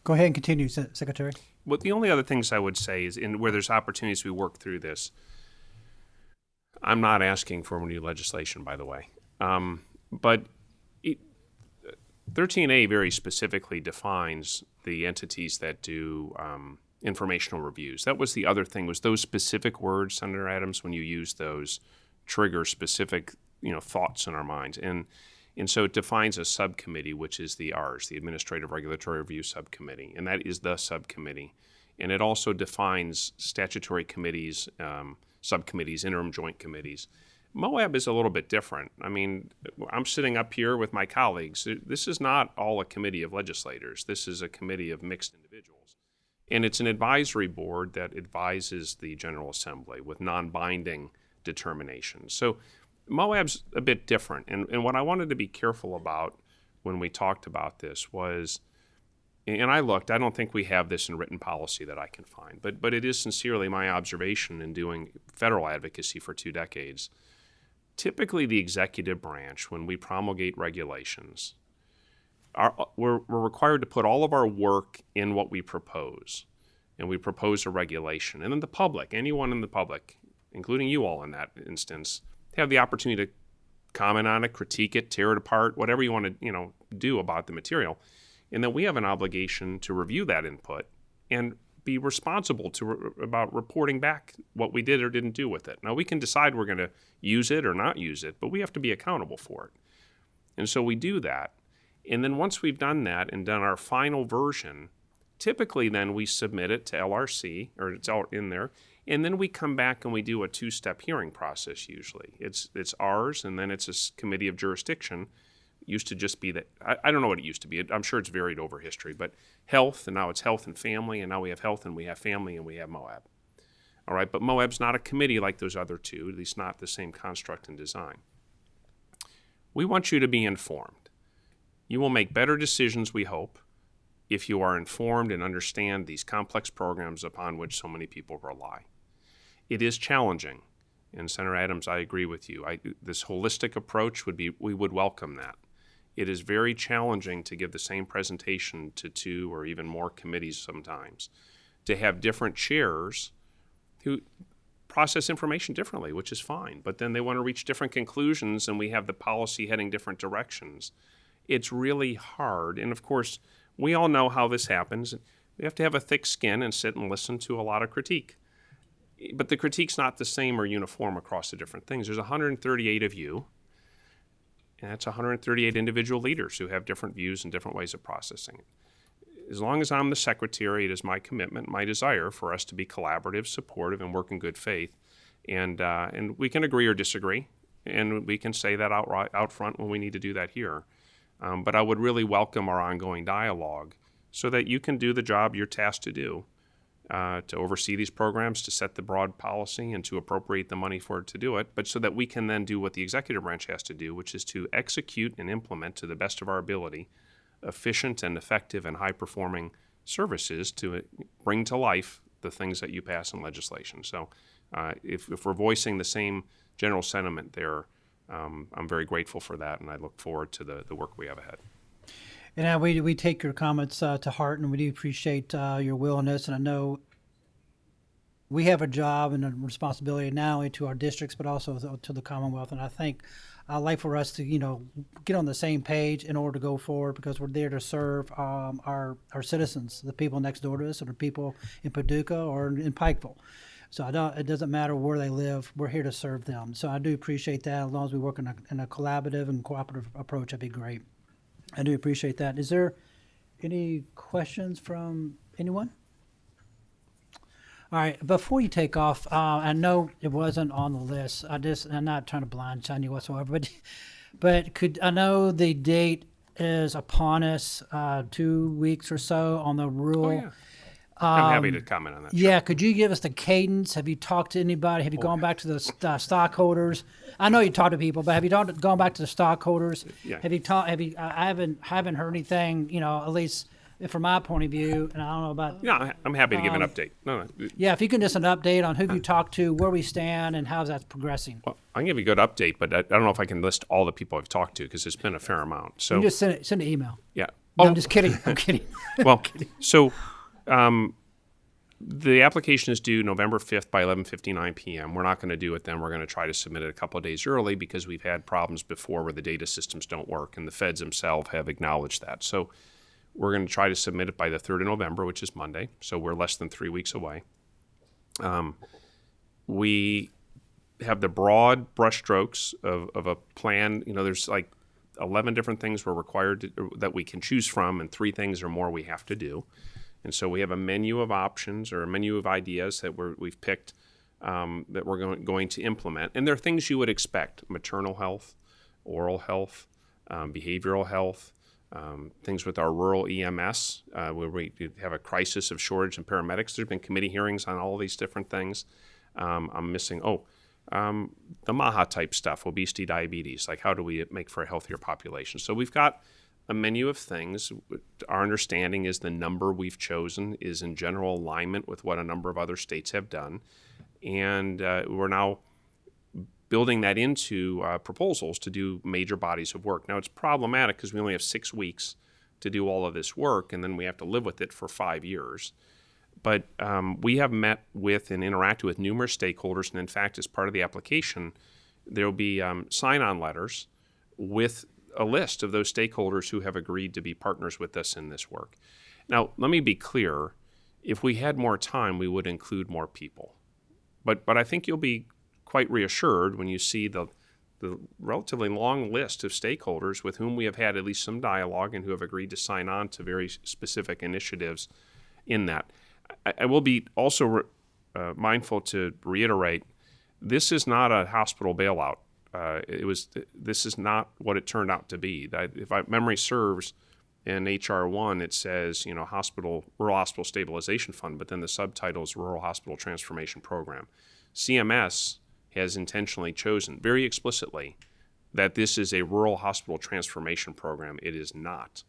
Speaker 1: Go ahead and continue, Secretary.
Speaker 20: Well, the only other things I would say is where there's opportunities we work through this. I'm not asking for new legislation, by the way. But 13A very specifically defines the entities that do informational reviews. That was the other thing, was those specific words, Senator Adams, when you use those, trigger specific thoughts in our minds. And so it defines a subcommittee, which is the Administrative Regulatory Review Subcommittee, and that is the subcommittee. And it also defines statutory committees, subcommittees, interim joint committees. Moab is a little bit different. I mean, I'm sitting up here with my colleagues. This is not all a committee of legislators. This is a committee of mixed individuals. And it's an advisory board that advises the General Assembly with non-binding determinations. So Moab's a bit different, and what I wanted to be careful about when we talked about this was, and I don't think we have this in written policy that I can find, but it is sincerely my observation in doing federal advocacy for 2 decades. Typically the executive branch, when we promulgate regulations, we're required to put all of our work in what we propose, and we propose a regulation. And then the public, anyone in the public, including you all in that instance, have the opportunity to comment on it, critique it, tear it apart, whatever you want to do about the material. And then we have an obligation to review that input and be responsible about reporting back what we did or didn't do with it. Now, we can decide we're going to use it or not use it, but we have to be accountable for it. And so we do that. And then once we've done that and done our final version, typically then we submit it to LRC, or it's all in there, and then we come back and we do a 2-step hearing process usually. It's ours, and then it's a committee of jurisdiction. Used to just be that, I don't know what it used to be. I'm sure it's varied over history, but health, and now it's health and family, and now we have health and we have family and we have Moab. All right, but Moab's not a committee like those other two, at least not the same construct and design. We want you to be informed. You will make better decisions, we hope, if you are informed and understand these complex programs upon which so many people rely. It is challenging, and Senator Adams, I agree with you. This holistic approach we would welcome that. It is very challenging to give the same presentation to 2 or even more committees sometimes, to have different chairs who process information differently, which is fine, but then they want to reach different conclusions and we have the policy heading different directions. It's really hard, and of course, we all know how this happens. We have to have a thick skin and sit and listen to a lot of critique. But the critique's not the same or uniform across the different things. There's 138 of you, and that's 138 individual leaders who have different views and different ways of processing it. As long as I'm the secretary, it is my commitment, my desire for us to be collaborative, supportive, and work in good faith. And we can agree or disagree, and we can say that out front when we need to do that here. But I would really welcome our ongoing dialogue so that you can do the job you're tasked to do, to oversee these programs, to set the broad policy, and to appropriate the money for it to do it, but so that we can then do what the executive branch has to do, which is to execute and implement to the best of our ability efficient and effective and high-performing services to bring to life the things that you pass in legislation. So if we're voicing the same general sentiment there, I'm very grateful for that, and I look forward to the work we have ahead.
Speaker 1: And we take your comments to heart, and we do appreciate your willingness. And I know we have a job and a responsibility not only to our districts but also to the Commonwealth. And I think I'd like for us to get on the same page in order to go forward, because we're there to serve our citizens, the people next door to us, or the people in Paducah or in Pikeville. So it doesn't matter where they live. We're here to serve them. So I do appreciate that. As long as we work in a collaborative and cooperative approach, that'd be great. I do appreciate that. Is there any questions from anyone? All right. Before you take off, I know it wasn't on the list. I'm not trying to blindside you whatsoever, but I know the date is upon us, 2 weeks or so on the rule.
Speaker 20: Oh, yeah. I'm happy to comment on that.
Speaker 1: Yeah, could you give us the cadence? Have you talked to anybody? Have you gone back to the stockholders? I know you talked to people, but have you gone back to the stockholders?
Speaker 20: Yeah.
Speaker 1: I haven't heard anything. At least from my point of view, and I don't know about.
Speaker 20: Yeah, I'm happy to give an update. No.
Speaker 1: Yeah, if you can just an update on who you talked to, where we stand, and how that's progressing.
Speaker 20: Well, I can give you a good update, but I don't know if I can list all the people I've talked to because it's been a fair amount. So
Speaker 1: you just send an email.
Speaker 20: Yeah.
Speaker 1: No, I'm just kidding. I'm kidding.
Speaker 20: Well, so. The application is due November 5th by 11:59 p.m. We're not going to do it then. We're going to try to submit it a couple of days early because we've had problems before where the data systems don't work, and the feds themselves have acknowledged that. So we're going to try to submit it by the 3rd of November, which is Monday. So we're less than 3 weeks away. We have the broad brushstrokes of a plan. There's like 11 different things we're required that we can choose from, and 3 things or more we have to do. And so we have a menu of options or a menu of ideas that we've picked that we're going to implement. And they're things you would expect: maternal health, oral health, behavioral health, things with our rural EMS, where we have a crisis of shortage in paramedics. There's been committee hearings on all these different things. I'm missing, the MAHA type stuff, obesity, diabetes. Like, how do we make for a healthier population? So we've got a menu of things. Our understanding is the number we've chosen is in general alignment with what a number of other states have done. And we're now building that into proposals to do major bodies of work. Now, it's problematic because we only have 6 weeks to do all of this work, and then we have to live with it for 5 years. But we have met with and interacted with numerous stakeholders, and in fact, as part of the application, there will be sign-on letters with a list of those stakeholders who have agreed to be partners with us in this work. Now, let me be clear. If we had more time, we would include more people. But I think you'll be quite reassured when you see the relatively long list of stakeholders with whom we have had at least some dialogue and who have agreed to sign on to very specific initiatives in that. I will be also mindful to reiterate, this is not a hospital bailout. This is not what it turned out to be. If my memory serves, In HR 1, it says, rural hospital stabilization fund, but then the subtitle is Rural Hospital Transformation Program. CMS has intentionally chosen very explicitly that this is a rural hospital transformation program. It is not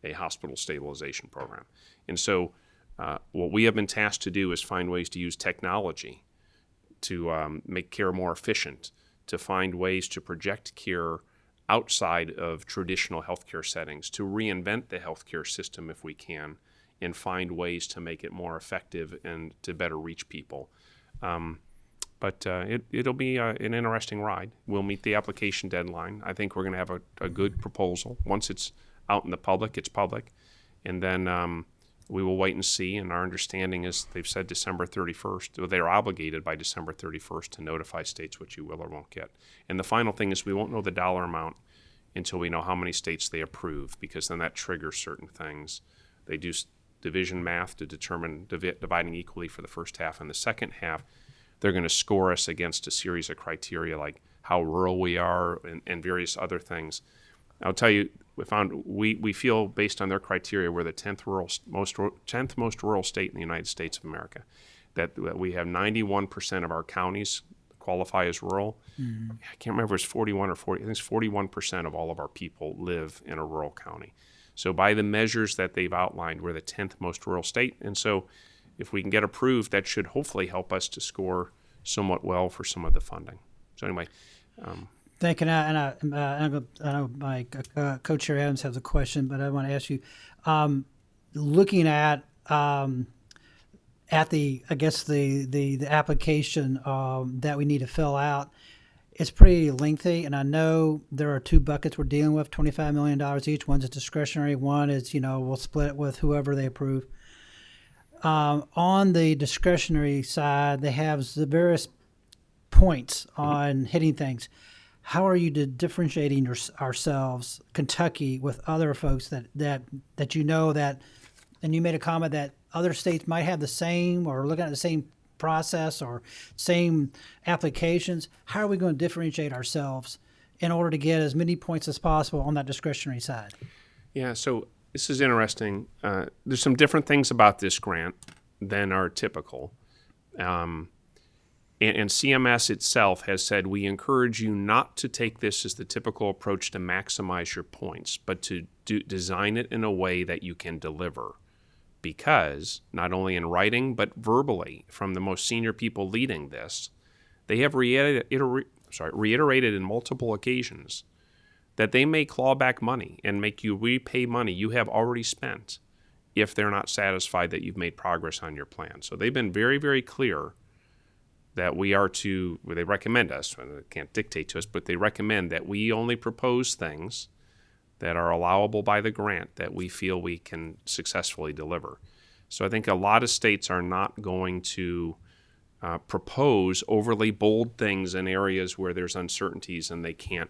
Speaker 20: a hospital stabilization program. And so what we have been tasked to do is find ways to use technology to make care more efficient, to find ways to project care outside of traditional healthcare settings, to reinvent the healthcare system if we can, and find ways to make it more effective and to better reach people. But it'll be an interesting ride. We'll meet the application deadline. I think we're going to have a good proposal. Once it's out in the public, it's public. And then we will wait and see. And our understanding is they've said December 31st. They're obligated by December 31st to notify states what you will or won't get. And the final thing is we won't know the dollar amount until we know how many states they approve, because then that triggers certain things. They do division math to determine dividing equally for the first half. And the second half, they're going to score us against a series of criteria like how rural we are and various other things. I'll tell you, we feel based on their criteria we're the 10th most rural state in the United States of America. That we have 91% of our counties qualify as rural. Mm-hmm. I can't remember if it's 41 or 40. I think it's 41% of all of our people live in a rural county. So by the measures that they've outlined, we're the 10th most rural state. And so if we can get approved, that should hopefully help us to score somewhat well for some of the funding. So anyway.
Speaker 1: Thank you. I know my co-chair Adams has a question, but I want to ask you, looking at the application that we need to fill out, it's pretty lengthy, and I know there are two buckets we're dealing with, $25 million each. One's a discretionary, one is, we'll split it with whoever they approve. On the discretionary side, they have the various points on hitting things. How are you differentiating ourselves, Kentucky, with other folks that and you made a comment that other states might have the same or looking at the same process or same applications. How are we going to differentiate ourselves in order to get as many points as possible on that discretionary side?
Speaker 20: Yeah, so this is interesting. There's some different things about this grant than are typical. And CMS itself has said, we encourage you not to take this as the typical approach to maximize your points, but to design it in a way that you can deliver. Because not only in writing, but verbally from the most senior people leading this, they have reiterated in multiple occasions that they may claw back money and make you repay money you have already spent if they're not satisfied that you've made progress on your plan. So they've been very, very clear that they recommend us, they can't dictate to us, but they recommend that we only propose things that are allowable by the grant that we feel we can successfully deliver. So I think a lot of states are not going to propose overly bold things in areas where there's uncertainties and they can't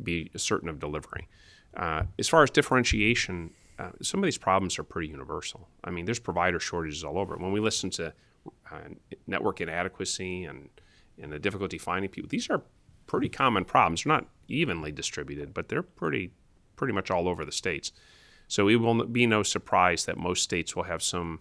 Speaker 20: be certain of delivery. As far as differentiation, some of these problems are pretty universal. I mean, there's provider shortages all over. When we listen to network inadequacy and the difficulty finding people, these are pretty common problems. They're not evenly distributed, but they're pretty much all over the states. So it will be no surprise that most states will have some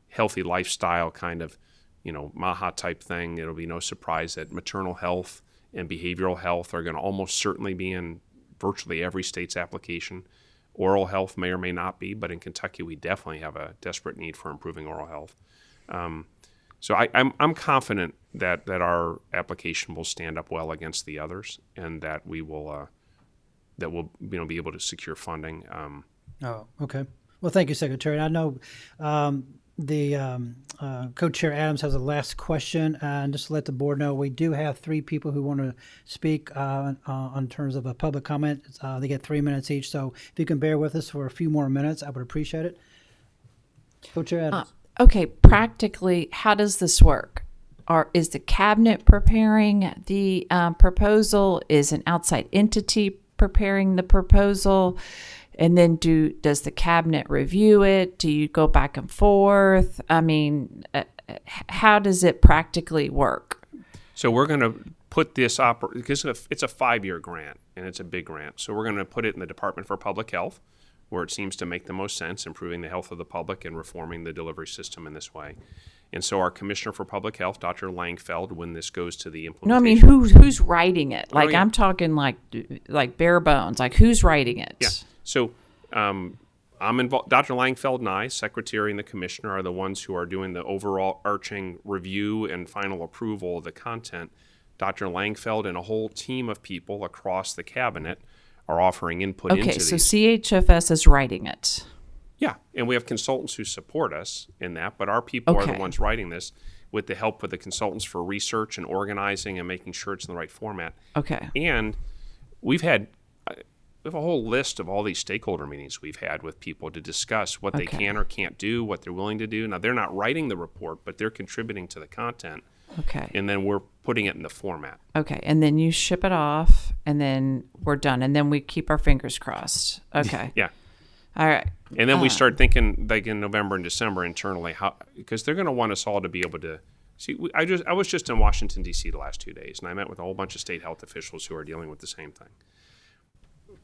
Speaker 20: healthy lifestyle kind of, MAHA type thing. It'll be no surprise that maternal health and behavioral health are going to almost certainly be in virtually every state's application. Oral health may or may not be, but in Kentucky we definitely have a desperate need for improving oral health. So I'm confident that our application will stand up well against the others, and that we'll be able to secure funding.
Speaker 1: Oh, okay. Well, thank you, Secretary. I know the co-chair Adams has a last question, and just to let the board know, we do have three people who want to speak on terms of a public comment. They get 3 minutes each, so if you can bear with us for a few more minutes, I would appreciate it. Co-chair Adams.
Speaker 9: Okay, practically, how does this work? Is the cabinet preparing the proposal? Is an outside entity preparing the proposal? And then does the cabinet review it? Do you go back and forth? I mean, how does it practically work?
Speaker 20: So we're going to put this because it's a 5-year grant and it's a big grant. So we're going to put it in the Department for Public Health. where it seems to make the most sense, improving the health of the public and reforming the delivery system in this way. And so our Commissioner for Public Health, Dr. Langfeld, when this goes to the
Speaker 9: No, I
Speaker 20: implementation.
Speaker 9: mean, who's writing it? Like,
Speaker 20: yeah.
Speaker 9: I'm talking like bare bones. Like, who's writing it?
Speaker 20: Yeah. So I'm involved. Dr. Langfeld and I, Secretary and the Commissioner, are the ones who are doing the overall arching review and final approval of the content. Dr. Langfeld and a whole team of people across the cabinet are offering input into
Speaker 9: Okay,
Speaker 20: these.
Speaker 9: so CHFS is writing it.
Speaker 20: Yeah, and we have consultants who support us in that, but our people are the
Speaker 9: Okay.
Speaker 20: ones writing this with the help of the consultants for research and organizing and making sure it's in the right format.
Speaker 9: Okay.
Speaker 20: And we have a whole list of all these stakeholder meetings we've had with people to discuss what they
Speaker 9: Okay.
Speaker 20: can or can't do, what they're willing to do. Now, they're not writing the report, but they're contributing to the content.
Speaker 9: Okay.
Speaker 20: And then we're putting it in the format.
Speaker 9: Okay, and then you ship it off, and then we're done, and then we keep our fingers crossed. Okay.
Speaker 20: Yeah.
Speaker 9: All right.
Speaker 20: And then we start thinking, like in November and December internally, how, because they're going to want us all to be able to see. I was just in Washington, D.C. the last 2 days, and I met with a whole bunch of state health officials who are dealing with the same thing.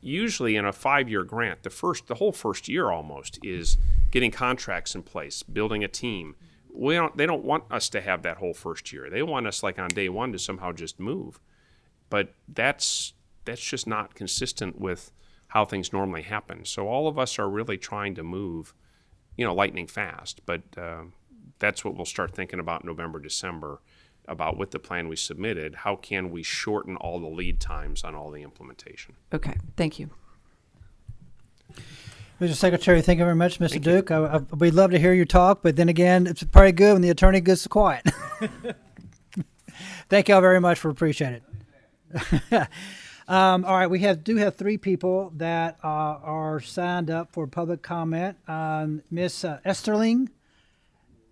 Speaker 20: Usually in a 5-year grant, the whole first year almost is getting contracts in place, building a team. They don't want us to have that whole first year. They want us, like on day one, to somehow just move. But that's just not consistent with how things normally happen. So all of us are really trying to move, lightning fast. But that's what we'll start thinking about in November, December, about with the plan we submitted. How can we shorten all the lead times on all the implementation?
Speaker 9: Okay, thank you.
Speaker 1: Mr. Secretary, thank you very much, Mr. Duke. We'd love to hear you talk, but then again, it's probably good when the attorney gets quiet. Thank you all very much. We appreciate it. All right, we do have 3 people that are signed up for public comment. Miss Esterling,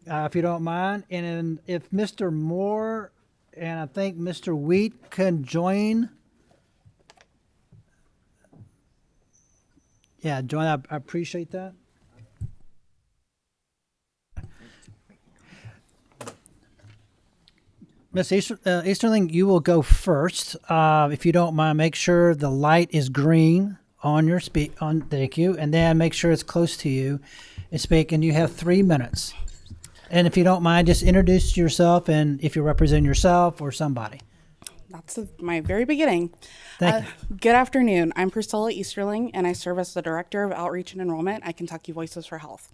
Speaker 1: if you don't mind, and then if Mr. Moore and I think Mr. Wheat can join. Yeah, join. I appreciate that. Ms. Easterling, you will go first. If you don't mind, make sure the light is green on your thank you, and then make sure it's close to you and speak, and you have 3 minutes. And if you don't mind, just introduce yourself and if you represent yourself or somebody.
Speaker 21: That's my very beginning.
Speaker 1: Thank
Speaker 21: Good afternoon. I'm Priscilla Easterling, and I serve as the Director of Outreach and Enrollment at Kentucky Voices for Health.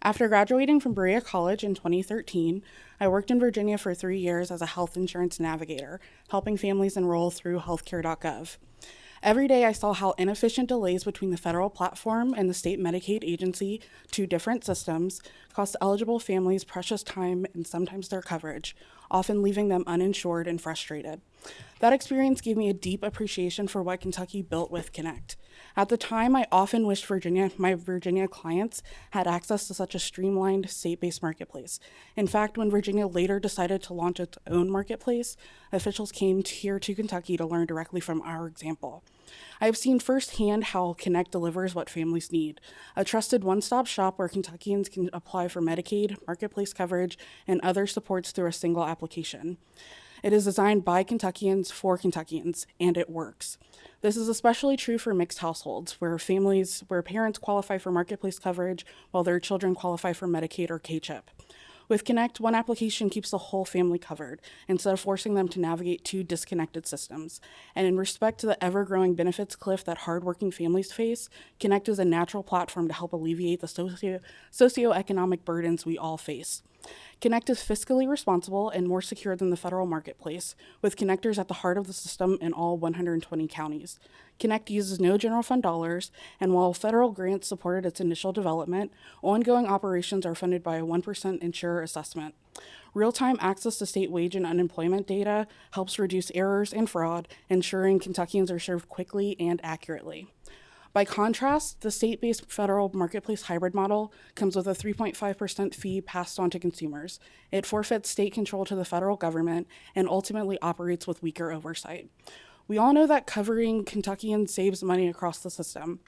Speaker 21: After graduating from Berea College in 2013, I worked in Virginia for 3 years as a health insurance navigator, helping families enroll through healthcare.gov. Every day I saw how inefficient delays between the federal platform and the state Medicaid agency, 2 different systems, cost eligible families precious time and sometimes their coverage, often leaving them uninsured and frustrated. That experience gave me a deep appreciation for what Kentucky built with Connect. At the time, I often wished my Virginia clients had access to such a streamlined, state-based marketplace. In fact, when Virginia later decided to launch its own marketplace, officials came here to Kentucky to learn directly from our example. I have seen firsthand how Connect delivers what families need, a trusted one-stop shop where Kentuckians can apply for Medicaid, marketplace coverage, and other supports through a single application. It is designed by Kentuckians for Kentuckians, and it works. This is especially true for mixed households, where parents qualify for marketplace coverage while their children qualify for Medicaid or K-CHIP. With Connect, one application keeps the whole family covered, instead of forcing them to navigate 2 disconnected systems. And in respect to the ever-growing benefits cliff that hardworking families face, Connect is a natural platform to help alleviate the socioeconomic burdens we all face. Connect is fiscally responsible and more secure than the federal marketplace, with connectors at the heart of the system in all 120 counties. Connect uses no general fund dollars, and while federal grants supported its initial development, ongoing operations are funded by a 1% insurer assessment. Real-time access to state wage and unemployment data helps reduce errors and fraud, ensuring Kentuckians are served quickly and accurately. By contrast, the state-based federal marketplace hybrid model comes with a 3.5% fee passed on to consumers. It forfeits state control to the federal government and ultimately operates with weaker oversight. We all know that covering Kentuckians saves money across the system.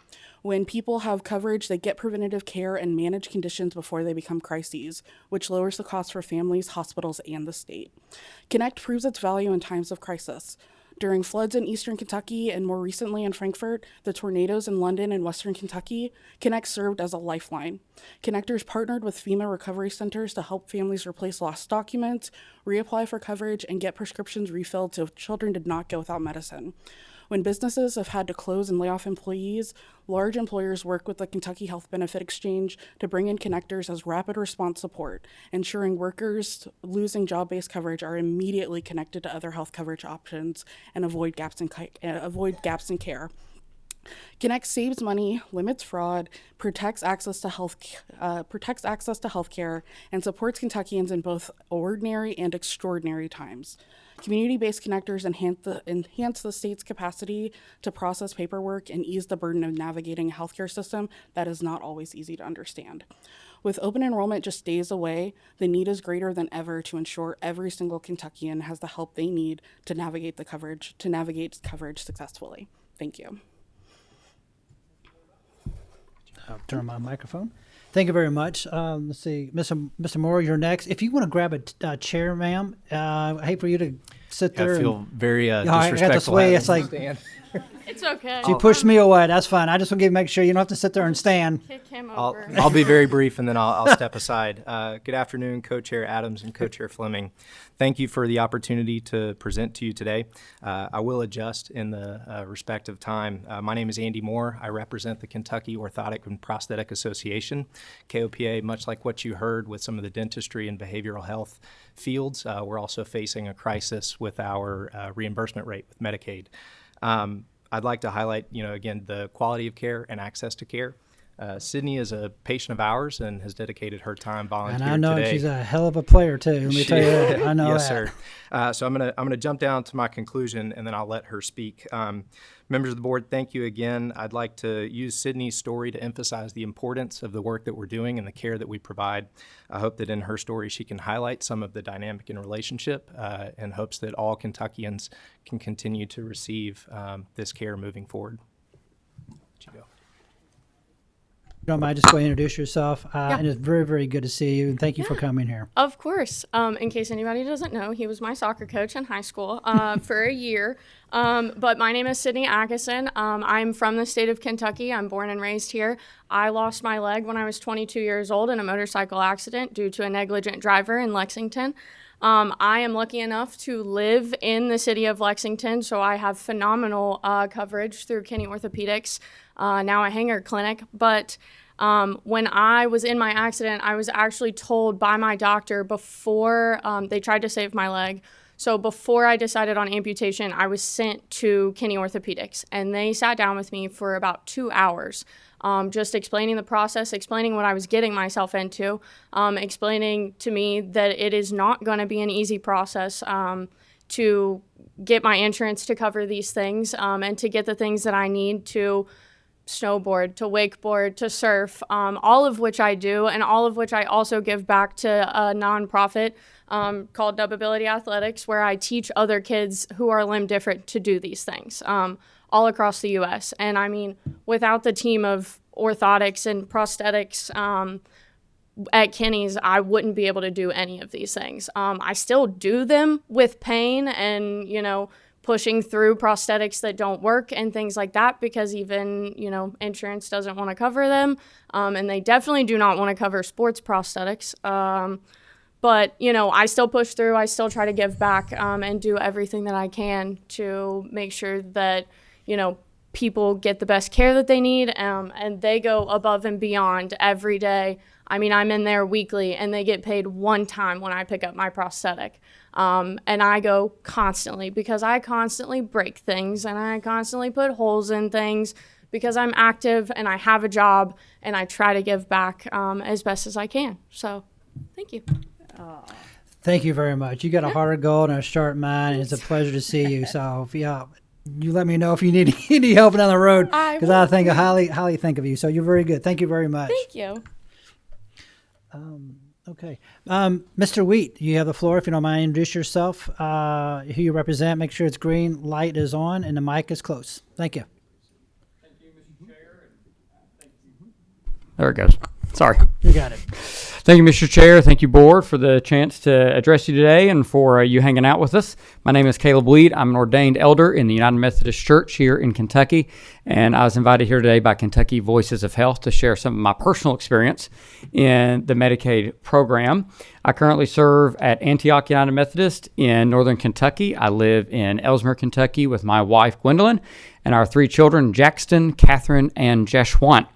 Speaker 21: When people have coverage, they get preventative care and manage conditions before they become crises, which lowers the cost for families, hospitals, and the state. Connect proves its value in times of crisis. During floods in eastern Kentucky and more recently in Frankfort, the tornadoes in London and western Kentucky, Connect served as a lifeline. Connectors partnered with FEMA recovery centers to help families replace lost documents, reapply for coverage, and get prescriptions refilled so children did not go without medicine. When businesses have had to close and lay off employees, large employers work with the Kentucky Health Benefit Exchange to bring in connectors as rapid response support, ensuring workers losing job-based coverage are immediately connected to other health coverage options and avoid gaps in care. Connect saves money, limits fraud, protects access to healthcare, and supports Kentuckians in both ordinary and extraordinary times. Community-based connectors enhance the state's capacity to process paperwork and ease the burden of navigating a healthcare system that is not always easy to understand. With open enrollment just days away, the need is greater than ever to ensure every single Kentuckian has the help they need to navigate coverage successfully. Thank you.
Speaker 1: I'll turn my microphone. Thank you very much. Let's see, Mr. Moore, you're next. If you want to grab a chair, ma'am, I hate for you to sit there.
Speaker 2: I feel very
Speaker 1: I got
Speaker 2: disrespectful.
Speaker 1: to sway. It's like
Speaker 4: It's okay.
Speaker 1: she pushed me away. That's fine. I just want to make sure you don't have to sit there and stand.
Speaker 4: Kick him over.
Speaker 2: I'll be very brief, and then I'll step aside. Good afternoon, Co-Chair Adams and Co-Chair Fleming. Thank you for the opportunity to present to you today. I will adjust in the respect of time. My name is Andy Moore. I represent the Kentucky Orthotic and Prosthetic Association, KOPA. Much like what you heard with some of the dentistry and behavioral health fields, we're also facing a crisis with our reimbursement rate with Medicaid. I'd like to highlight, again, the quality of care and access to care. Sydney is a patient of ours and has dedicated her time volunteering today.
Speaker 1: And I know she's a hell of a player too. Let me tell you that. I know
Speaker 2: yes,
Speaker 1: that.
Speaker 2: Sir. So I'm gonna jump down to my conclusion, and then I'll let her speak. Members of the board, thank you again. I'd like to use Sydney's story to emphasize the importance of the work that we're doing and the care that we provide. I hope that in her story she can highlight some of the dynamic in relationship in hopes that all Kentuckians can continue to receive this care moving forward. Let you go.
Speaker 1: Don't mind, just go ahead and introduce yourself. And it's very, very good to see you. And thank you for coming here.
Speaker 22: Of course. In case anybody doesn't know, he was my soccer coach in high school for a year. But my name is Sydney Atkinson. I'm from the state of Kentucky. I'm born and raised here. I lost my leg when I was 22 years old in a motorcycle accident due to a negligent driver in Lexington. I am lucky enough to live in the city of Lexington, so I have phenomenal coverage through Kinney Orthopedics, now a hanger clinic. But when I was in my accident, I was actually told by my doctor before they tried to save my leg. So before I decided on amputation, I was sent to Kinney Orthopedics, and they sat down with me for about 2 hours. Just explaining the process, explaining what I was getting myself into, explaining to me that it is not going to be an easy process to get my insurance to cover these things and to get the things that I need to snowboard, to wakeboard, to surf, all of which I do, and all of which I also give back to a nonprofit called Dubability Athletics, where I teach other kids who are limb different to do these things. All across the U.S. And I mean, without the team of orthotics and prosthetics at Kinney's, I wouldn't be able to do any of these things. I still do them with pain and, pushing through prosthetics that don't work and things like that, because even, insurance doesn't want to cover them. And they definitely do not want to cover sports prosthetics. But, I still push through. I still try to give back and do everything that I can to make sure that, people get the best care that they need, and they go above and beyond every day. I mean, I'm in there weekly, and they get paid one time when I pick up my prosthetic. And I go constantly, because I constantly break things, and I constantly put holes in things, because I'm active, and I have a job, and I try to give back as best as I can. So, thank you.
Speaker 1: Thank you very much. You got a heart of gold and a sharp mind, and it's a pleasure to see you. So, you let me know if you need any help down the road, because I think highly think of you. So you're very good. Thank you very much.
Speaker 22: Thank you.
Speaker 1: Okay. Mr. Wheat, you have the floor. If you don't mind, introduce yourself, who you represent. Make sure it's green light is on and the mic is close. Thank you.
Speaker 23: There it goes. Sorry.
Speaker 1: You got it.
Speaker 5: Thank you, Mr. Chair. Thank you, Board, for the chance to address you today and for you hanging out with us. My name is Caleb Weed. I'm an ordained elder in the United Methodist Church here in Kentucky, and I was invited here today by Kentucky Voices of Health to share some of my personal experience in the Medicaid program. I currently serve at Antioch United Methodist in northern Kentucky. I live in Ellesmere, Kentucky with my wife, Gwendolyn, and our 3 children, Jackson, Catherine, and Jeshwan.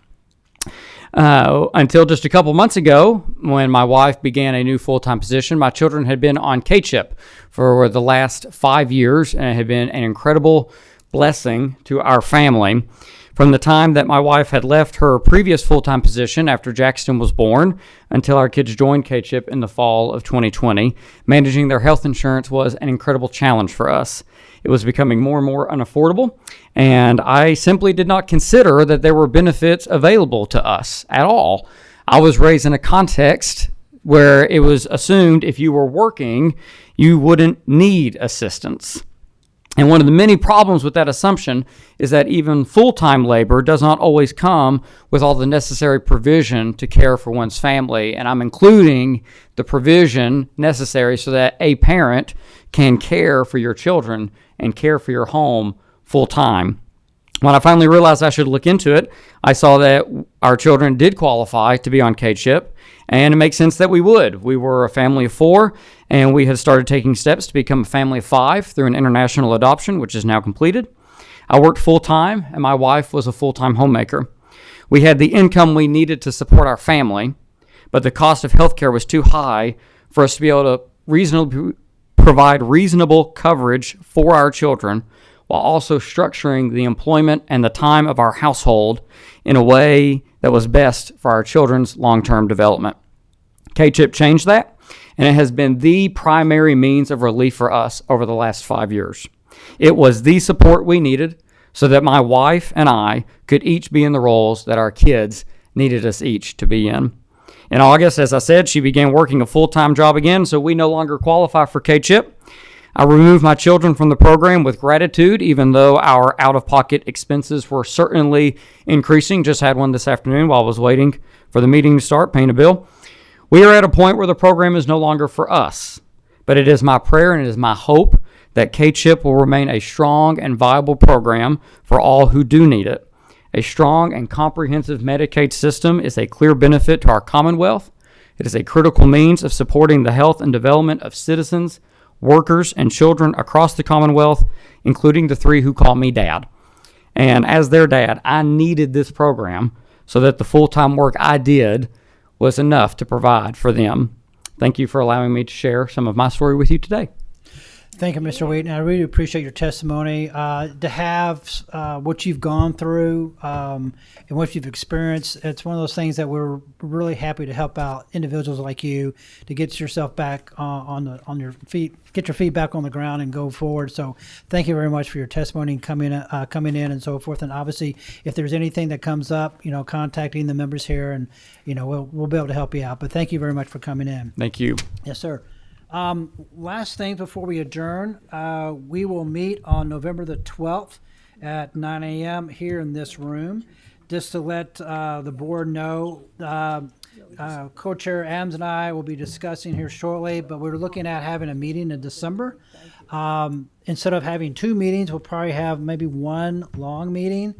Speaker 5: Until just a couple months ago, when my wife began a new full-time position, my children had been on K-CHIP for the last 5 years, and it had been an incredible blessing to our family. From the time that my wife had left her previous full-time position after Jackson was born until our kids joined K-CHIP in the fall of 2020, managing their health insurance was an incredible challenge for us. It was becoming more and more unaffordable, and I simply did not consider that there were benefits available to us at all. I was raised in a context where it was assumed if you were working, you wouldn't need assistance. And one of the many problems with that assumption is that even full-time labor does not always come with all the necessary provision to care for one's family. And I'm including the provision necessary so that a parent can care for your children and care for your home full-time. When I finally realized I should look into it, I saw that our children did qualify to be on K-CHIP, and it makes sense that we would. We were a family of 4, and we had started taking steps to become a family of 5 through an international adoption, which is now completed. I worked full-time, and my wife was a full-time homemaker. We had the income we needed to support our family, but the cost of healthcare was too high for us to be able to provide reasonable coverage for our children while also structuring the employment and the time of our household in a way that was best for our children's long-term development. K-CHIP changed that, and it has been the primary means of relief for us over the last 5 years. It was the support we needed so that my wife and I could each be in the roles that our kids needed us each to be in. In August, as I said, she began working a full-time job again, so we no longer qualify for K-CHIP. I removed my children from the program with gratitude, even though our out-of-pocket expenses were certainly increasing. Just had one this afternoon while I was waiting for the meeting to start, paying a bill. We are at a point where the program is no longer for us, but it is my prayer and it is my hope that K-CHIP will remain a strong and viable program for all who do need it. A strong and comprehensive Medicaid system is a clear benefit to our Commonwealth. It is a critical means of supporting the health and development of citizens, workers, and children across the Commonwealth, including the 3 who call me Dad. And as their dad, I needed this program so that the full-time work I did was enough to provide for them. Thank you for allowing me to share some of my story with you today.
Speaker 1: Thank you, Mr. Wheaton. I really appreciate your testimony. To have what you've gone through and what you've experienced, it's one of those things that we're really happy to help out individuals like you to get yourself back on your feet, get your feet back on the ground and go forward. So thank you very much for your testimony and coming in and so forth. And obviously, if there's anything that comes up, contacting the members here, and we'll be able to help you out. But thank you very much for coming in.
Speaker 5: Thank you.
Speaker 1: Yes, sir. Last thing before we adjourn, we will meet on November the 12th at 9 a.m. here in this room. Just to let the board know, Co-Chair Adams and I will be discussing here shortly, but we're looking at having a meeting in December. Instead of having 2 meetings, we'll probably have maybe 1 long meeting.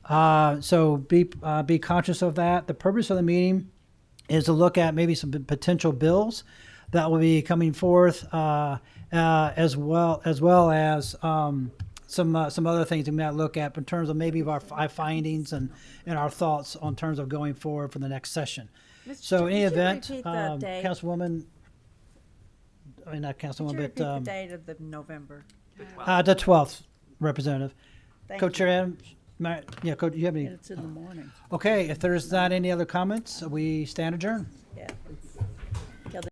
Speaker 1: So be conscious of that. The purpose of the meeting is to look at maybe some potential bills that will be coming forth, as well as some other things we might look at in terms of maybe our findings and our thoughts on terms of going forward for the next session. So, in any event, Councilwoman, not Councilwoman, but
Speaker 12: the date of the November.
Speaker 1: The 12th, Representative. Co-Chair Adams. Do you have any?
Speaker 12: It's in the morning.
Speaker 1: Okay, if there's not any other comments, we stand adjourned.
Speaker 12: Yeah.